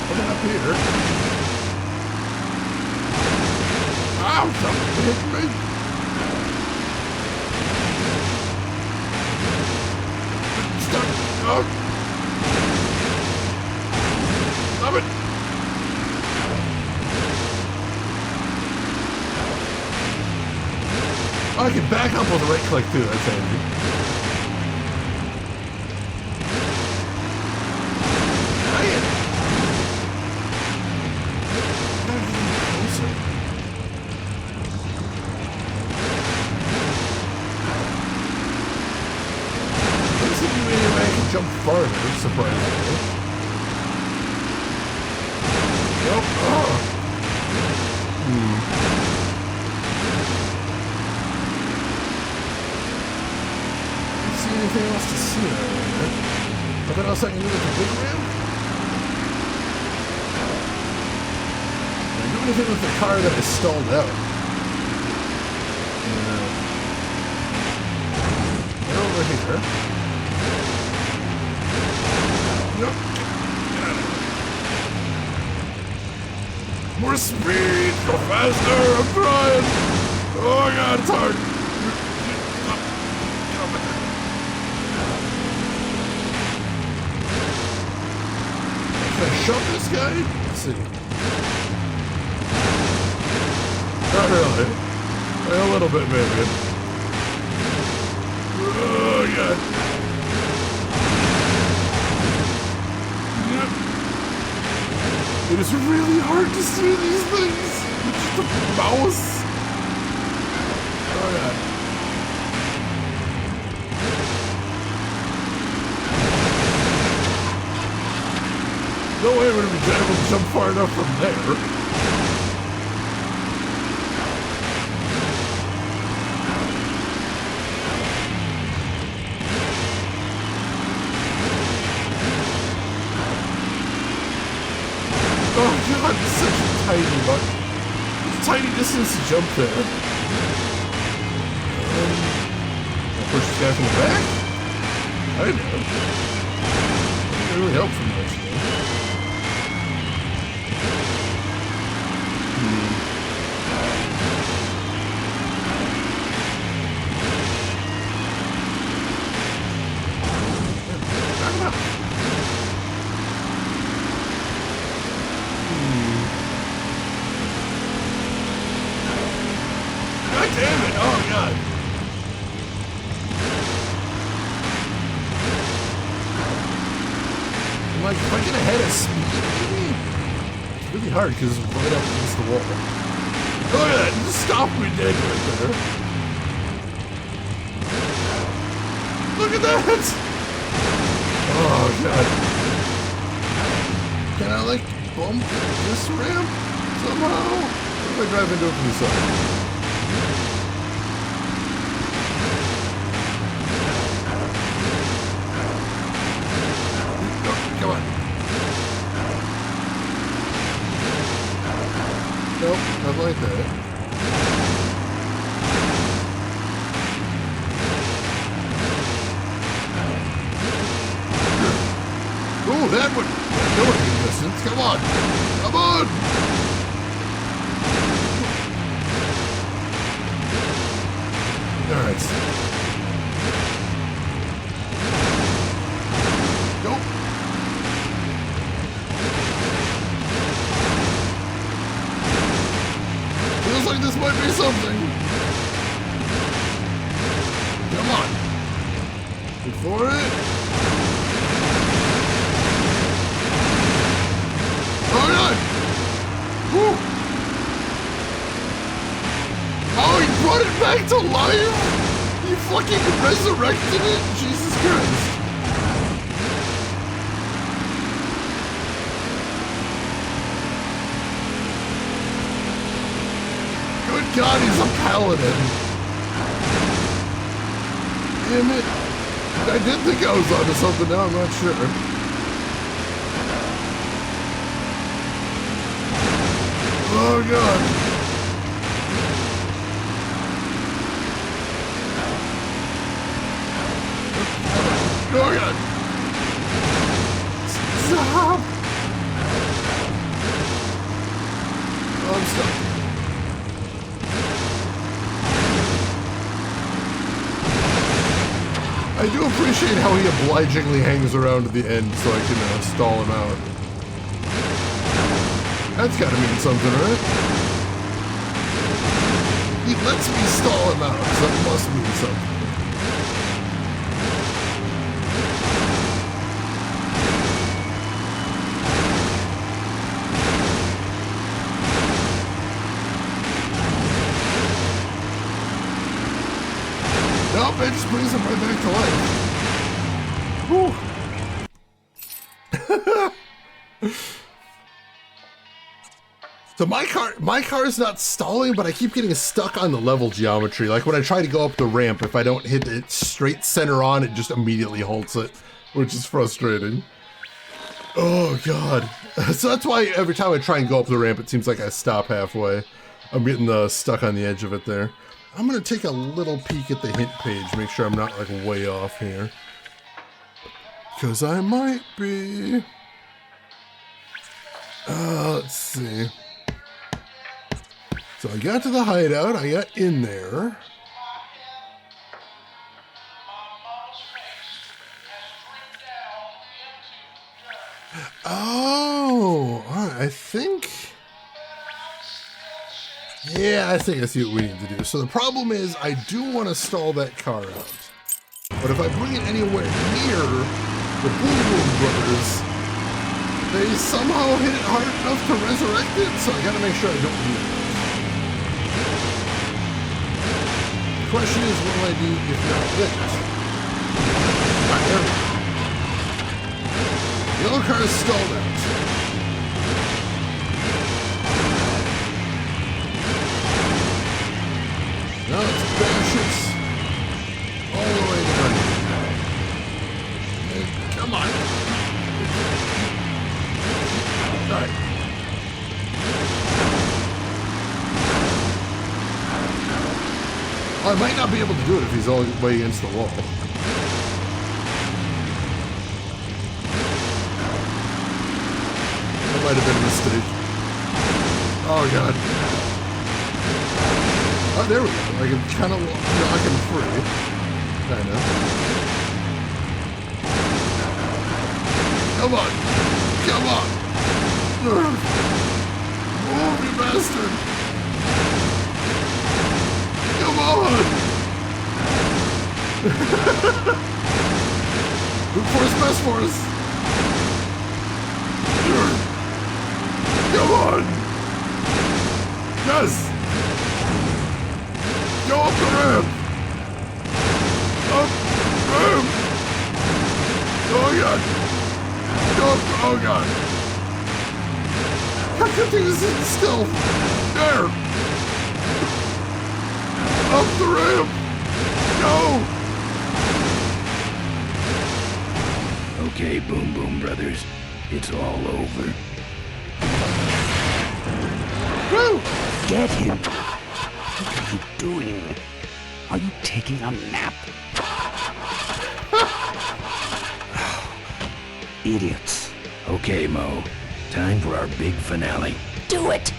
Looking up here. Ow! Something hit me! Stop! Oh! Stop it! Oh, I can back up with the right click too, that's handy. Dang it! I can jump farther, surprisingly. Nope. Oh. Don't see anything else to see there. Nothing else I can do with the big ramp? Can I do anything with the car that is stalled out? No. They're over here. Nope. More speed! Go faster! I'm trying! Oh my god, it's hard! Stop. Get up there. Can I shove this guy? Let's see. Not really. A little bit, maybe. Oh god. It is really hard to see these things with just a mouse. Oh god. No way I'm going to be able to jump far enough from there. Oh god, it's such a tiny button. It's a tiny distance to jump there. push this guy from the back? I didn't know. It really helped from much. God damn it! Oh god! I'm like, if I get ahead of speed, maybe? It's really hard because it's right up against the wall. Look at that! Just stop me dead right there. Look at that! Oh god. Can I like bump this ramp somehow? What if I drive into it from the side? Come on. Nope, not like that. Ooh, that would be distance. Come on. Come on. Alright. Nope. Feels like this might be something. Come on. Look for it. Oh god! Woo. Oh, he brought it back to life? He fucking resurrected it? Jesus Christ. Good God, he's a paladin. Damn it. I did think I was onto something, now I'm not sure. Oh god. Oh god. Stop. Oh, I'm stuck. I do appreciate how he obligingly hangs around to the end so I can stall him out. That's gotta mean something, right? He lets me stall him out, so that must mean something. Nope, it just brings him right back to life. Whew. So my car is not stalling, but I keep getting stuck on the level geometry. Like when I try to go up the ramp, if I don't hit it straight center on, it just immediately halts it, which is frustrating. Oh god. So that's why every time I try and go up the ramp, it seems like I stop halfway. I'm getting stuck on the edge of it there. I'm gonna take a little peek at the hint page, make sure I'm not like way off here. Because I might be. Let's see. So I got to the hideout, I got in there. Oh, I think. Yeah, I think I see what we need to do. So the problem is I do want to stall that car out. But if I bring it anywhere near the Boom Boom Brothers, they somehow hit it hard enough to resurrect it, so I gotta make sure I don't do that. The question is, what will I do if not this? Alright, there we go. The yellow car is stalled out. Now let's bash it all the way down. And come on. Alright. I might not be able to do it if he's all the way against the wall. That might have been a mistake. Oh god. Oh, there we go. I can kind of knock him free. Kind of. Come on. Come on. Move, you bastard. Come on. Brute force, best force. Come on. Yes. Go up the ramp! Up ramp! Oh god! Go up, oh god! How come things in stealth? There! Up the ramp! Go! Okay, Boom Boom Brothers. It's all over. Woo! Get him! What are you doing? Are you taking a nap? Idiots. Okay, Mo. Time for our big finale. Do it!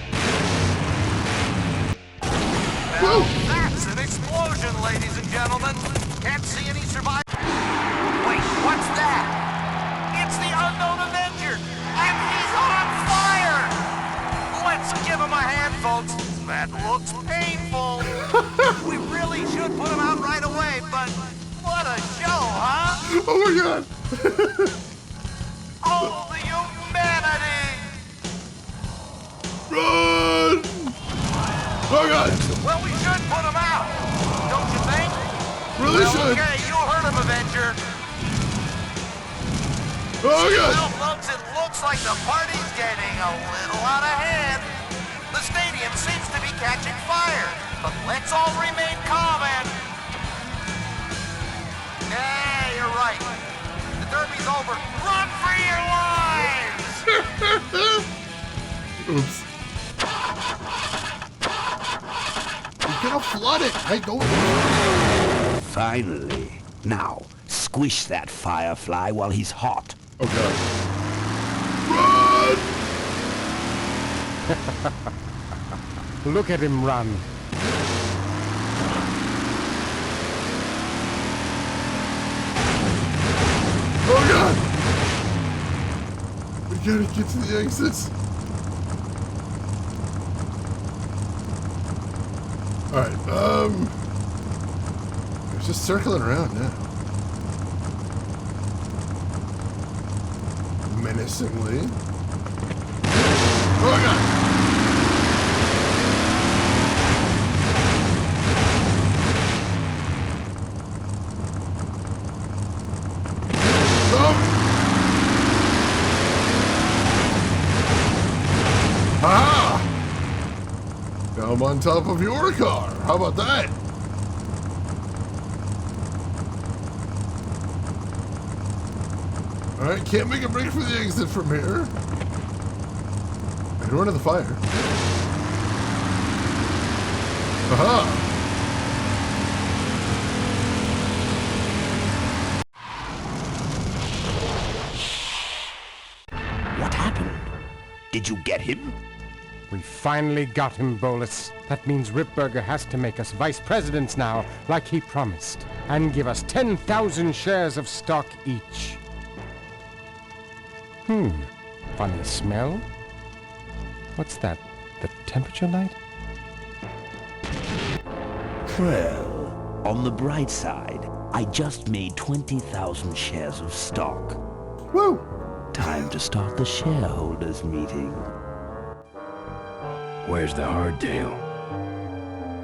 Now, that's an explosion, ladies and gentlemen. Can't see any survivors. Wait, what's that? It's the Unknown Avenger, and he's on fire! Let's give him a hand, folks. That looks painful. We really should put him out right away, but what a show, huh? Oh my god! Oh, the humanity! Run! Oh god! Well, we should put him out, don't you think? Really should! Okay, you heard him, Avenger. Oh god! Well, folks, it looks like the party's getting a little out of hand. The stadium seems to be catching fire, but let's all remain calm and... Yeah, you're right. The derby's over. Run for your lives! Oops. You're gonna flood it! I don't... Finally. Now, squish that firefly while he's hot. Oh god. Run! Look at him run. Oh god! We gotta get to the exits. Alright, we're just circling around now. Menacingly. Oh god! Ah! Now I'm on top of your car. How about that? Alright, can't make a break for the exit from here. I can run to the fire. Aha! What happened? Did you get him? We finally got him, Bolus. That means Ripburger has to make us vice presidents now, like he promised, and give us 10,000 shares of stock each. Funny smell? What's that? The temperature light? Well, on the bright side, I just made 20,000 shares of stock. Woo! Time to start the shareholders meeting. Where's the hardtail?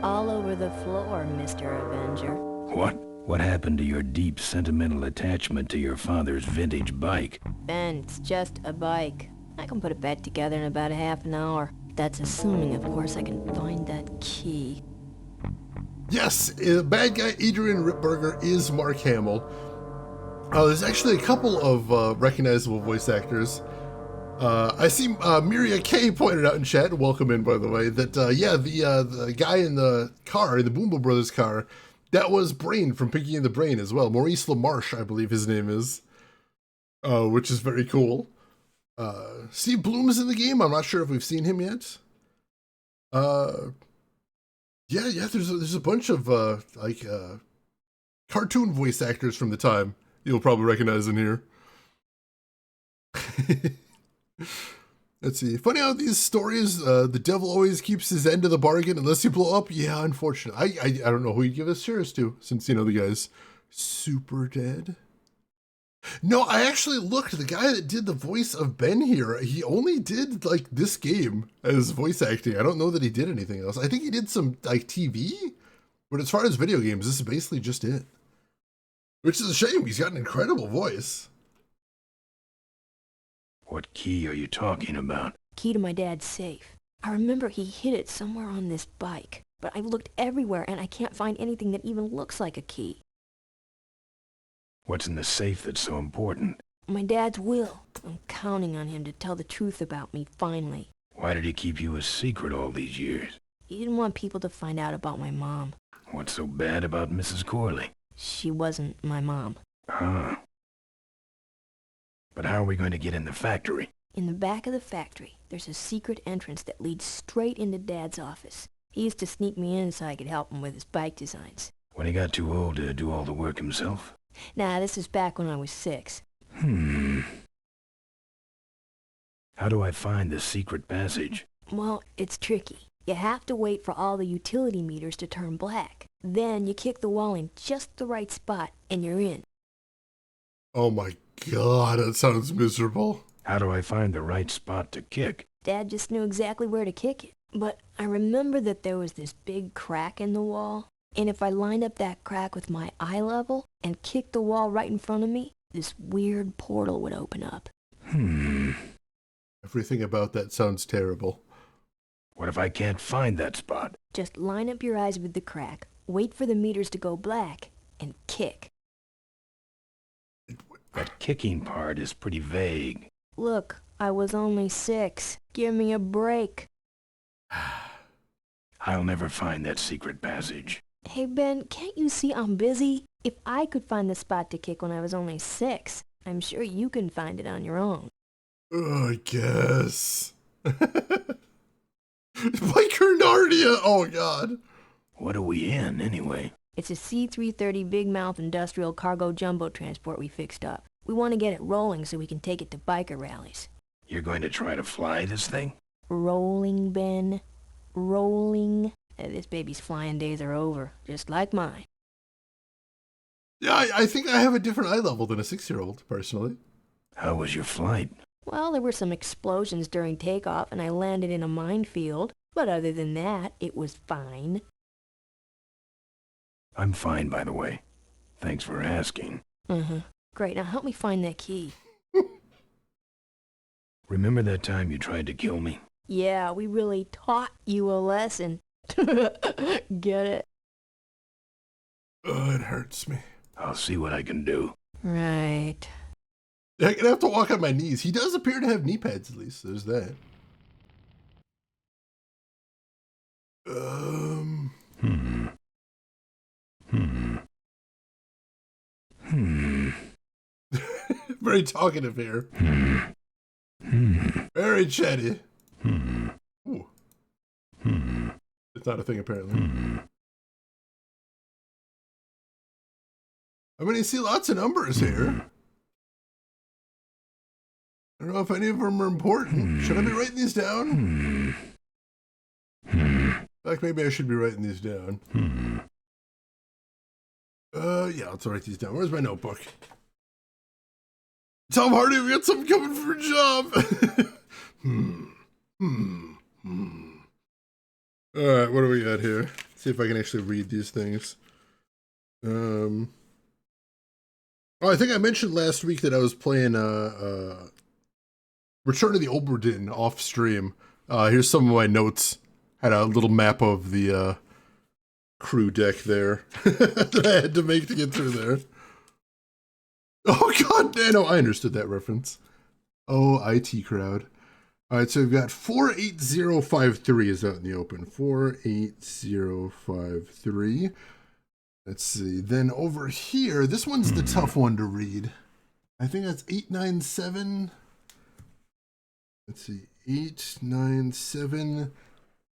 All over the floor, Mr. Avenger. What? What happened to your deep sentimental attachment to your father's vintage bike? Ben, it's just a bike. I can put it back together in about a half an hour. That's assuming, of course, I can find that key. Yes, the bad guy Adrian Ripburger is Mark Hamill. There's actually a couple of recognizable voice actors. I see Miria K pointed out in chat, and welcome in, by the way, that, yeah, the guy in the car, in the Boombo Brothers car, that was Brain from Pinky and the Brain as well. Maurice LaMarche, I believe his name is, which is very cool. Steve Bloom is in the game. I'm not sure if we've seen him yet. Yeah, there's a bunch of, cartoon voice actors from the time you'll probably recognize in here. Let's see. Funny how these stories, the devil always keeps his end of the bargain unless you blow up. Yeah, unfortunately. I don't know who you'd give us shares to, since, you know, the guy's super dead. No, I actually looked. The guy that did the voice of Ben here, he only did, like, this game as voice acting. I don't know that he did anything else. I think he did some, like, TV, but as far as video games, this is basically just it. Which is a shame. He's got an incredible voice. What key are you talking about? Key to my dad's safe. I remember he hid it somewhere on this bike, but I've looked everywhere and I can't find anything that even looks like a key. What's in the safe that's so important? My dad's will. I'm counting on him to tell the truth about me, finally. Why did he keep you a secret all these years? He didn't want people to find out about my mom. What's so bad about Mrs. Corley? She wasn't my mom. Ah. But how are we going to get in the factory? In the back of the factory, there's a secret entrance that leads straight into Dad's office. He used to sneak me in so I could help him with his bike designs. When he got too old to do all the work himself? Nah, this is back when I was 6. How do I find the secret passage? Well, it's tricky. You have to wait for all the utility meters to turn black. Then you kick the wall in just the right spot, and you're in. Oh my god, that sounds miserable. How do I find the right spot to kick? Dad just knew exactly where to kick it. But I remember that there was this big crack in the wall, and if I lined up that crack with my eye level and kicked the wall right in front of me, this weird portal would open up. Everything about that sounds terrible. What if I can't find that spot? Just line up your eyes with the crack, wait for the meters to go black, and kick. That kicking part is pretty vague. Look, I was only 6. Give me a break. I'll never find that secret passage. Hey, Ben, can't you see I'm busy? If I could find the spot to kick when I was only 6, I'm sure you can find it on your own. I guess. Biker Narnia! Oh, God. What are we in, anyway? It's a C-330 Big Mouth Industrial Cargo Jumbo Transport we fixed up. We want to get it rolling so we can take it to biker rallies. You're going to try to fly this thing? Rolling, Ben. Rolling. This baby's flying days are over, just like mine. Yeah, I think I have a different eye level than a 6-year-old, personally. How was your flight? Well, there were some explosions during takeoff, and I landed in a minefield. But other than that, it was fine. I'm fine, by the way. Thanks for asking. Great, now help me find that key. Remember that time you tried to kill me? Yeah, we really taught you a lesson. Get it? Oh, it hurts me. I'll see what I can do. Right. I'm gonna have to walk on my knees. He does appear to have knee pads, at least. There's that. Very talkative here. Very chatty. Ooh. It's not a thing, apparently. I mean, you see lots of numbers here. I don't know if any of them are important. Should I be writing these down? In fact, maybe I should be writing these down. Yeah, let's write these down. Where's my notebook? Tom Hardy, we got something coming for a job. All right, what do we got here? See if I can actually read these things. Oh, I think I mentioned last week that I was playing Return to the Obra Dinn off stream. Here's some of my notes. Had a little map of the crew deck there that I had to make to get through there. Oh, God, no, I understood that reference. Oh, IT crowd. All right, so we've got 48053 is out in the open. 48053. Let's see. Then over here, this one's the tough one to read. I think that's 897. Let's see. 897-67,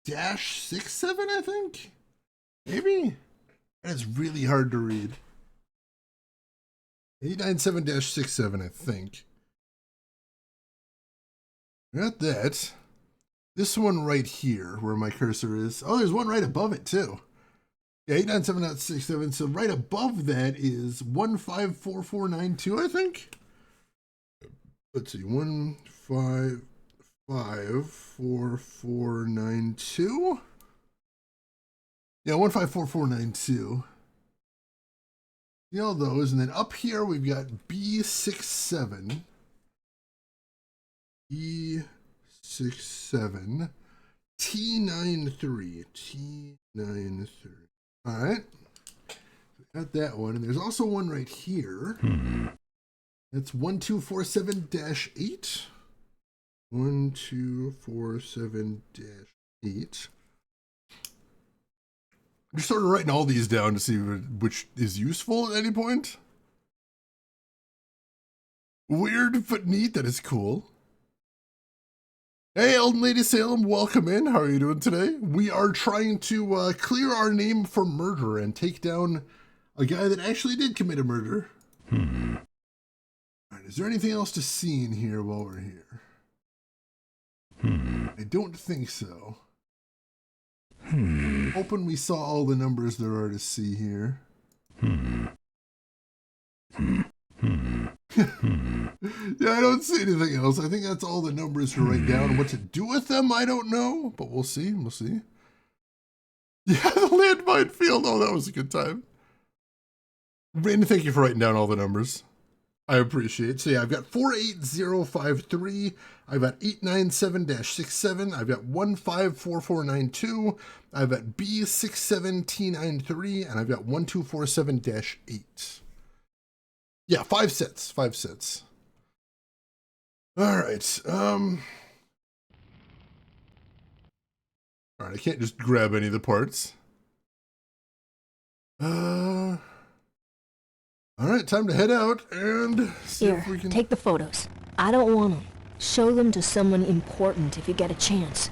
I think? Maybe? That's really hard to read. 897-67, I think. Got that. This one right here, where my cursor is. Oh, there's one right above it, too. Yeah, 897.67. So right above that is 154492, I think. Let's see. 154492. Yeah, 154492. You know those. And then up here, we've got B67. E67 T93 T93. All right, got that one, and there's also one right here. That's 1247-8. 1247-8. I'm just sort of writing all these down to see which is useful at any point. Weird but neat. That is cool. Hey, Elden Lady Salem, welcome in. How are you doing today? We are trying to clear our name from murder and take down a guy that actually did commit a murder. All right, is there anything else to see in here while we're here? I don't think so. Hoping we saw all the numbers there are to see here. Yeah, I don't see anything else. I think that's all the numbers to write down. What to do with them, I don't know, but we'll see. We'll see. Yeah, the landmine field. Oh, that was a good time. Brandon, thank you for writing down all the numbers. I appreciate it. So yeah, I've got 48053. I've got 897-67. I've got 154492. I've got B67T93, and I've got 1247-8. Yeah, 5 sets. 5 sets. All right. All right, I can't just grab any of the parts. All right, time to head out and see if we can... Take the photos. I don't want them. Show them to someone important if you get a chance.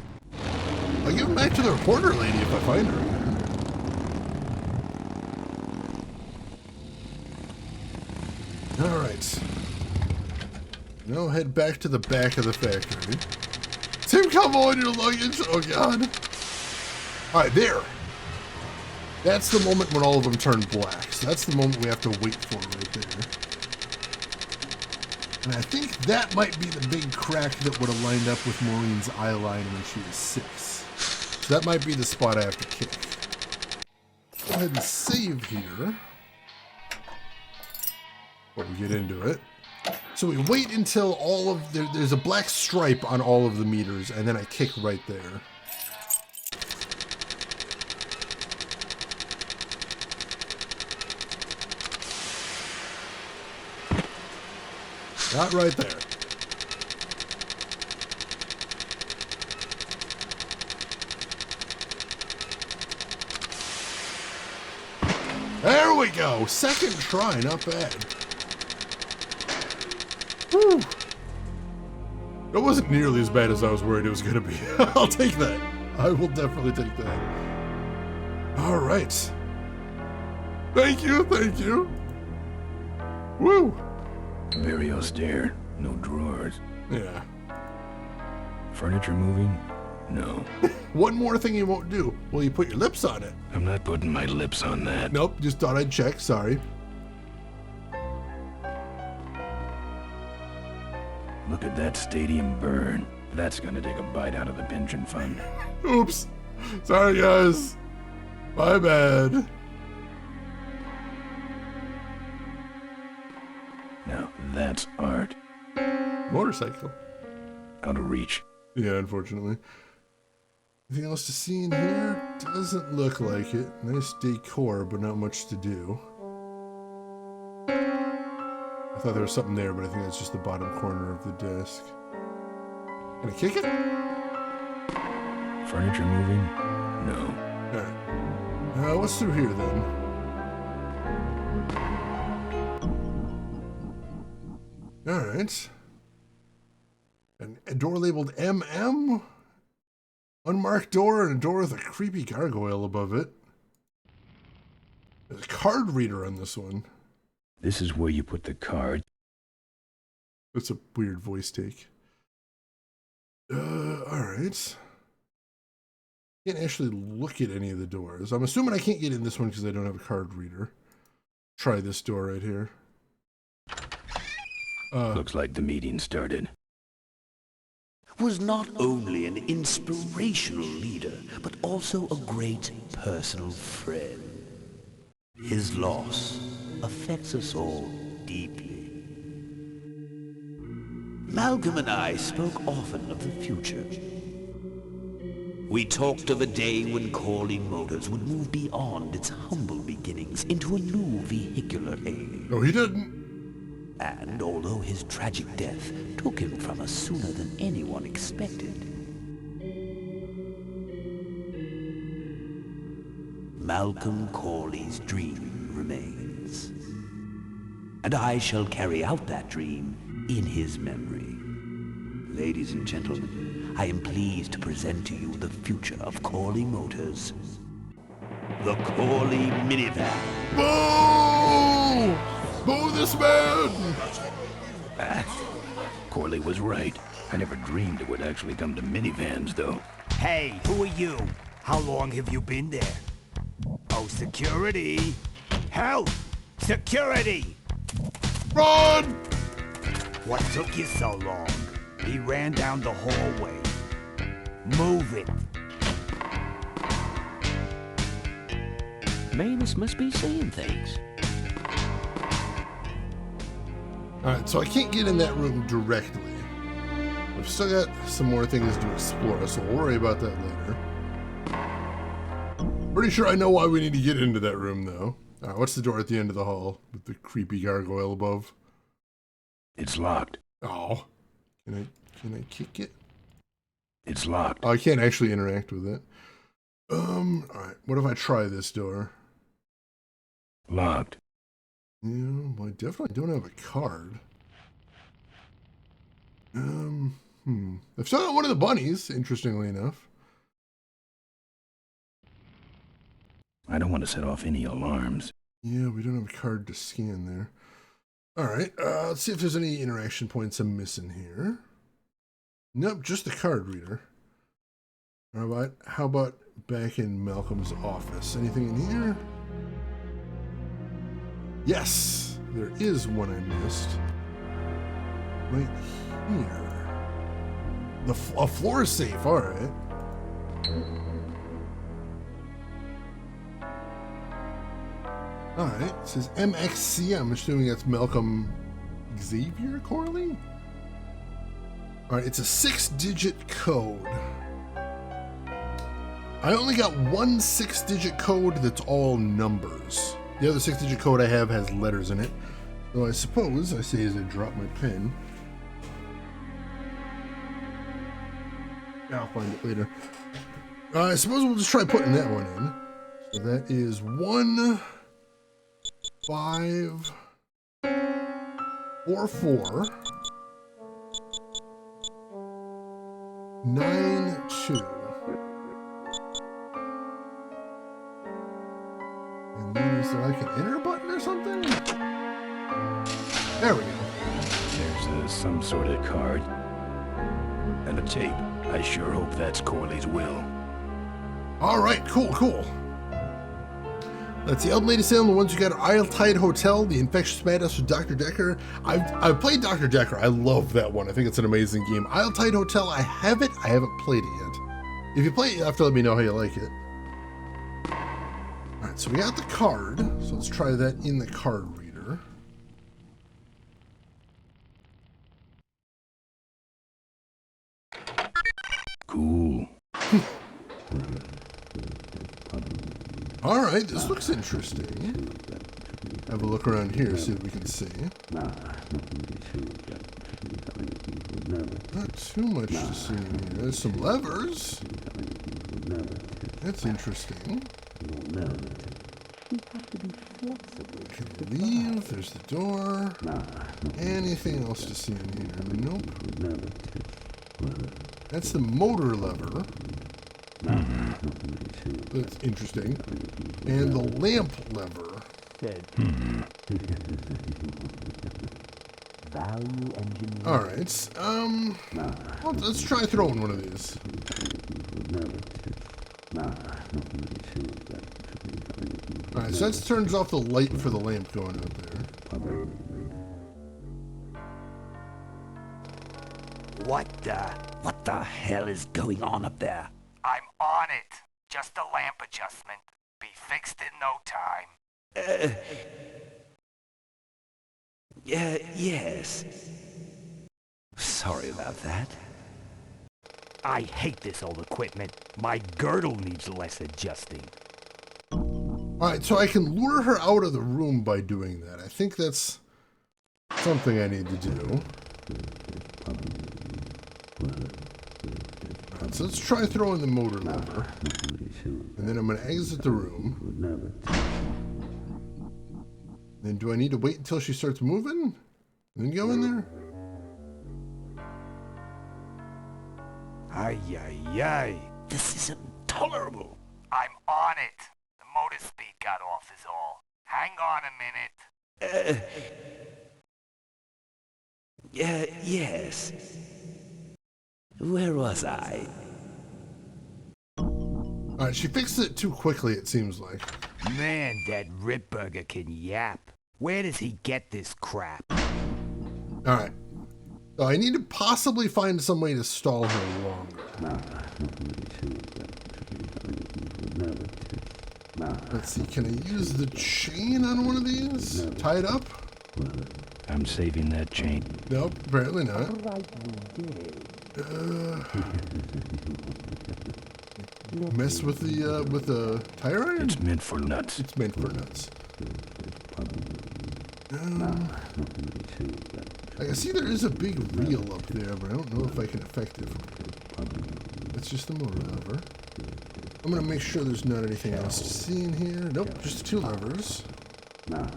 I'll give them back to the reporter lady if I find her. All right. Now head back to the back of the factory. Tim, come on, your luggage. Oh, God. All right, there. That's the moment when all of them turn black. So that's the moment we have to wait for right there. And I think that might be the big crack that would have lined up with Maureen's eye line when she was 6. So that might be the spot I have to kick. Go ahead and save here. Before we get into it. So we wait until all of there's a black stripe on all of the meters, and then I kick right there. Not right there. There we go. Second try, not bad. Whew. It wasn't nearly as bad as I was worried it was going to be. I'll take that. I will definitely take that. All right. Thank you, thank you. Woo. Very austere. No drawers. Yeah. Furniture moving? No. One more thing you won't do. Well, you put your lips on it. I'm not putting my lips on that. Nope, just thought I'd check. Sorry. Look at that stadium burn. That's gonna take a bite out of the pension fund. Oops. Sorry, guys. My bad. Now, that's art. Motorcycle. Out of reach. Yeah, unfortunately. Anything else to see in here? Doesn't look like it. Nice decor, but not much to do. I thought there was something there, but I think that's just the bottom corner of the desk. Can I kick it? Furniture moving? No. Alright. What's through here then? Alright. A door labeled MM? Unmarked door and a door with a creepy gargoyle above it. There's a card reader on this one. This is where you put the card. That's a weird voice take. Alright. Can't actually look at any of the doors. I'm assuming I can't get in this one because I don't have a card reader. Try this door right here. Looks like the meeting started. Was not only an inspirational leader, but also a great personal friend. His loss affects us all deeply. Malcolm and I spoke often of the future. We talked of a day when Corley Motors would move beyond its humble beginnings into a new vehicular age. No, he didn't. And although his tragic death took him from us sooner than anyone expected, Malcolm Corley's dream remains. And I shall carry out that dream in his memory. Ladies and gentlemen, I am pleased to present to you the future of Corley Motors. The Corley minivan. Boo! Boo this man! Corley was right. I never dreamed it would actually come to minivans, though. Hey, who are you? How long have you been there? Oh, security! Help! Security! Run! What took you so long? He ran down the hallway. Move it. Mavis must be seeing things. Alright, so I can't get in that room directly. I've still got some more things to explore, so we'll worry about that later. Pretty sure I know why we need to get into that room, though. Alright, what's the door at the end of the hall with the creepy gargoyle above? It's locked. Oh. Can I kick it? It's locked. Oh, I can't actually interact with it. Alright, what if I try this door? Locked. Yeah, well, I definitely don't have a card. I've still got one of the bunnies, interestingly enough. I don't want to set off any alarms. Yeah, we don't have a card to scan there. Alright, let's see if there's any interaction points I'm missing here. Nope, just the card reader. How about back in Malcolm's office? Anything in here? Yes, there is one I missed. Right here. A floor safe, alright. Alright, it says MXC. I'm assuming that's Malcolm Xavier Corley? Alright, it's a 6-digit code. I only got one 6-digit code that's all numbers. The other 6-digit code I have has letters in it. So I suppose, I say as I drop my pen. I'll find it later. I suppose we'll just try putting that one in. So that is 1, 5, 4, 4, 9, 2. And then is there like an enter button or something? There we go. There's some sort of card. And a tape. I sure hope that's Corley's will. Alright, cool. That's the Elden Lady Salem, the ones you got at Isle Tide Hotel, the Infectious Madness with Dr. Decker. I've played Dr. Decker. I love that one. I think it's an amazing game. Isle Tide Hotel, I have it. I haven't played it yet. If you play it, you have to let me know how you like it. Alright, so we got the card. So let's try that in the card reader. Cool. Alright, this looks interesting. Have a look around here, see what we can see. Not too much to see in here. There's some levers. That's interesting. Can leave. There's the door. Anything else to see in here? Nope. That's the motor lever. That's interesting. And the lamp lever. Alright, well, let's try throwing one of these. Alright, so that turns off the light for the lamp going out there. What the hell is going on up there? I'm on it. Just a lamp adjustment. Be fixed in no time. Yes. Sorry about that. I hate this old equipment. My girdle needs less adjusting. Alright, so I can lure her out of the room by doing that. I think that's something I need to do. Alright, so let's try throwing the motor lever. And then I'm going to exit the room. Then do I need to wait until she starts moving? And then go in there? Ay. This is intolerable. I'm on it. The motor speed got off is all. Hang on a minute. Yes. Where was I? Alright, she fixed it too quickly, it seems like. Man, that Ripburger can yap. Where does he get this crap? Alright. So I need to possibly find some way to stall her longer. Let's see, can I use the chain on one of these? Tie it up? I'm saving that chain. Nope, apparently not. Mess with the tire iron? It's meant for nuts. It's meant for nuts. I can see there is a big reel up there, but I don't know if I can affect it. That's just the motor lever. I'm gonna make sure there's not anything else to see in here. Nope, just two levers. Alright,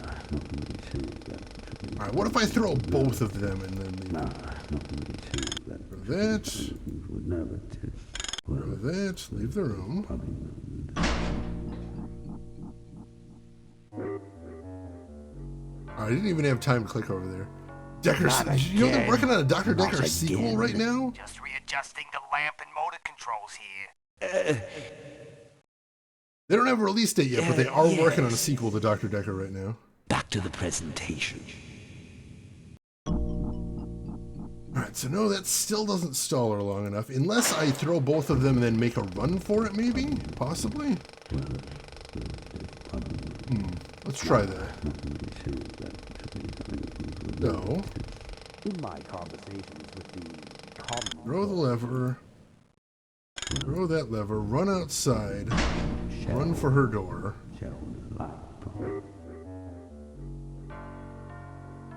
what if I throw both of them and then leave them? Throw that. Throw that. Leave the room. I didn't even have time to click over there. Decker's, you know they're working on a Dr. Decker sequel right now? Just readjusting the lamp and motor controls here. They don't have a release date yet, but they are working on a sequel to Dr. Decker right now. Back to the presentation. Alright, so no, that still doesn't stall her long enough. Unless I throw both of them and then make a run for it, maybe? Possibly? Let's try that. No. In my conversations with the Throw the lever. Throw that lever. Run outside. Run for her door.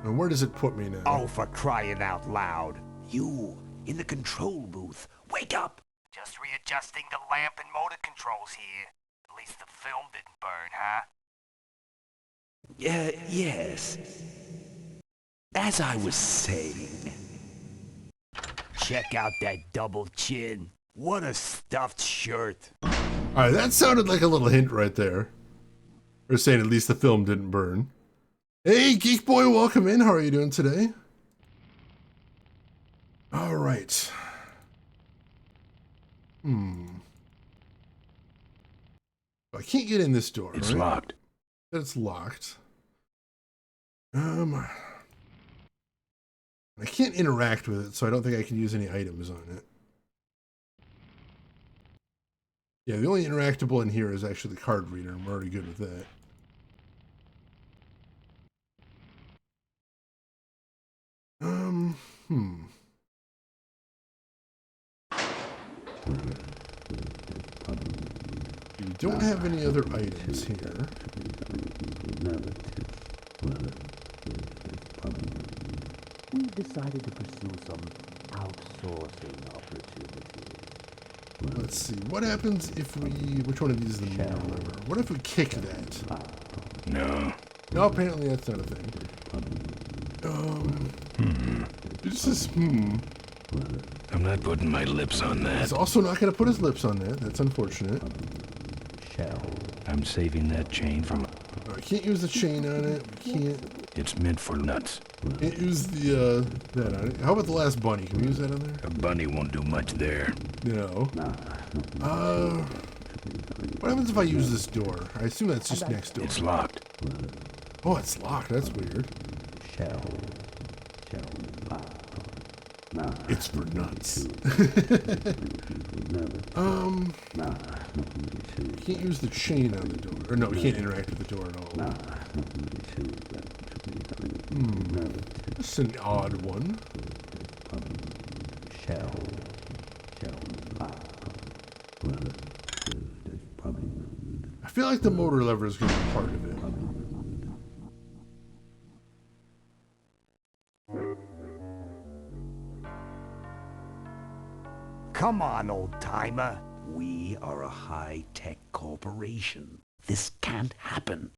And where does it put me now? Oh, for crying out loud. You, in the control booth. Wake up! Just readjusting the lamp and motor controls here. At least the film didn't burn, huh? Yes. As I was saying. Check out that double chin. What a stuffed shirt. Alright, that sounded like a little hint right there. Or saying at least the film didn't burn. Hey, Geek Boy, welcome in. How are you doing today? Alright. I can't get in this door, It's right? locked. It's locked. I can't interact with it, so I don't think I can use any items on it. Yeah, the only interactable in here is actually the card reader. I'm already good with that. We don't have any other items here. We decided to pursue some outsourcing opportunity. Let's see. What happens if we... Which one of these is the motor lever? What if we kick that? No. No, apparently that's not a thing. It just says, I'm not putting my lips on that. He's also not going to put his lips on that. That's unfortunate. I'm saving that chain from... I can't use the chain on it. We can't... It's meant for nuts. Can't use the, that on it. How about the last bunny? Can we use that on there? A bunny won't do much there. No. What happens if I use this door? I assume that's just next door. It's locked. Oh, it's locked. That's weird. It's for nuts. Can't use the chain on the door. Or no, we can't interact with the door at all. That's an odd one. I feel like the motor lever is going to be part of it. Come on, old-timer. We are a high-tech corporation. This can't happen.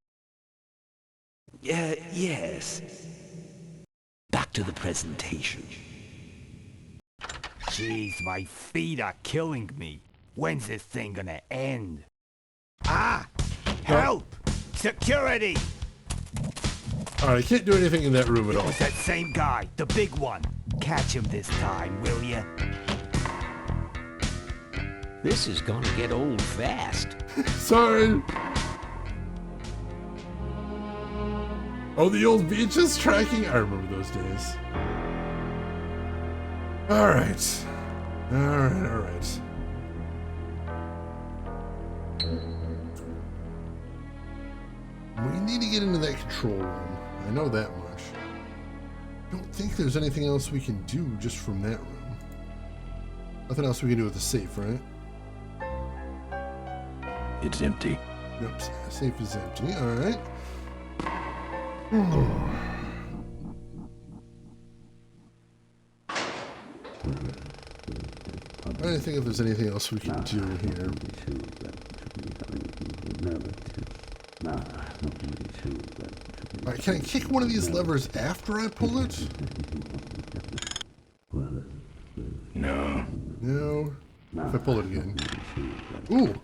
Yes. Back to the presentation. Jeez, my feet are killing me. When's this thing gonna end? Ah! Help! Security! Alright, I can't do anything in that room at It all. was that same guy, the big one. Catch him this time, will ya? This is gonna get old fast. Sorry. Oh, the old VHS tracking? I remember those days. Alright. Alright. We need to get into that control room. I know that much. Don't think there's anything else we can do just from that room. Nothing else we can do with the safe, right? It's empty. Yep, safe is empty. Alright. I'm trying to think if there's anything else we can do here. Alright, can I kick one of these levers after I pull it? No. No. If I pull it again. Ooh.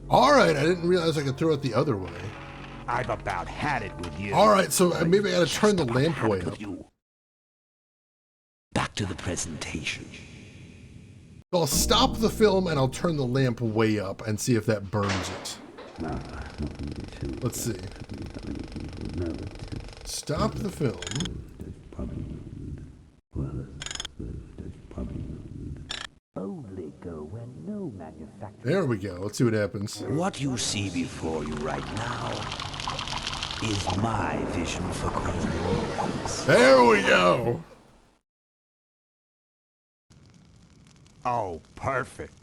Alright, I didn't realize I could throw it the other way. I've about had it with you. Alright, so maybe I gotta turn the lamp way up. Back to the presentation. I'll stop the film and I'll turn the lamp way up and see if that burns it. Let's see. Stop the film. Boldly go where no manufacturer. There we go. Let's see what happens. What you see before you right now is my vision for Queen. There we go. Oh, perfect.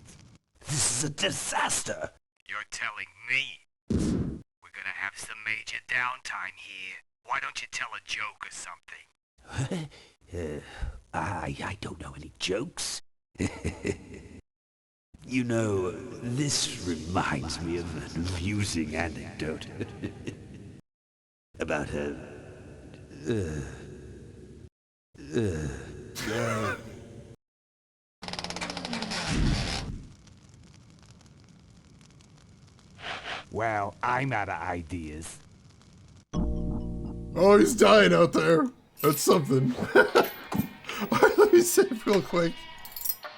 This is a disaster. You're telling me. We're gonna have some major downtime here. Why don't you tell a joke or something? I don't know any jokes. You know, this reminds me of an amusing anecdote about a... Well, I'm out of ideas. Oh, he's dying out there. That's something. Alright, let me save real quick.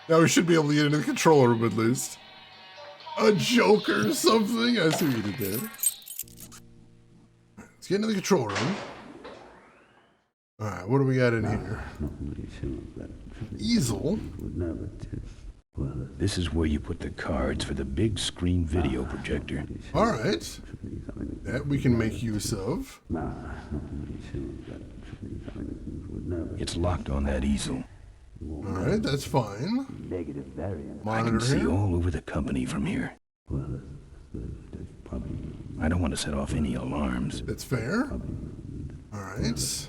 Now we should be able to get into the control room at least. A joke or something? I see what you did there. Let's get into the control room. Alright, what do we got in here? Easel. This is where you put the cards for the big screen video projector. Alright. That we can make use of. It's locked on that easel. Alright, that's fine. Negative variance. I can see all over the company from here. I don't want to set off any alarms. That's fair. Alright.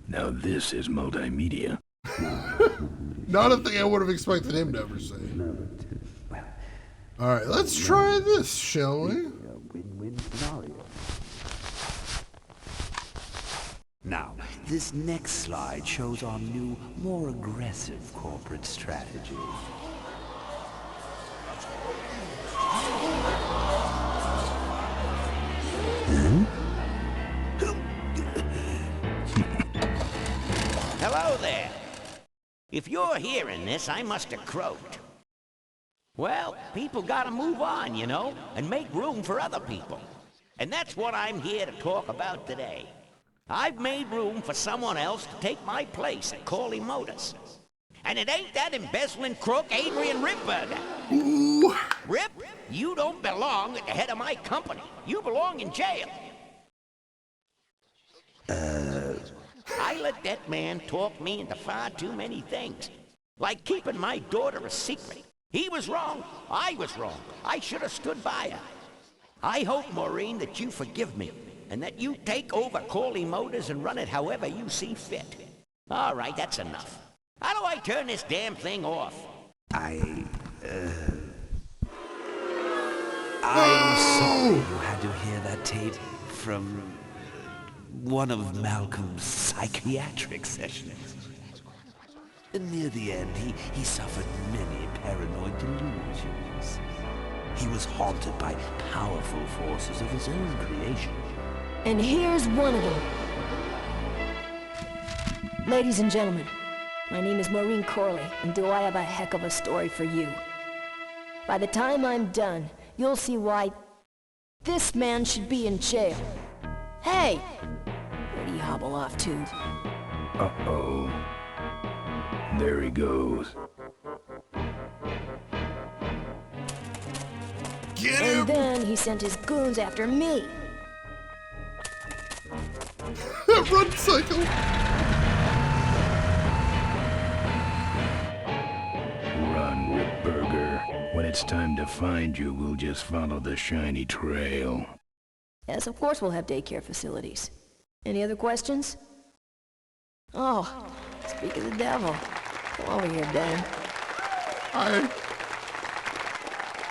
Now this is multimedia. Not a thing I would have expected him to ever say. All right, let's try this, shall we? Win-win scenario. Now, this next slide shows our new, more aggressive corporate strategy. Hello there. If you're hearing this, I must have croaked. Well, people gotta move on, you know, and make room for other people. And that's what I'm here to talk about today. I've made room for someone else to take my place at Corley Motors. And it ain't that embezzling crook Adrian Ripburger. Ooh. Rip, you don't belong at the head of my company. You belong in jail. I let that man talk me into far too many things. Like keeping my daughter a secret. He was wrong. I was wrong. I should have stood by her. I hope, Maureen, that you forgive me. And that you take over Corley Motors and run it however you see fit. All right, that's enough. How do I turn this damn thing off? I'm sorry you had to hear that tape from one of Malcolm's psychiatric sessions. Near the end, he suffered many paranoid delusions. He was haunted by powerful forces of his own creation. And here's one of them. Ladies and gentlemen, my name is Maureen Corley, and do I have a heck of a story for you. By the time I'm done, you'll see why this man should be in jail. Hey! Where'd he hobble off to? Uh-oh. There he goes. Get him! And then he sent his goons after me. Run, Psycho! Run, Ripburger. When it's time to find you, we'll just follow the shiny trail. Yes, of course we'll have daycare facilities. Any other questions? Oh, speak of the devil. Come over here, Ben. Hi.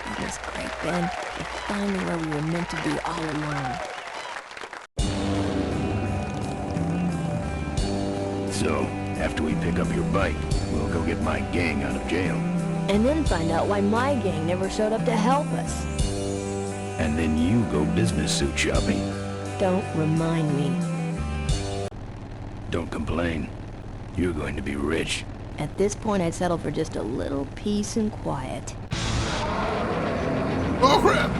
That was great, Ben. We're finally where we were meant to be all along. So, after we pick up your bike, we'll go get my gang out of jail. And then find out why my gang never showed up to help us. And then you go business suit shopping. Don't remind me. Don't complain. You're going to be rich. At this point, I'd settle for just a little peace and quiet. Oh, crap!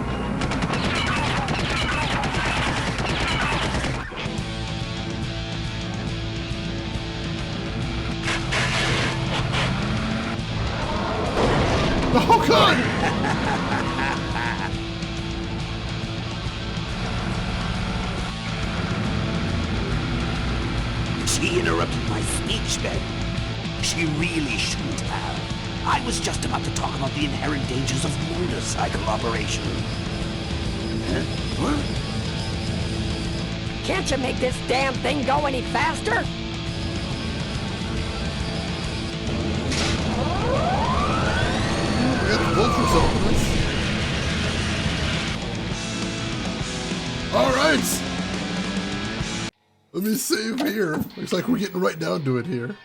Oh, God! She interrupted my speech, Ben. She really shouldn't have. I was just about to talk about the inherent dangers of motorcycle operation. Huh? Can't you make this damn thing go any faster? We got the vultures open this. Alright! Let me save here. Looks like we're getting right down to it here.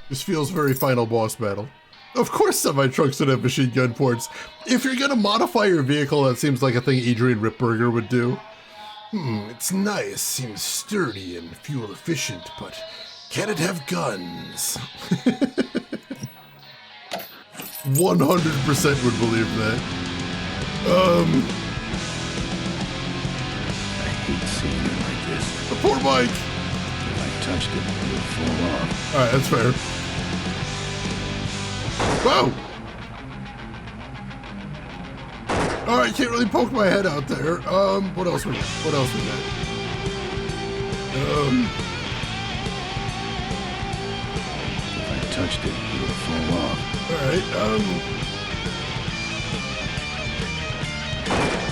This feels very final boss battle. Of course semi-trucks don't have machine gun ports. If you're gonna modify your vehicle, that seems like a thing Adrian Ripburger would do. It's nice, seems sturdy and fuel efficient, but can it have guns? 100% would believe that. I hate seeing it like this. The poor bike! If I touched it, it would fall off. Alright, that's fair. Whoa! Alright, can't really poke my head out there. What else we got? What else we got? If I touched it, it would fall off. Alright,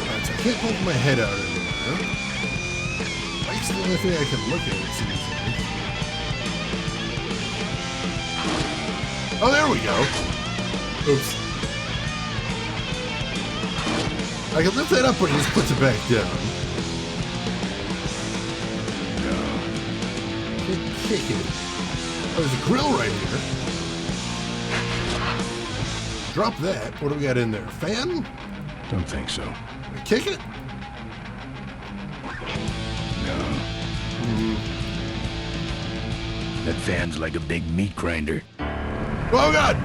Alright, so I can't poke my head out anymore. Bike's It's the only thing I can look at, it seems like. Oh, there we go. Oops. I can lift that up, but he just puts it back down. Kick it. Oh, there's a grill right here. Drop that. What do we got in there? Fan? Don't think so. Kick it? No. That fan's like a big meat grinder. Oh, God!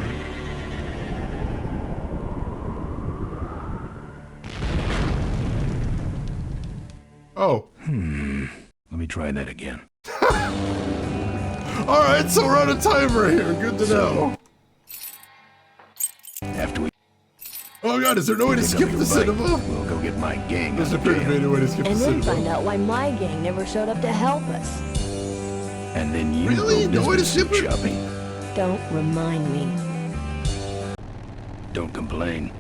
Oh. Let me try that again. Alright, so we're on a timer here. Good to know. After we... Oh, God, is there no way to skip the cinema? We'll go get my gang. There's a pretty good way to skip the And then cinema. find out why my gang never showed up to help us. And then you Really? go No way to business skip it? shopping. Don't remind me. Don't complain.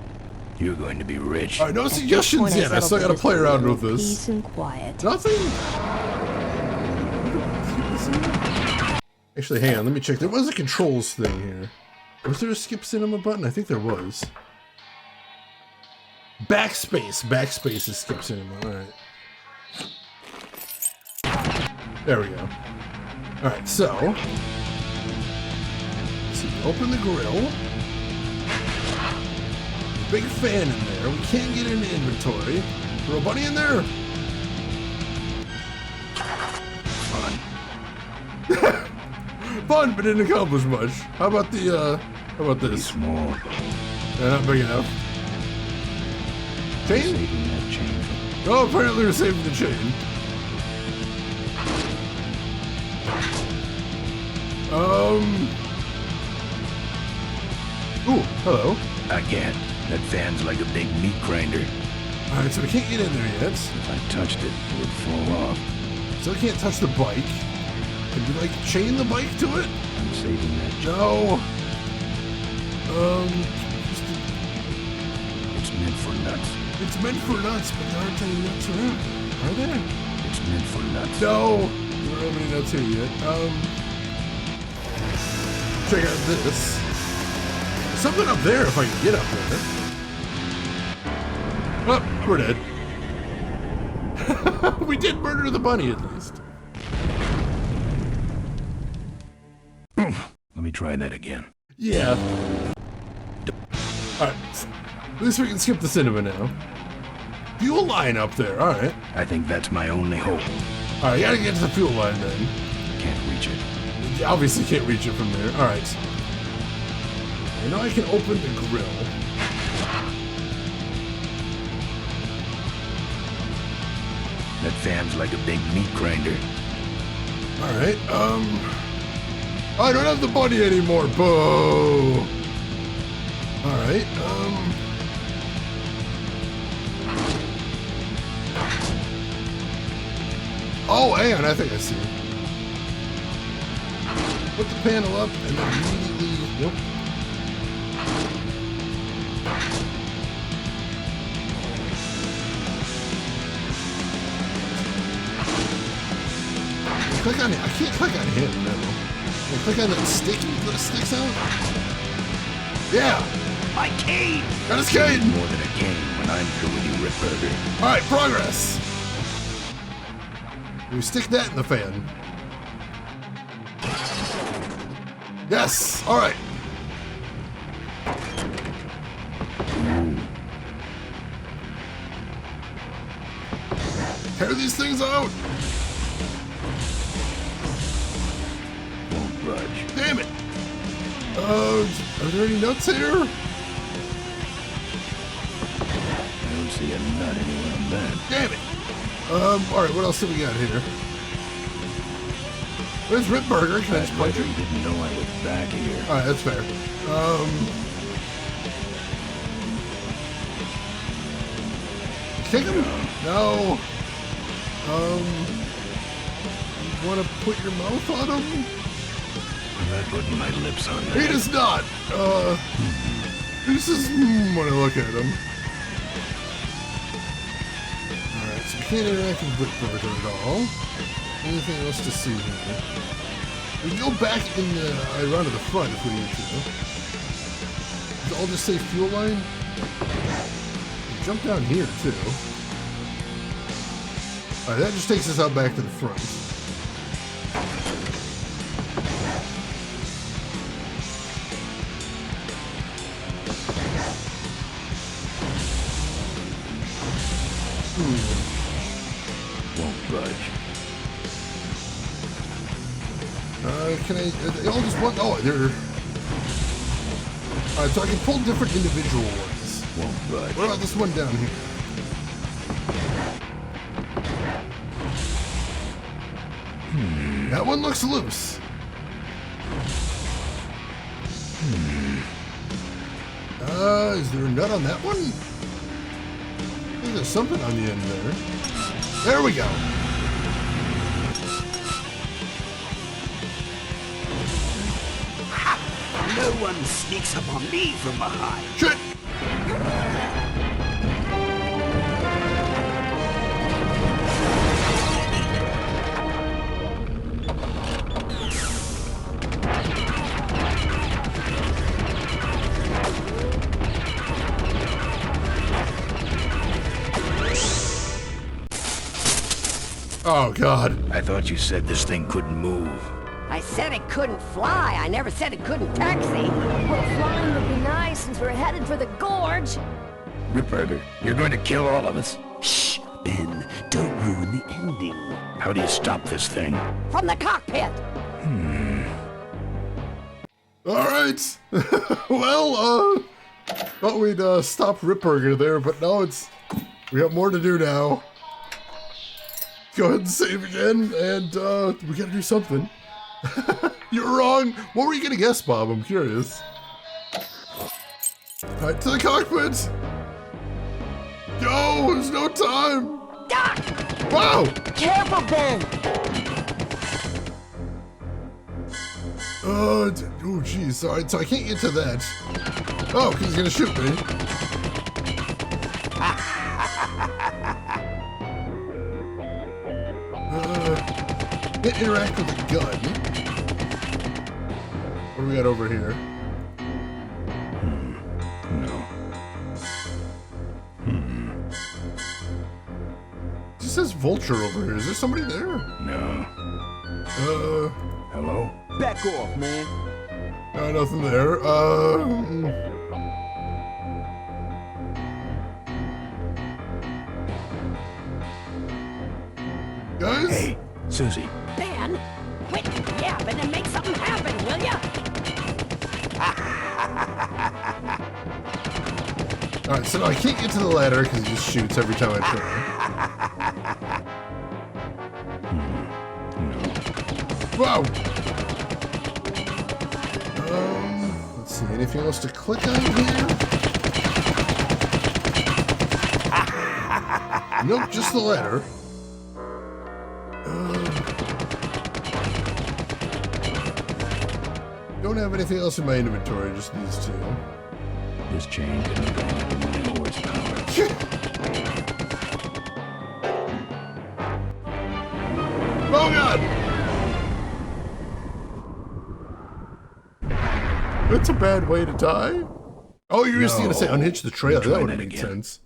You're going to be rich. Alright, no suggestions yet. I still gotta play around with this. Peace and quiet. Nothing? Actually, hang on, let me check. There was a controls thing here. Was there a skip cinema button? I think there was. Backspace. Backspace is skip cinema. Alright. There we go. Alright, so. Let's see, open the grill. Big fan in there. We can't get into inventory. Throw a bunny in there. Fun. Fun, but didn't accomplish much. How about the, how about this? Small. Yeah, not big enough. Chain? Saving that chain. Oh, apparently we're saving the chain. Ooh, hello. Again. That fan's like a big meat grinder. Alright, so we can't get in there yet. If I touched it, it would fall off. So we can't touch the bike. Can you, like, chain the bike to it? I'm saving that chain. No. It's meant for nuts. It's meant for nuts, but there aren't any nuts around. Are there? It's meant for nuts. No. There aren't any nuts here yet. Check out this. Something up there if I can get up there. Oh, we're dead. We did murder the bunny at least. Let me try that again. Yeah. Alright. At least we can skip the cinema now. Fuel line up there, alright. I think that's my only hope. Alright, you gotta get to the fuel line then. Can't reach it. You obviously can't reach it from there. Alright. I know I can open the grill. That fan's like a big meat grinder. Alright, I don't have the bunny anymore, boo! Alright, oh, hang on, I think I see it. Put the panel up and then immediately, yep. Click on it. I can't click on him, no. Can I click on that sticky that sticks out? Yeah! My cane! Got his cane! More than a cane when I'm through with you, Ripburger. Alright, progress! We stick that in the fan. Yes! Alright. Tear these things out! Won't budge. Damn it! Are there any nuts here? I don't see a nut anywhere on that. Damn it! Alright, what else do we got here? Where's Ripburger? Can I just punch You him? didn't know I was back here. Alright, that's fair. Kick him? No. You wanna put your mouth on him? I'm not putting my lips on that. He does not. This is when I look at him. Alright, so we can't interact with Ripburger at all. Anything else to see here? We can go back in the around to the front if we need to. I'll just say fuel line. Jump down here too. Alright, that just takes us out back to the front. Won't budge. Can I? They all just want. Oh, they're. Alright, so I can pull different individual ones. Won't budge. What about this one down here? That one looks loose. Is there a nut on that one? I think there's something on the end there. There we go. No one sneaks up on me from behind. Shit! Oh, God. I thought you said this thing couldn't move. I said it couldn't fly. I never said it couldn't taxi. Well, flying would be nice since we're headed for the gorge. Ripburger, you're going to kill all of us. Shh, Ben, don't ruin the ending. How do you stop this thing? From the cockpit. Alright. Well, thought we'd stop Ripburger there, but no, we got more to do now. Go ahead and save again, and we gotta do something. You're wrong. What were you gonna guess, Bob? I'm curious. Alright, to the cockpit. Go! There's no time. Wow! Careful, Ben. Oh, jeez. Alright, so I can't get to that. Oh, because he's gonna shoot me. Can't interact with the gun. What do we got over here? No. It just says vulture over here. Is there somebody there? No. Hello? Back off, man. Nothing there. Guys? Hey, Susie. Ben, quit yapping and make something happen, will ya? Alright, so no, I can't get to the ladder because he just shoots every time I try. Wow! Let's see, anything else to click on here? Nope, just the ladder. Don't have anything else in my inventory, just these two. This chain can go under my horsepower. Oh, God! That's a bad way to die. Oh, you're just gonna say unhitch the trailer. That would have made sense.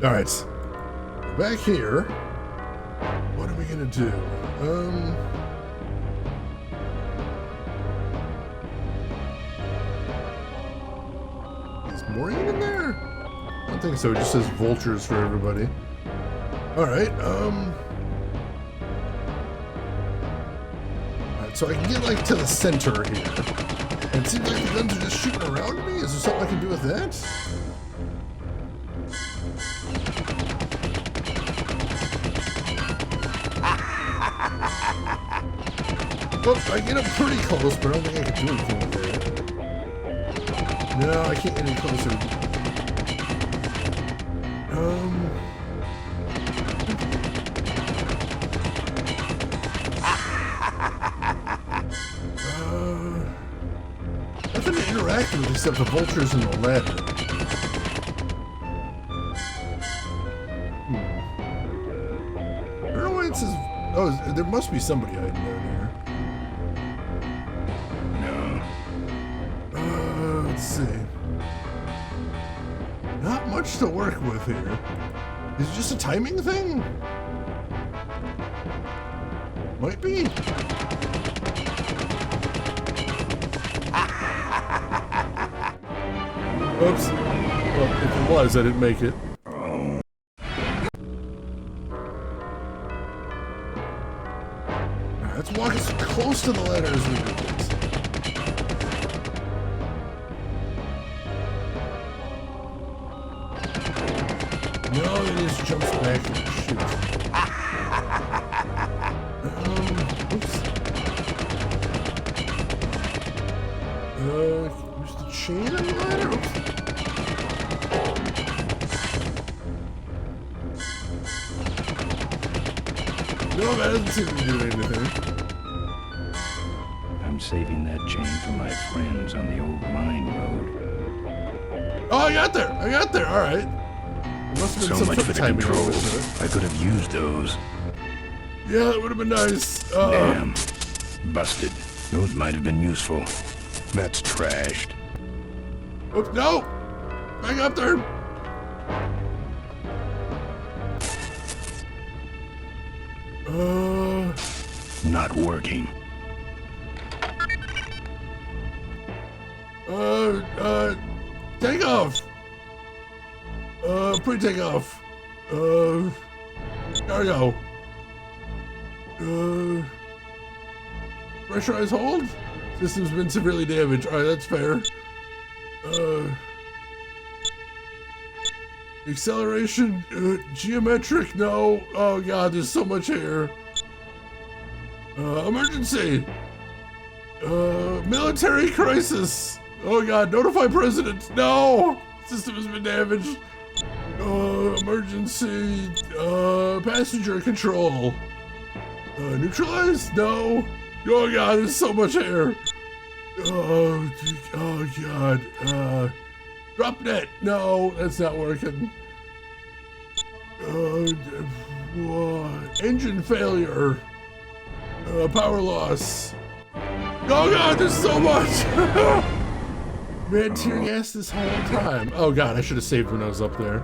Alright. Back here. What are we gonna do? Is Maureen in there? I don't think so. It just says vultures for everybody. Alright, so I can get, like, to the center here. And it seems like the guns are just shooting around me. Is there something I can do with that? Well, I get up pretty close, but I don't think I can do anything with it. No, I can't get any closer. Nothing to interact with except the vultures and the ladder. Oh, there must be somebody hiding down here. No. Let's see. Not much to work with here. Is it just a timing thing? Might be. Oops. Well, if it was, I didn't make it. Let's walk as close to the ladder as we can. No, it just jumps back and shoots. Oops. Use the chain on the ladder? Oops. No, that doesn't seem to be doing anything. I'm saving that chain for my friends on the old mine road. Oh, I got there! I got there! Alright. Must have been So some much sort for of the timing controls. on it. I could have used those. Yeah, that would have been nice. Damn. Busted. Those might have been useful. That's trashed. Oops, no! Back up there! Not working. Take off! Pre-take off. Cargo. Pressurized hold? System's been severely damaged. Alright, that's fair. Acceleration, geometric, no. Oh god, there's so much here. Emergency. Military crisis. Oh god, notify president. No! System has been damaged. Emergency, passenger control. Neutralize? No. Oh god, there's so much air. Oh god. Drop net. No, that's not working. Engine failure. Power loss. Oh god, there's so much. Man, tear gas this whole time. Oh god, I should have saved when I was up there.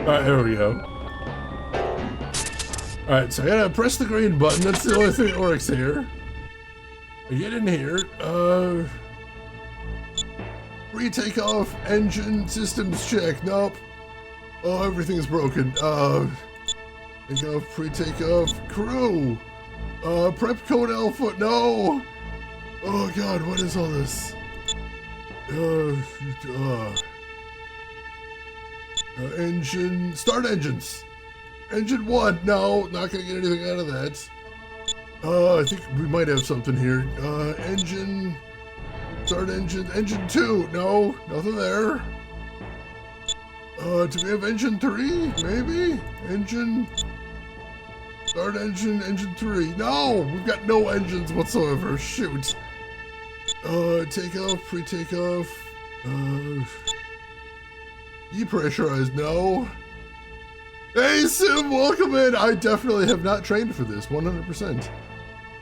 Alright, there we go. Alright, so I gotta press the green button. That's the only thing that works here. I get in here. Pre-takeoff, engine, systems check. Nope. Oh, everything's broken. Takeoff, pre-takeoff, crew. Prep code alpha. No. Oh god, what is all this? Engine, start engines. Engine 1, no, not gonna get anything out of that. I think we might have something here. Engine, start engine, engine 2, no, nothing there. Do we have engine 3, maybe? Engine, start engine, engine 3. No, we've got no engines whatsoever, shoot. Takeoff, pre-takeoff, depressurized, no. Hey Sim, welcome in. I definitely have not trained for this, 100%.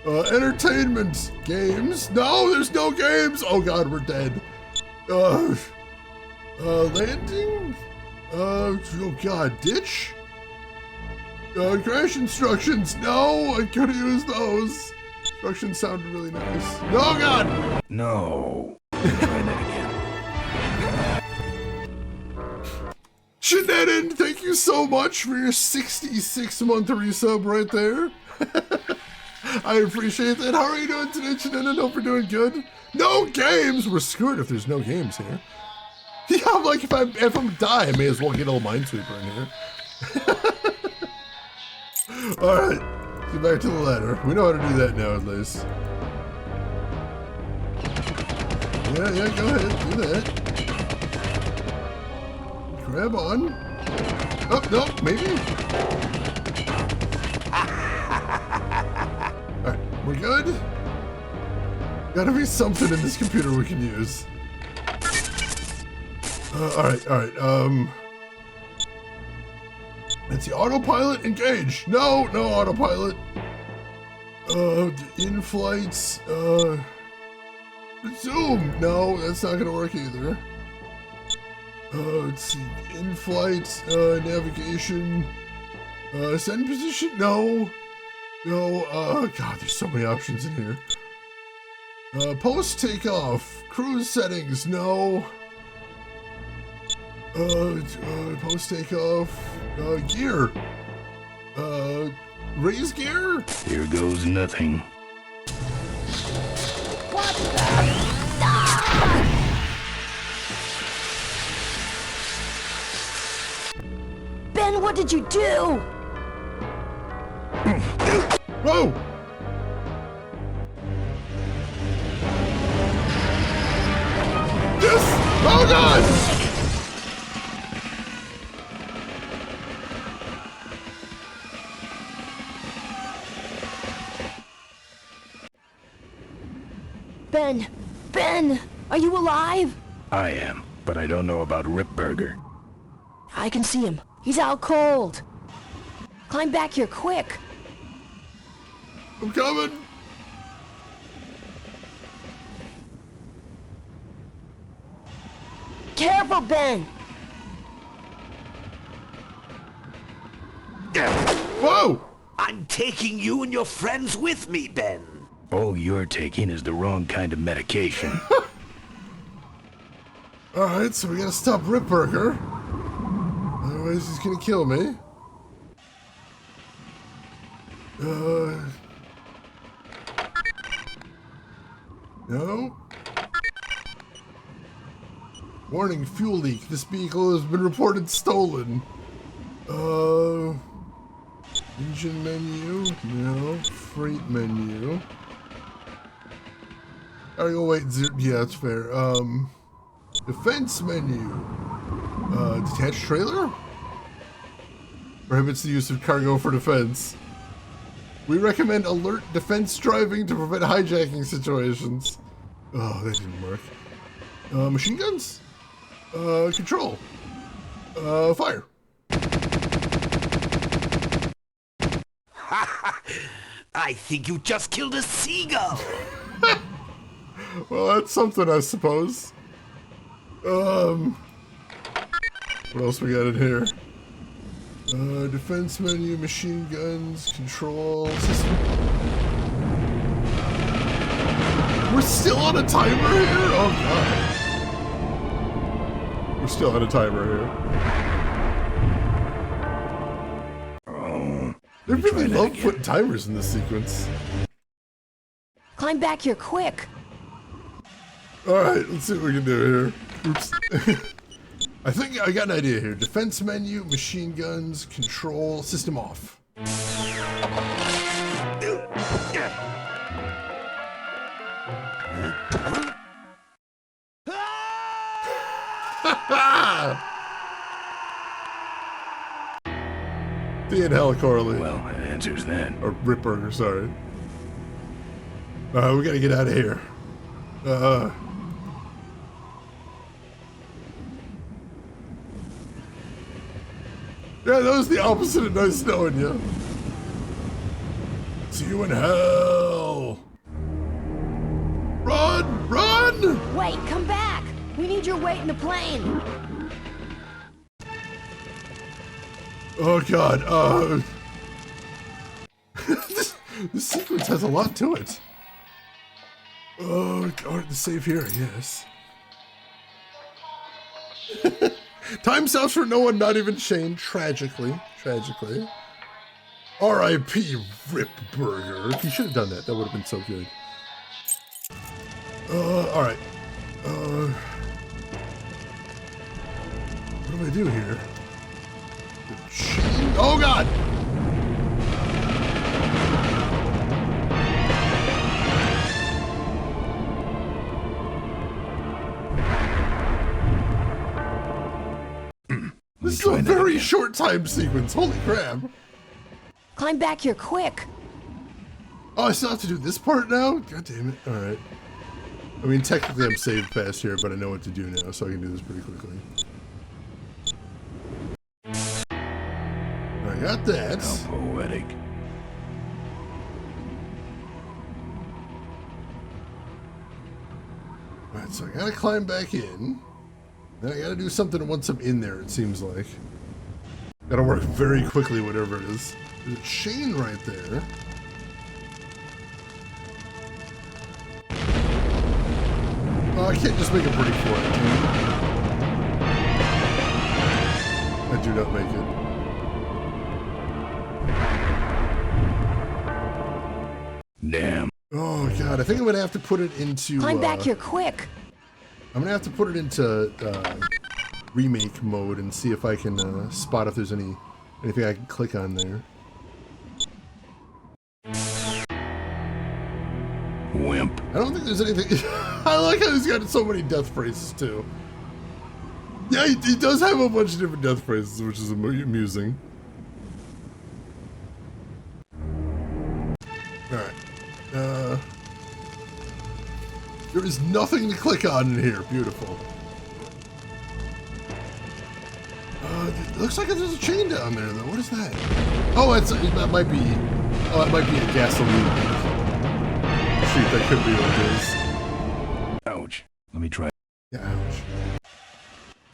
Entertainment, games. No, there's no games. Oh god, we're dead. Landing? Oh god, ditch? Crash instructions. No, I could have used those. Instructions sounded really nice. No, god! No. Try that again. Shenanigans, thank you so much for your 66-month resub right there. I appreciate that. How are you doing today, Shenanigans? Hope you're doing good. No games! We're screwed if there's no games here. Yeah, I'm like, if I'm die, I may as well get a little Minesweeper in here. Alright, get back to the ladder. We know how to do that now, at least. Yeah, go ahead, do that. Grab on. Oh, no, maybe. Alright, we're good. Gotta be something in this computer we can use. Alright. Let's see, autopilot engage. No autopilot. In flights, zoom. No, that's not gonna work either. Let's see, in flights, navigation, send position. No, God, there's so many options in here. Post takeoff, cruise settings. No. Post takeoff, gear. Raise gear? Here goes nothing. What the? Ben, what did you do? Whoa! Yes! Oh God! Ben, are you alive? I am, but I don't know about Ripburger. I can see him. He's out cold. Climb back here, quick. I'm coming. Careful, Ben. Whoa! I'm taking you and your friends with me, Ben. All you're taking is the wrong kind of medication. Alright, so we gotta stop Ripburger. Otherwise he's gonna kill me. No. Warning, fuel leak. This vehicle has been reported stolen. Engine menu. No. Freight menu. Gotta go wait. Yeah, that's fair. Defense menu. Detached trailer? Prohibits the use of cargo for defense. We recommend alert defense driving to prevent hijacking situations. Oh, that didn't work. Machine guns? Control. Fire. I think you just killed a seagull. Well, that's something, I suppose. What else we got in here? Defense menu, machine guns, control system. We're still on a timer here? Oh God. We're still on a timer here. They really love putting timers in this sequence. Climb back here, quick. Alright, let's see what we can do here. Oops. I think I got an idea here. Defense menu, machine guns, control, system off. D and Helicorley. Well, that answers that. Or Ripburger, sorry. We gotta get out of here. Yeah, that was the opposite of nice knowing you. See you in hell. Run! Run! Wait, come back. We need your weight in the plane. Oh God, this sequence has a lot to it. Oh, God, the save here, yes. Time stops for no one, not even Shane, tragically. R.I.P. Ripburger. He should have done that, that would have been so good. Alright. What do I do here? Oh God! This is a very short time sequence, holy crap. Climb back here, quick. Oh, I still have to do this part now? God damn it, alright. I mean, technically I'm saved past here, but I know what to do now, so I can do this pretty quickly. I got that. How poetic. Alright, so I gotta climb back in. Then I gotta do something once I'm in there, it seems like. Gotta work very quickly, whatever it is. There's a chain right there. Oh, I can't just make a break for it, dude. I do not make it. Damn. Oh god, I think I'm gonna have to put it into. Climb back here quick. I'm gonna have to put it into remake mode and see if I can spot if there's anything I can click on there. Wimp. I don't think there's anything. I like how he's got so many death phrases too. Yeah, he does have a bunch of different death phrases, which is amusing. Alright. There is nothing to click on in here. Beautiful. It looks like there's a chain down there, though. What is that? Oh, that might be. Oh, that might be a gasoline leak. Shoot, that could be what it is. Ouch. Let me try. Yeah, ouch.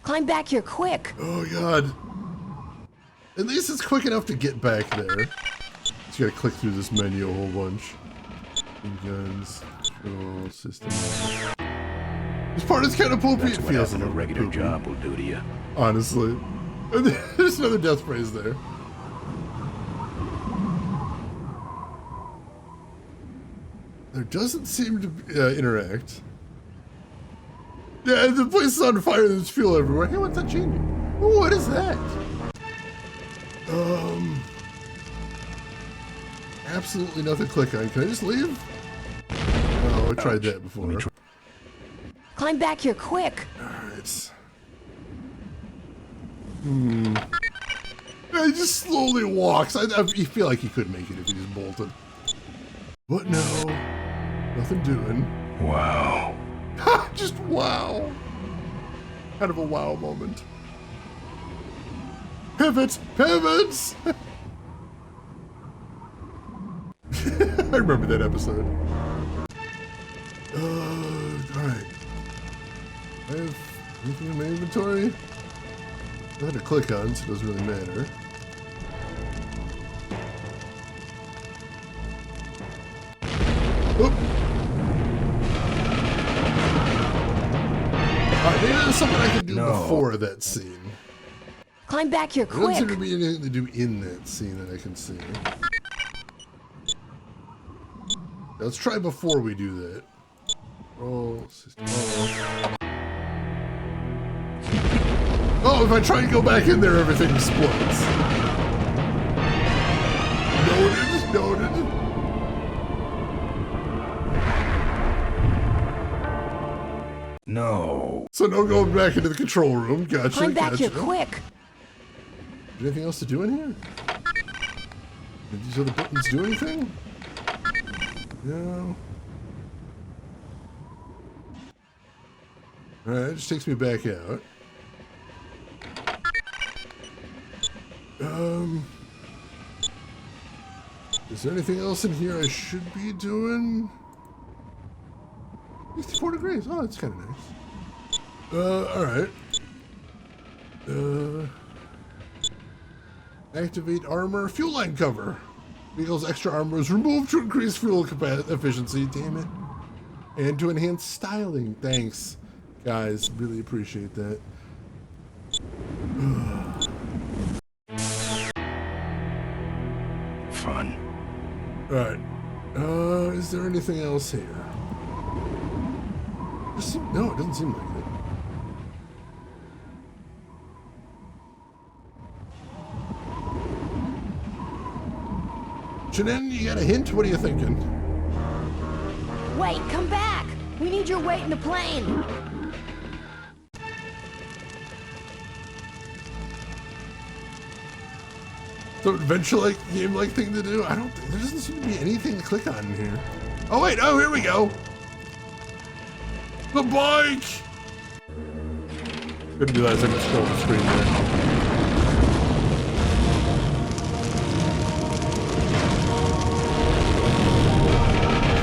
Climb back here quick. Oh god. At least it's quick enough to get back there. Just gotta click through this menu a whole bunch. Guns, control, system. This part is kind of poopy. That's it what feels having a regular poopy. job will do to you. Honestly. And there's another death phrase there. There doesn't seem to interact. Yeah, the place is on fire. There's fuel everywhere. Hey, what's that changing? Ooh, what is that? Absolutely nothing to click on. Can I just leave? Oh, I tried that before. Climb back here quick. Alright. He just slowly walks. I feel like he could make it if he just bolted. But no. Nothing doing. Wow. Just wow. Kind of a wow moment. Pivot! Pivots! I remember that episode. Alright. I have anything in my inventory? Nothing to click on, so it doesn't really matter. Oop! Alright, maybe there's something I can do before that scene. Climb back here There doesn't seem quick. to be anything to do in that scene that I can see. Let's try before we do that. Roll system. Oh, if I try and go back in there, everything explodes. Noted, noted. No. So no going back into the control room. Gotcha, Climb back gotcha. here quick. Anything else to do in here? Did these other buttons do anything? No. Alright, it just takes me back out. Is there anything else in here I should be doing? 64 degrees. Oh, that's kind of nice. Alright. Activate armor. Fuel line cover. Vehicle's extra armor is removed to increase fuel efficiency. Damn it. And to enhance styling. Thanks, guys. Really appreciate that. Fun. Alright. Is there anything else here? No, it doesn't seem like it. Janen, you got a hint? What are you thinking? Wait, come back. We need your weight in the plane. Some adventure-like, game-like thing to do? I don't think, there doesn't seem to be anything to click on in here. Oh wait, oh, here we go. The bike! Didn't realize I could scroll the screen there.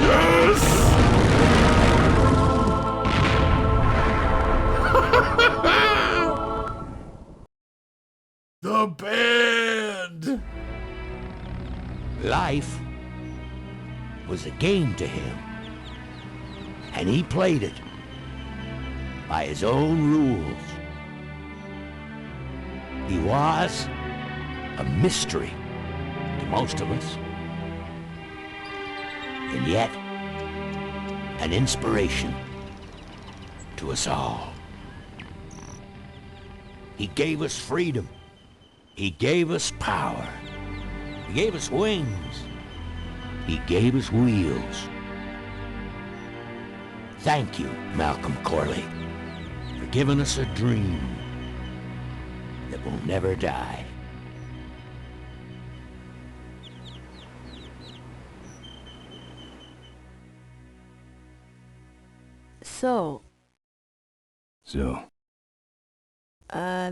Yes! The band! Life was a game to him, and he played it by his own rules. He was a mystery to most of us, and yet an inspiration to us all. He gave us freedom. He gave us power. He gave us wings. He gave us wheels. Thank you, Malcolm Corley, for giving us a dream that will never die. So,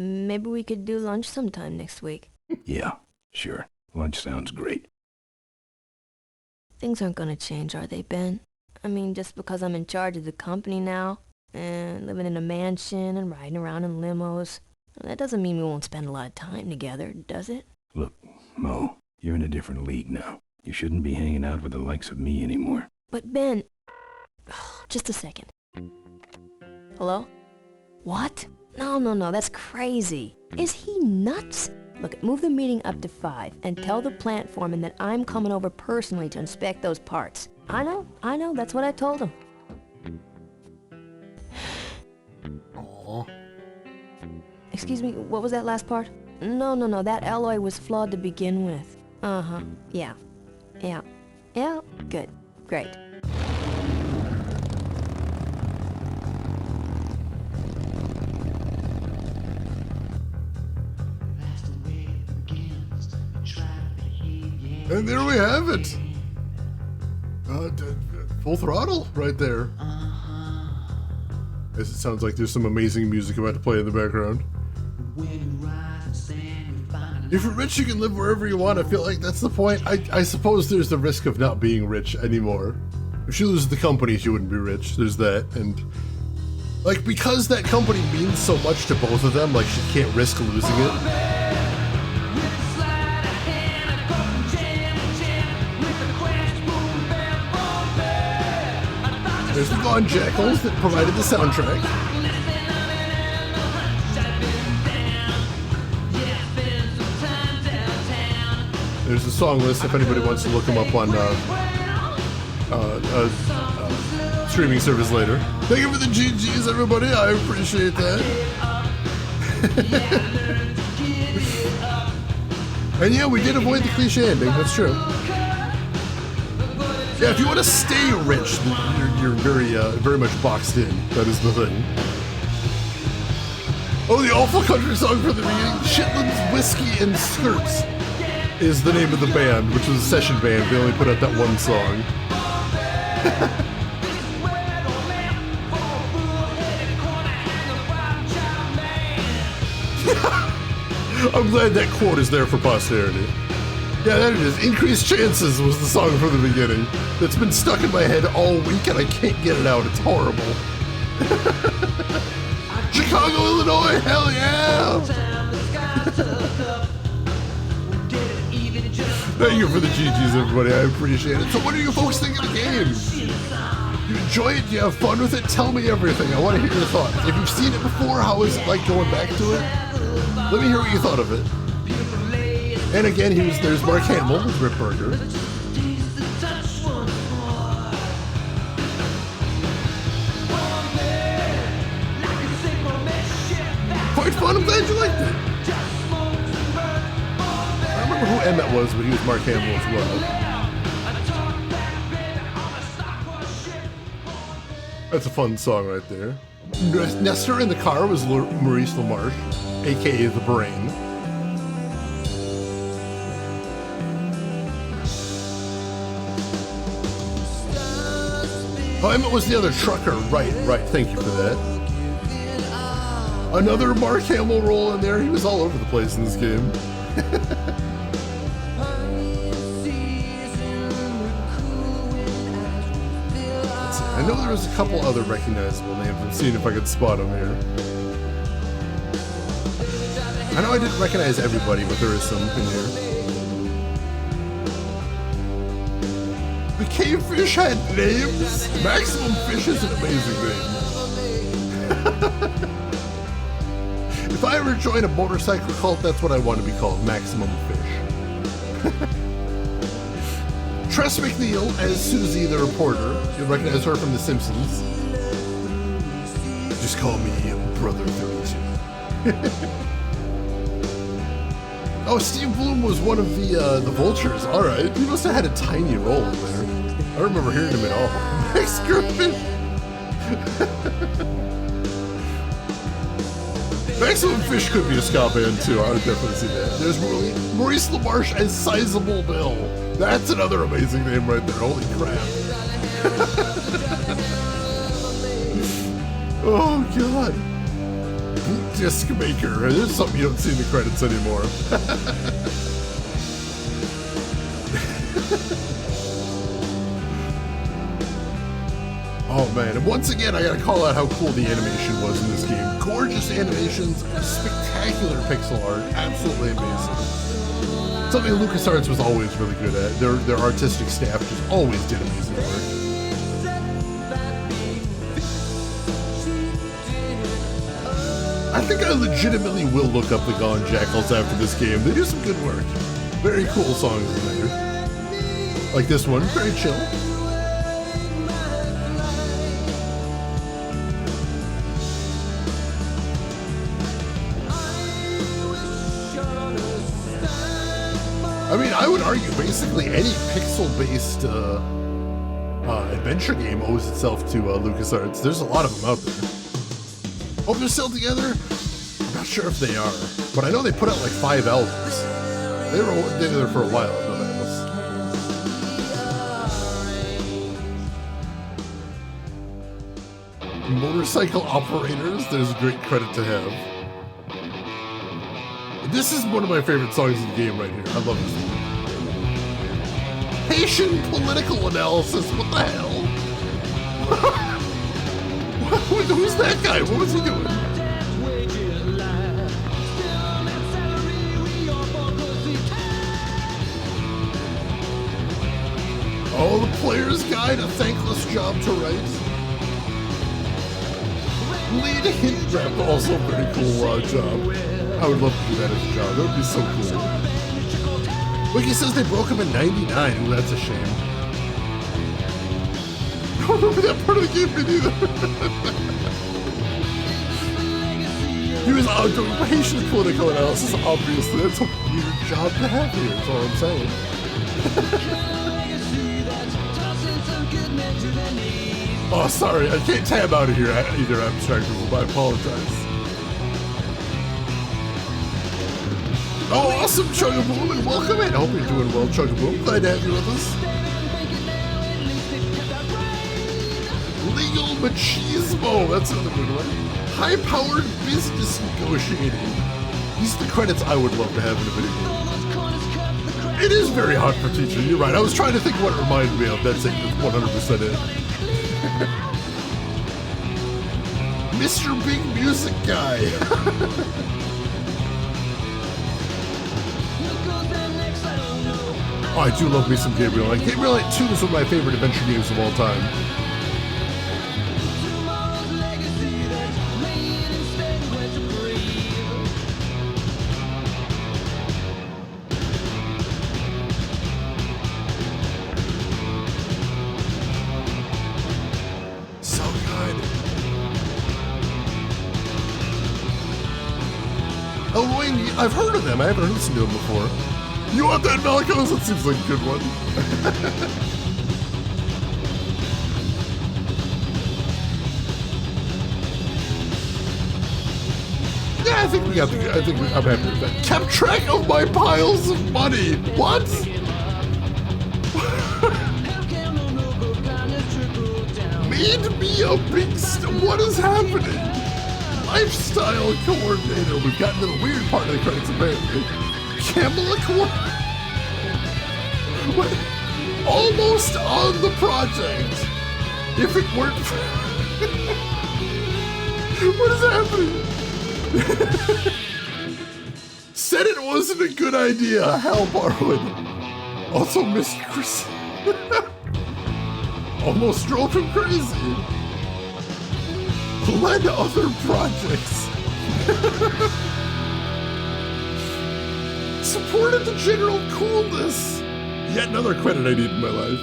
maybe we could do lunch sometime next week. Yeah, sure. Lunch sounds great. Things aren't gonna change, are they, Ben? I mean, just because I'm in charge of the company now, and living in a mansion and riding around in limos, that doesn't mean we won't spend a lot of time together, does it? Look, Mo, you're in a different league now. You shouldn't be hanging out with the likes of me anymore. But Ben... just a second. Hello? What? No, that's crazy. Is he nuts? Look, move the meeting up to 5 and tell the plant foreman that I'm coming over personally to inspect those parts. I know, that's what I told him. Aww. Excuse me, what was that last part? No, that alloy was flawed to begin with. Uh-huh, yeah, good, great. And there we have it. Full throttle right there. As it sounds like there's some amazing music about to play in the background. If you're rich, you can live wherever you want. I feel like that's the point. I suppose there's the risk of not being rich anymore. If she loses the company, she wouldn't be rich. There's that. And like, because that company means so much to both of them, like she can't risk losing it. There's the Gone Jackals that provided the soundtrack. There's the song list if anybody wants to look them up on streaming service later. Thank you for the GGs, everybody. I appreciate that. And yeah, we did avoid the cliche ending. That's true. Yeah, if you want to stay rich, you're very much boxed in. That is the thing. Oh, the awful country song for the beginning. Chitlins, Whiskey, and Skirts is the name of the band, which was a session band. They only put out that one song. I'm glad that quote is there for posterity. Yeah, that it is. Increased Chances was the song from the beginning. That's been stuck in my head all week and I can't get it out. It's horrible. Chicago, Illinois, hell yeah! Thank you for the GGs, everybody. I appreciate it. So what do you folks think of the game? You enjoy it? Do you have fun with it? Tell me everything. I want to hear your thoughts. If you've seen it before, how is it like going back to it? Let me hear what you thought of it. And again, there's Mark Hamill with Rip Burger. Quite fun. I'm glad you liked it. I don't remember who Emmett was, but he was Mark Hamill as well. That's a fun song right there. Nestor in the car was Maurice LaMarche, aka The Brain. Oh, Emmett was the other trucker. Right. Thank you for that. Another Mark Hamill role in there. He was all over the place in this game. I know there was a couple other recognizable names. I'm seeing if I could spot them here. I know I didn't recognize everybody, but there is some in here. The Cavefish had names? Maximum Fish is an amazing name. If I ever join a motorcycle cult, that's what I want to be called, Maximum Fish. Tress McNeil as Susie the reporter. You'll recognize her from The Simpsons. Just call me Brother 32. Oh, Steve Bloom was one of the vultures. All right, he must have had a tiny role in there. I don't remember hearing him at all. Max Griffin. Maximum Fish could be a ska band too. I would definitely see that. There's Maurice LaMarche as Sizable Bill. That's another amazing name right there. Holy crap. Oh god. Boot Disc Maker. There's something you don't see in the credits anymore. Oh man, and once again I gotta call out how cool the animation was in this game. Gorgeous animations, spectacular pixel art, absolutely amazing. Something LucasArts was always really good at. Their artistic staff just always did amazing work. I think I legitimately will look up the Gone Jackals after this game. They do some good work. Very cool songs in there. Like this one, very chill. I mean, I would argue basically any pixel-based adventure game owes itself to LucasArts. There's a lot of them out there. Oh, they're still together? I'm not sure if they are, but I know they put out like 5 albums. They were there for a while, no matter. Motorcycle operators, there's a great credit to have. This is one of my favorite songs in the game right here. I love this one. Haitian political analysis, what the hell? Who's that guy? What was he doing? Oh, the player's guide, a thankless job to write. Lead hint rep, also a very cool job. I would love to do that as a job. That would be so cool. Wiki says they broke him in '99. Ooh, that's a shame. I don't remember that part of the game either. He was out doing Haitian political analysis, obviously. That's a weird job to have here, that's all I'm saying. Oh, sorry. I can't tab out of here either, Abstract Rule. I apologize. Oh, awesome, Chugaboom, and welcome in. I hope you're doing well, Chugaboom. Glad to have you with us. Legal machismo. That's another good one. High-powered business negotiating. These are the credits I would love to have in a video game. It is very hot for teaching. You're right. I was trying to think what it reminded me of. That's 100% it. Mr. Big Music Guy. Oh, I do love me some Gabriel Knight. Gabriel Knight 2 is one of my favorite adventure games of all time. So good. Oh, wait, I've heard of them. I haven't listened to them before. You want that, Malcolm? That seems like a good one. Yeah, I think we got the. I'm happy with that. Kept track of my piles of money. What? made me a big what is happening? Lifestyle coordinator. We've gotten to the weird part of the credits apparently. Kamala what? Almost on the project. If it weren't for what is happening? Said it wasn't a good idea, Hal Barwood. Also Mr. Chris. Almost drove him crazy. Led other projects. Supported the general coolness. Yet another credit I need in my life.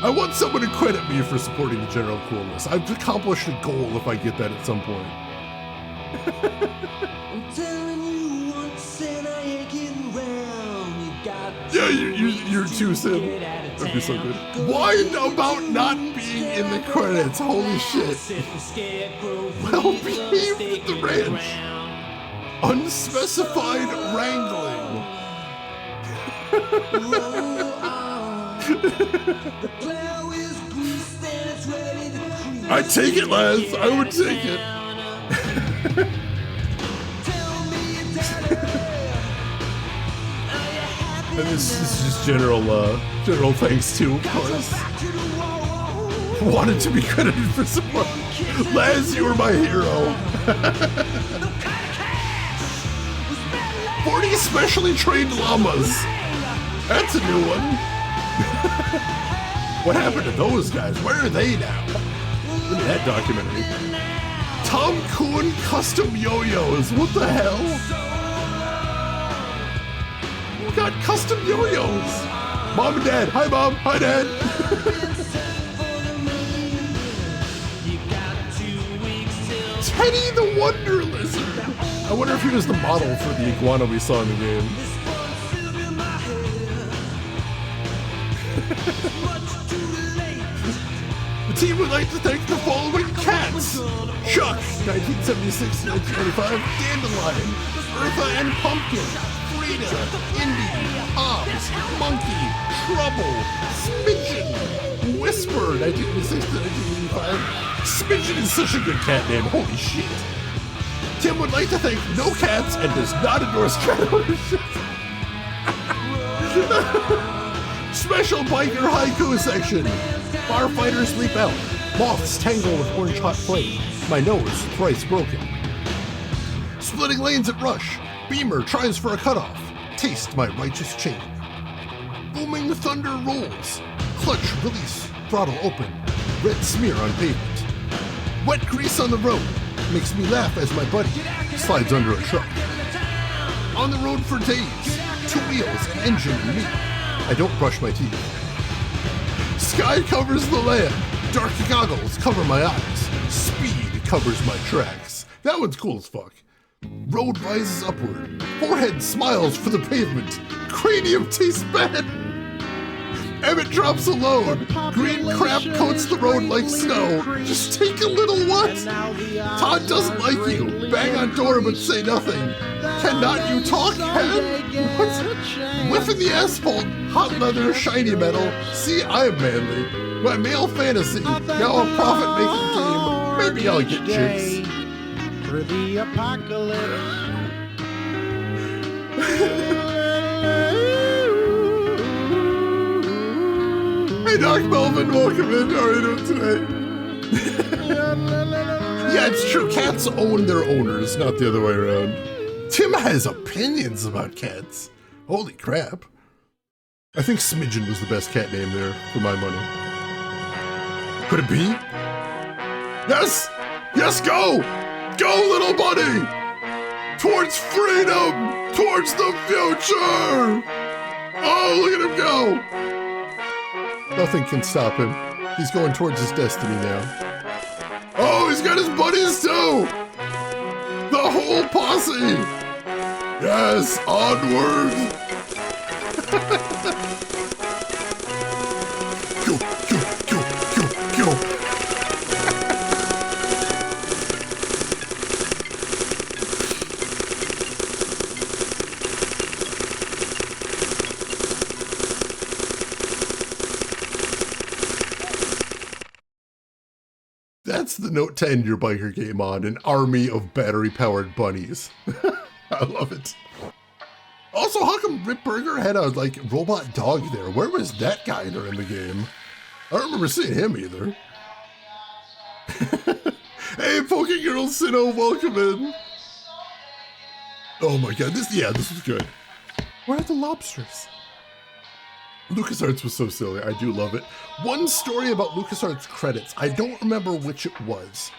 I want someone to credit me for supporting the general coolness. I've accomplished a goal if I get that at some point. I'm telling you once and I ain't getting round. You got yeah, you're too Sim. That'd be so good. Why about not being in the credits? Holy shit. Well behaved at the ranch. Unspecified wrangling. I take it, lads. I would take it. And this is just general thanks too, of course. Wanted to be credited for support. Laz, you were my hero. 40 specially trained llamas. That's a new one. What happened to those guys? Where are they now? Look at that documentary. Tom Kuhn custom yo-yos. What the hell? We got custom yo-yos. Mom and Dad. Hi, Mom. Hi, Dad. Teddy the Wonder Lizard. I wonder if he was the model for the iguana we saw in the game. The team would like to thank the following cats. Chuck, 1976-1995, Dandelion, Eartha and Pumpkin, Frida, Indy, Hobbs, Monkey, Trouble, Smidgen, Whisper, 1986-1985. Smidgen is such a good cat name, holy shit. Tim would like to thank no cats and does not endorse cat ownership. Special biker haiku section. Firefighters leap out. Moths tangle with orange hot flame. My nose thrice broken. Splitting lanes at rush. Beamer tries for a cutoff. Taste my righteous chain. Booming thunder rolls. Clutch release. Throttle open. Red smear on pavement. Wet grease on the road. Makes me laugh as my buddy slides under a truck. On the road for days. 2 wheels, an engine, and me. I don't brush my teeth. Sky covers the land. Dark goggles cover my eyes. Speed covers my tracks. That one's cool as fuck. Road rises upward. Forehead smiles for the pavement. Cranium tastes bad. Emmett drops a load. Green crap coats the road like snow. Just take a little what? Todd doesn't like you. Bang on door but say nothing. Cannot you talk, Hen? What? Whiffing the asphalt, hot leather, shiny metal. See, I'm manly. My male fantasy. Now a profit-making game. Maybe I'll get chicks. For the apocalypse. Hey, Doc Melvin, welcome in. How are you doing today? Yeah, it's true. Cats own their owners, not the other way around. Tim has opinions about cats. Holy crap. I think Smidgen was the best cat name there, for my money. Could it be? Yes! Yes, go! Go, little buddy! Towards freedom! Towards the future! Oh, look at him go! Nothing can stop him. He's going towards his destiny now. Oh, he's got his buddies too! The whole posse! Yes, onward! Go, go, go, go, go! That's the Note to end your biker game on, an army of battery-powered bunnies. I love it. Also, how come Rip Burger had a, like, robot dog there? Where was that guy during the game? I don't remember seeing him either. Hey, Poké Girl Sinnoh, welcome in. Oh my god, this was good. Where are the lobsters? LucasArts was so silly, I do love it. One story about LucasArts credits, I don't remember which it was,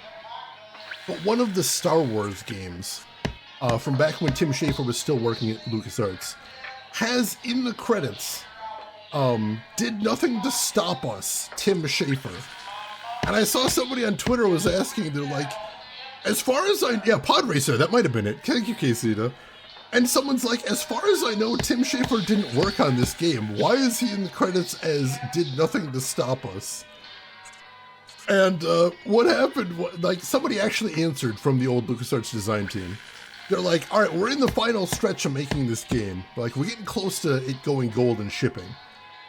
but one of the Star Wars games, from back when Tim Schafer was still working at LucasArts, has in the credits, did nothing to stop us, Tim Schafer. And I saw somebody on Twitter was asking, they're like, as far as Pod Racer, that might have been it. Thank you, Casita. And someone's like, as far as I know, Tim Schafer didn't work on this game. Why is he in the credits as did nothing to stop us? And what happened, like somebody actually answered from the old LucasArts design team. They're like, all right, we're in the final stretch of making this game. Like, we're getting close to it going gold and shipping.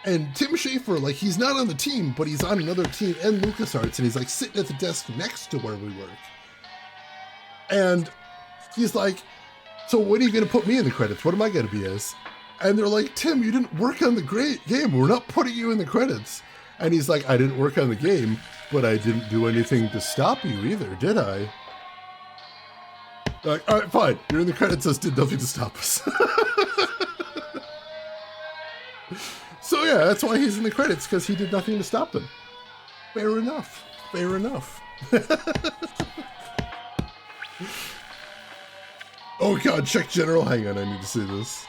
And Tim Schafer, like, he's not on the team, but he's on another team and LucasArts, and he's like sitting at the desk next to where we work. And he's like, so when are you going to put me in the credits? What am I going to be as? And they're like, Tim, you didn't work on the great game. We're not putting you in the credits. And he's like, I didn't work on the game, but I didn't do anything to stop you either, did I? Like, all right, fine. You're in the credits as did nothing to stop us. So yeah, that's why he's in the credits, because he did nothing to stop them. Fair enough. Fair enough. Oh god, check general. Hang on, I need to see this.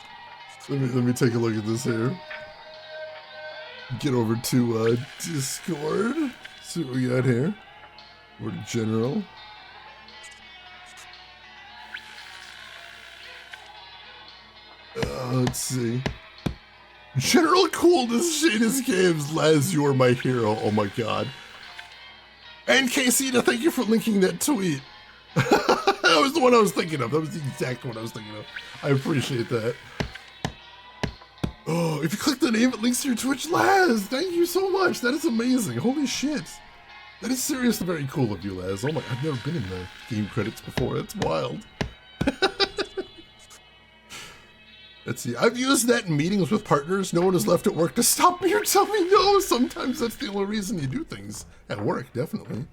Let me take a look at this here. Get over to Discord. See what we got here. We're to general. Let's see. General Coolness Shadis Games, Laz, you are my hero. Oh my god. And Casita, thank you for linking that tweet. That was the one I was thinking of. That was the exact one I was thinking of. I appreciate that. Oh, if you click the name, it links to your Twitch. Laz, thank you so much. That is amazing. Holy shit. That is seriously very cool of you, Laz. Oh my, I've never been in the game credits before. That's wild. Let's see. I've used that in meetings with partners. No one has left at work to stop me or tell me no. Sometimes that's the only reason you do things at work, definitely.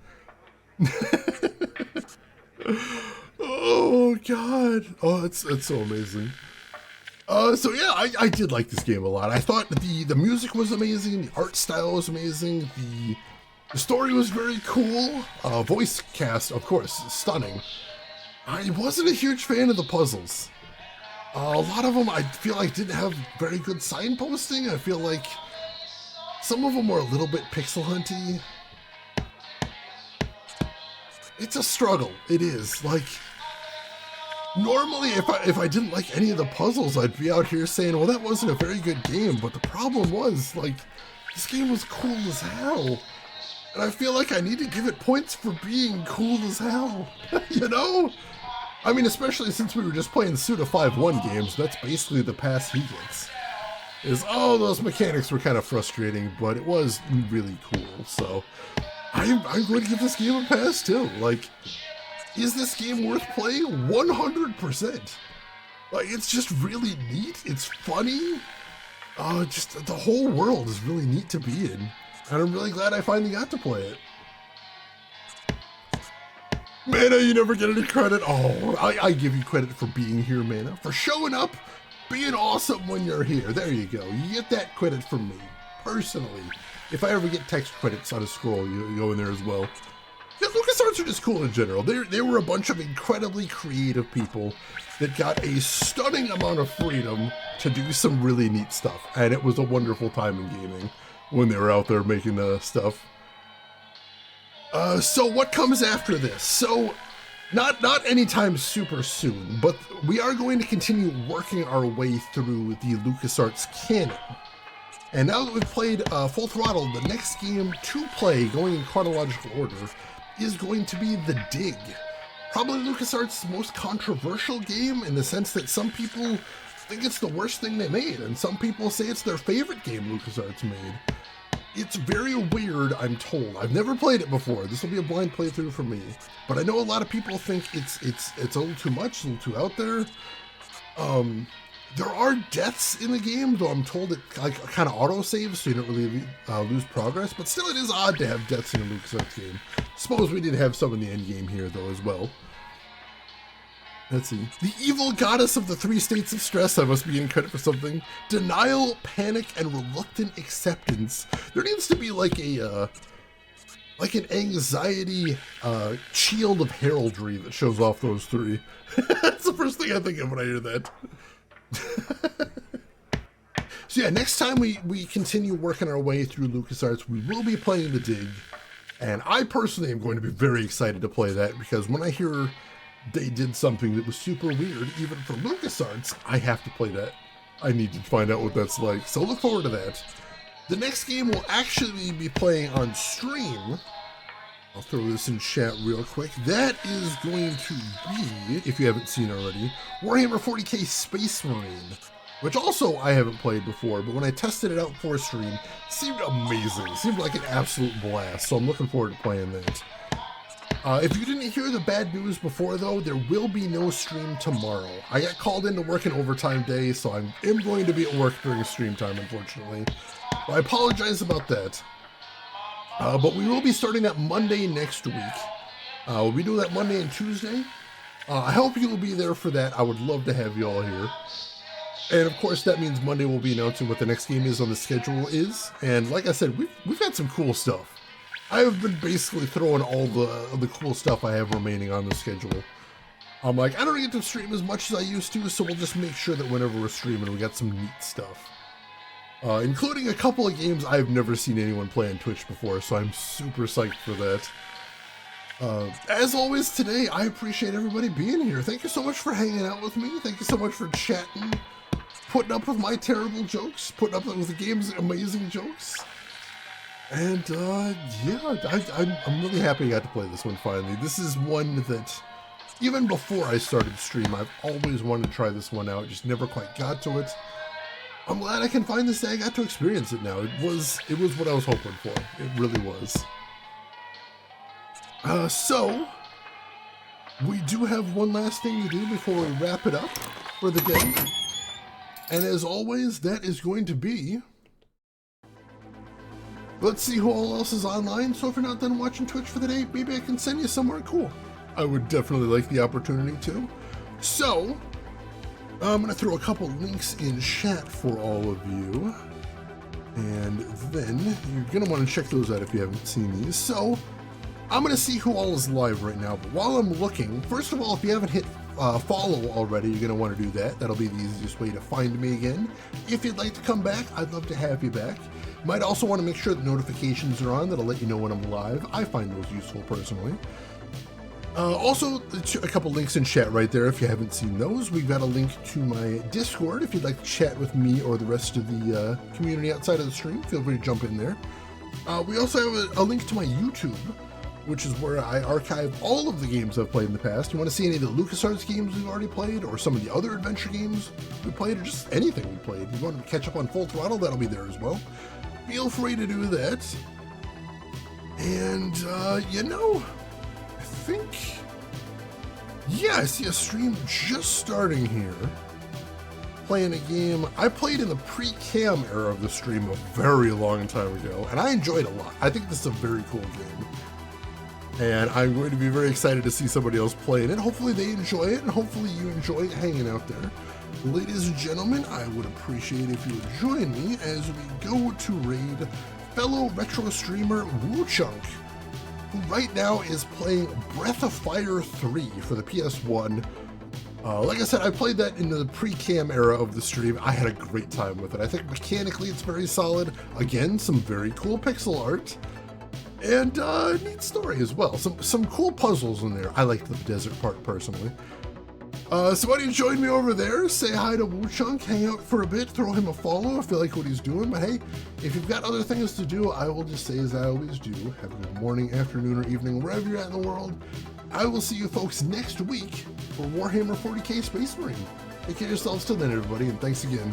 Oh god. Oh, it's so amazing. So yeah, I did like this game a lot. I thought the music was amazing, the art style was amazing, the story was very cool. Voice cast, of course, stunning. I wasn't a huge fan of the puzzles. A lot of them I feel like didn't have very good signposting. I feel like some of them were a little bit pixel hunty. It's a struggle. It is. Like, normally if I didn't like any of the puzzles, I'd be out here saying, well, that wasn't a very good game. But the problem was, like, this game was cool as hell. And I feel like I need to give it points for being cool as hell. You know? I mean, especially since we were just playing Suda 5-1 games, that's basically the pass he gets. Oh, those mechanics were kind of frustrating, but it was really cool. So I'm going to give this game a pass too. Like, is this game worth playing? 100%. Like, it's just really neat. It's funny. Just the whole world is really neat to be in. And I'm really glad I finally got to play it. Mana, you never get any credit. Oh, I give you credit for being here, Mana. For showing up, being awesome when you're here. There you go. You get that credit from me, personally. If I ever get text credits on a scroll, you go in there as well. Yeah, LucasArts are just cool in general. They were a bunch of incredibly creative people that got a stunning amount of freedom to do some really neat stuff. And it was a wonderful time in gaming when they were out there making the stuff. So what comes after this? So, not anytime super soon, but we are going to continue working our way through the LucasArts canon. And now that we've played Full Throttle, the next game to play, going in chronological order, is going to be The Dig. Probably LucasArts' most controversial game in the sense that some people think it's the worst thing they made, and some people say it's their favorite game LucasArts made. It's very weird, I'm told. I've never played it before. This will be a blind playthrough for me. But I know a lot of people think it's a little too much, a little too out there. There are deaths in the game, though I'm told it like kind of auto-saves, so you don't really lose progress. But still, it is odd to have deaths in a LucasArts game. Suppose we did have some in the end game here, though, as well. Let's see. The evil goddess of the 3 states of stress. I must be getting credit for something. Denial, panic, and reluctant acceptance. There needs to be like a like an anxiety shield of heraldry that shows off those 3. That's the first thing I think of when I hear that. So yeah, next time we continue working our way through LucasArts, we will be playing The Dig. And I personally am going to be very excited to play that, because when I hear they did something that was super weird, even for LucasArts, I have to play that. I need to find out what that's like, so look forward to that. The next game we'll actually be playing on stream. I'll throw this in chat real quick. That is going to be, if you haven't seen already, Warhammer 40k Space Marine, which also I haven't played before, but when I tested it out for stream, it seemed amazing. It seemed like an absolute blast, so I'm looking forward to playing that. If you didn't hear the bad news before, though, there will be no stream tomorrow. I got called in to work an overtime day, so I am going to be at work during stream time, unfortunately. I apologize about that. But we will be starting that Monday next week. We'll be doing that Monday and Tuesday. I hope you'll be there for that. I would love to have you all here. And of course, that means Monday we'll be announcing what the next game is on the schedule is. And like I said, we've got some cool stuff. I have been basically throwing all the cool stuff I have remaining on the schedule. I'm like, I don't get to stream as much as I used to, so we'll just make sure that whenever we're streaming, we got some neat stuff. Including a couple of games I've never seen anyone play on Twitch before, so I'm super psyched for that. As always today, I appreciate everybody being here. Thank you so much for hanging out with me. Thank you so much for chatting, putting up with my terrible jokes, putting up with the game's amazing jokes. And, yeah, I'm really happy I got to play this one finally. This is one that, even before I started stream, I've always wanted to try this one out, just never quite got to it. I'm glad I can find this day. I got to experience it now. It was what I was hoping for. It really was. So, we do have one last thing to do before we wrap it up for the day. And as always, that is going to be... Let's see who all else is online. So if you're not done watching Twitch for the day, maybe I can send you somewhere cool. I would definitely like the opportunity to. So, I'm going to throw a couple links in chat for all of you. And then you're going to want to check those out if you haven't seen these. So, I'm going to see who all is live right now. But while I'm looking, first of all, if you haven't hit follow already, you're going to want to do that. That'll be the easiest way to find me again. If you'd like to come back, I'd love to have you back. You might also want to make sure that notifications are on. That'll let you know when I'm live. I find those useful personally. Also, a couple links in chat right there if you haven't seen those. We've got a link to my Discord if you'd like to chat with me or the rest of the community outside of the stream. Feel free to jump in there. We also have a link to my YouTube, which is where I archive all of the games I've played in the past. You want to see any of the LucasArts games we've already played, or some of the other adventure games we played, or just anything we played. If you want to catch up on Full Throttle, that'll be there as well. Feel free to do that. And, you know, I think... Yeah, I see a stream just starting here. Playing a game I played in the pre-cam era of the stream a very long time ago, and I enjoyed it a lot. I think this is a very cool game. And I'm going to be very excited to see somebody else playing it. Hopefully they enjoy it, and hopefully you enjoy hanging out there. Ladies and gentlemen, I would appreciate if you would join me as we go to raid fellow retro streamer Woochunk, who right now is playing Breath of Fire 3 for the PS1. Like I said, I played that in the pre-cam era of the stream. I had a great time with it. I think mechanically it's very solid. Again, some very cool pixel art. And neat story as well. Some cool puzzles in there. I liked the desert part personally. So why don't you join me over there? Say hi to Woochunk, hang out for a bit, throw him a follow if you like what he's doing. But hey, if you've got other things to do, I will just say as I always do, have a good morning, afternoon, or evening, wherever you're at in the world. I will see you folks next week for Warhammer 40k Space Marine. Take care of yourselves till then, everybody, and thanks again.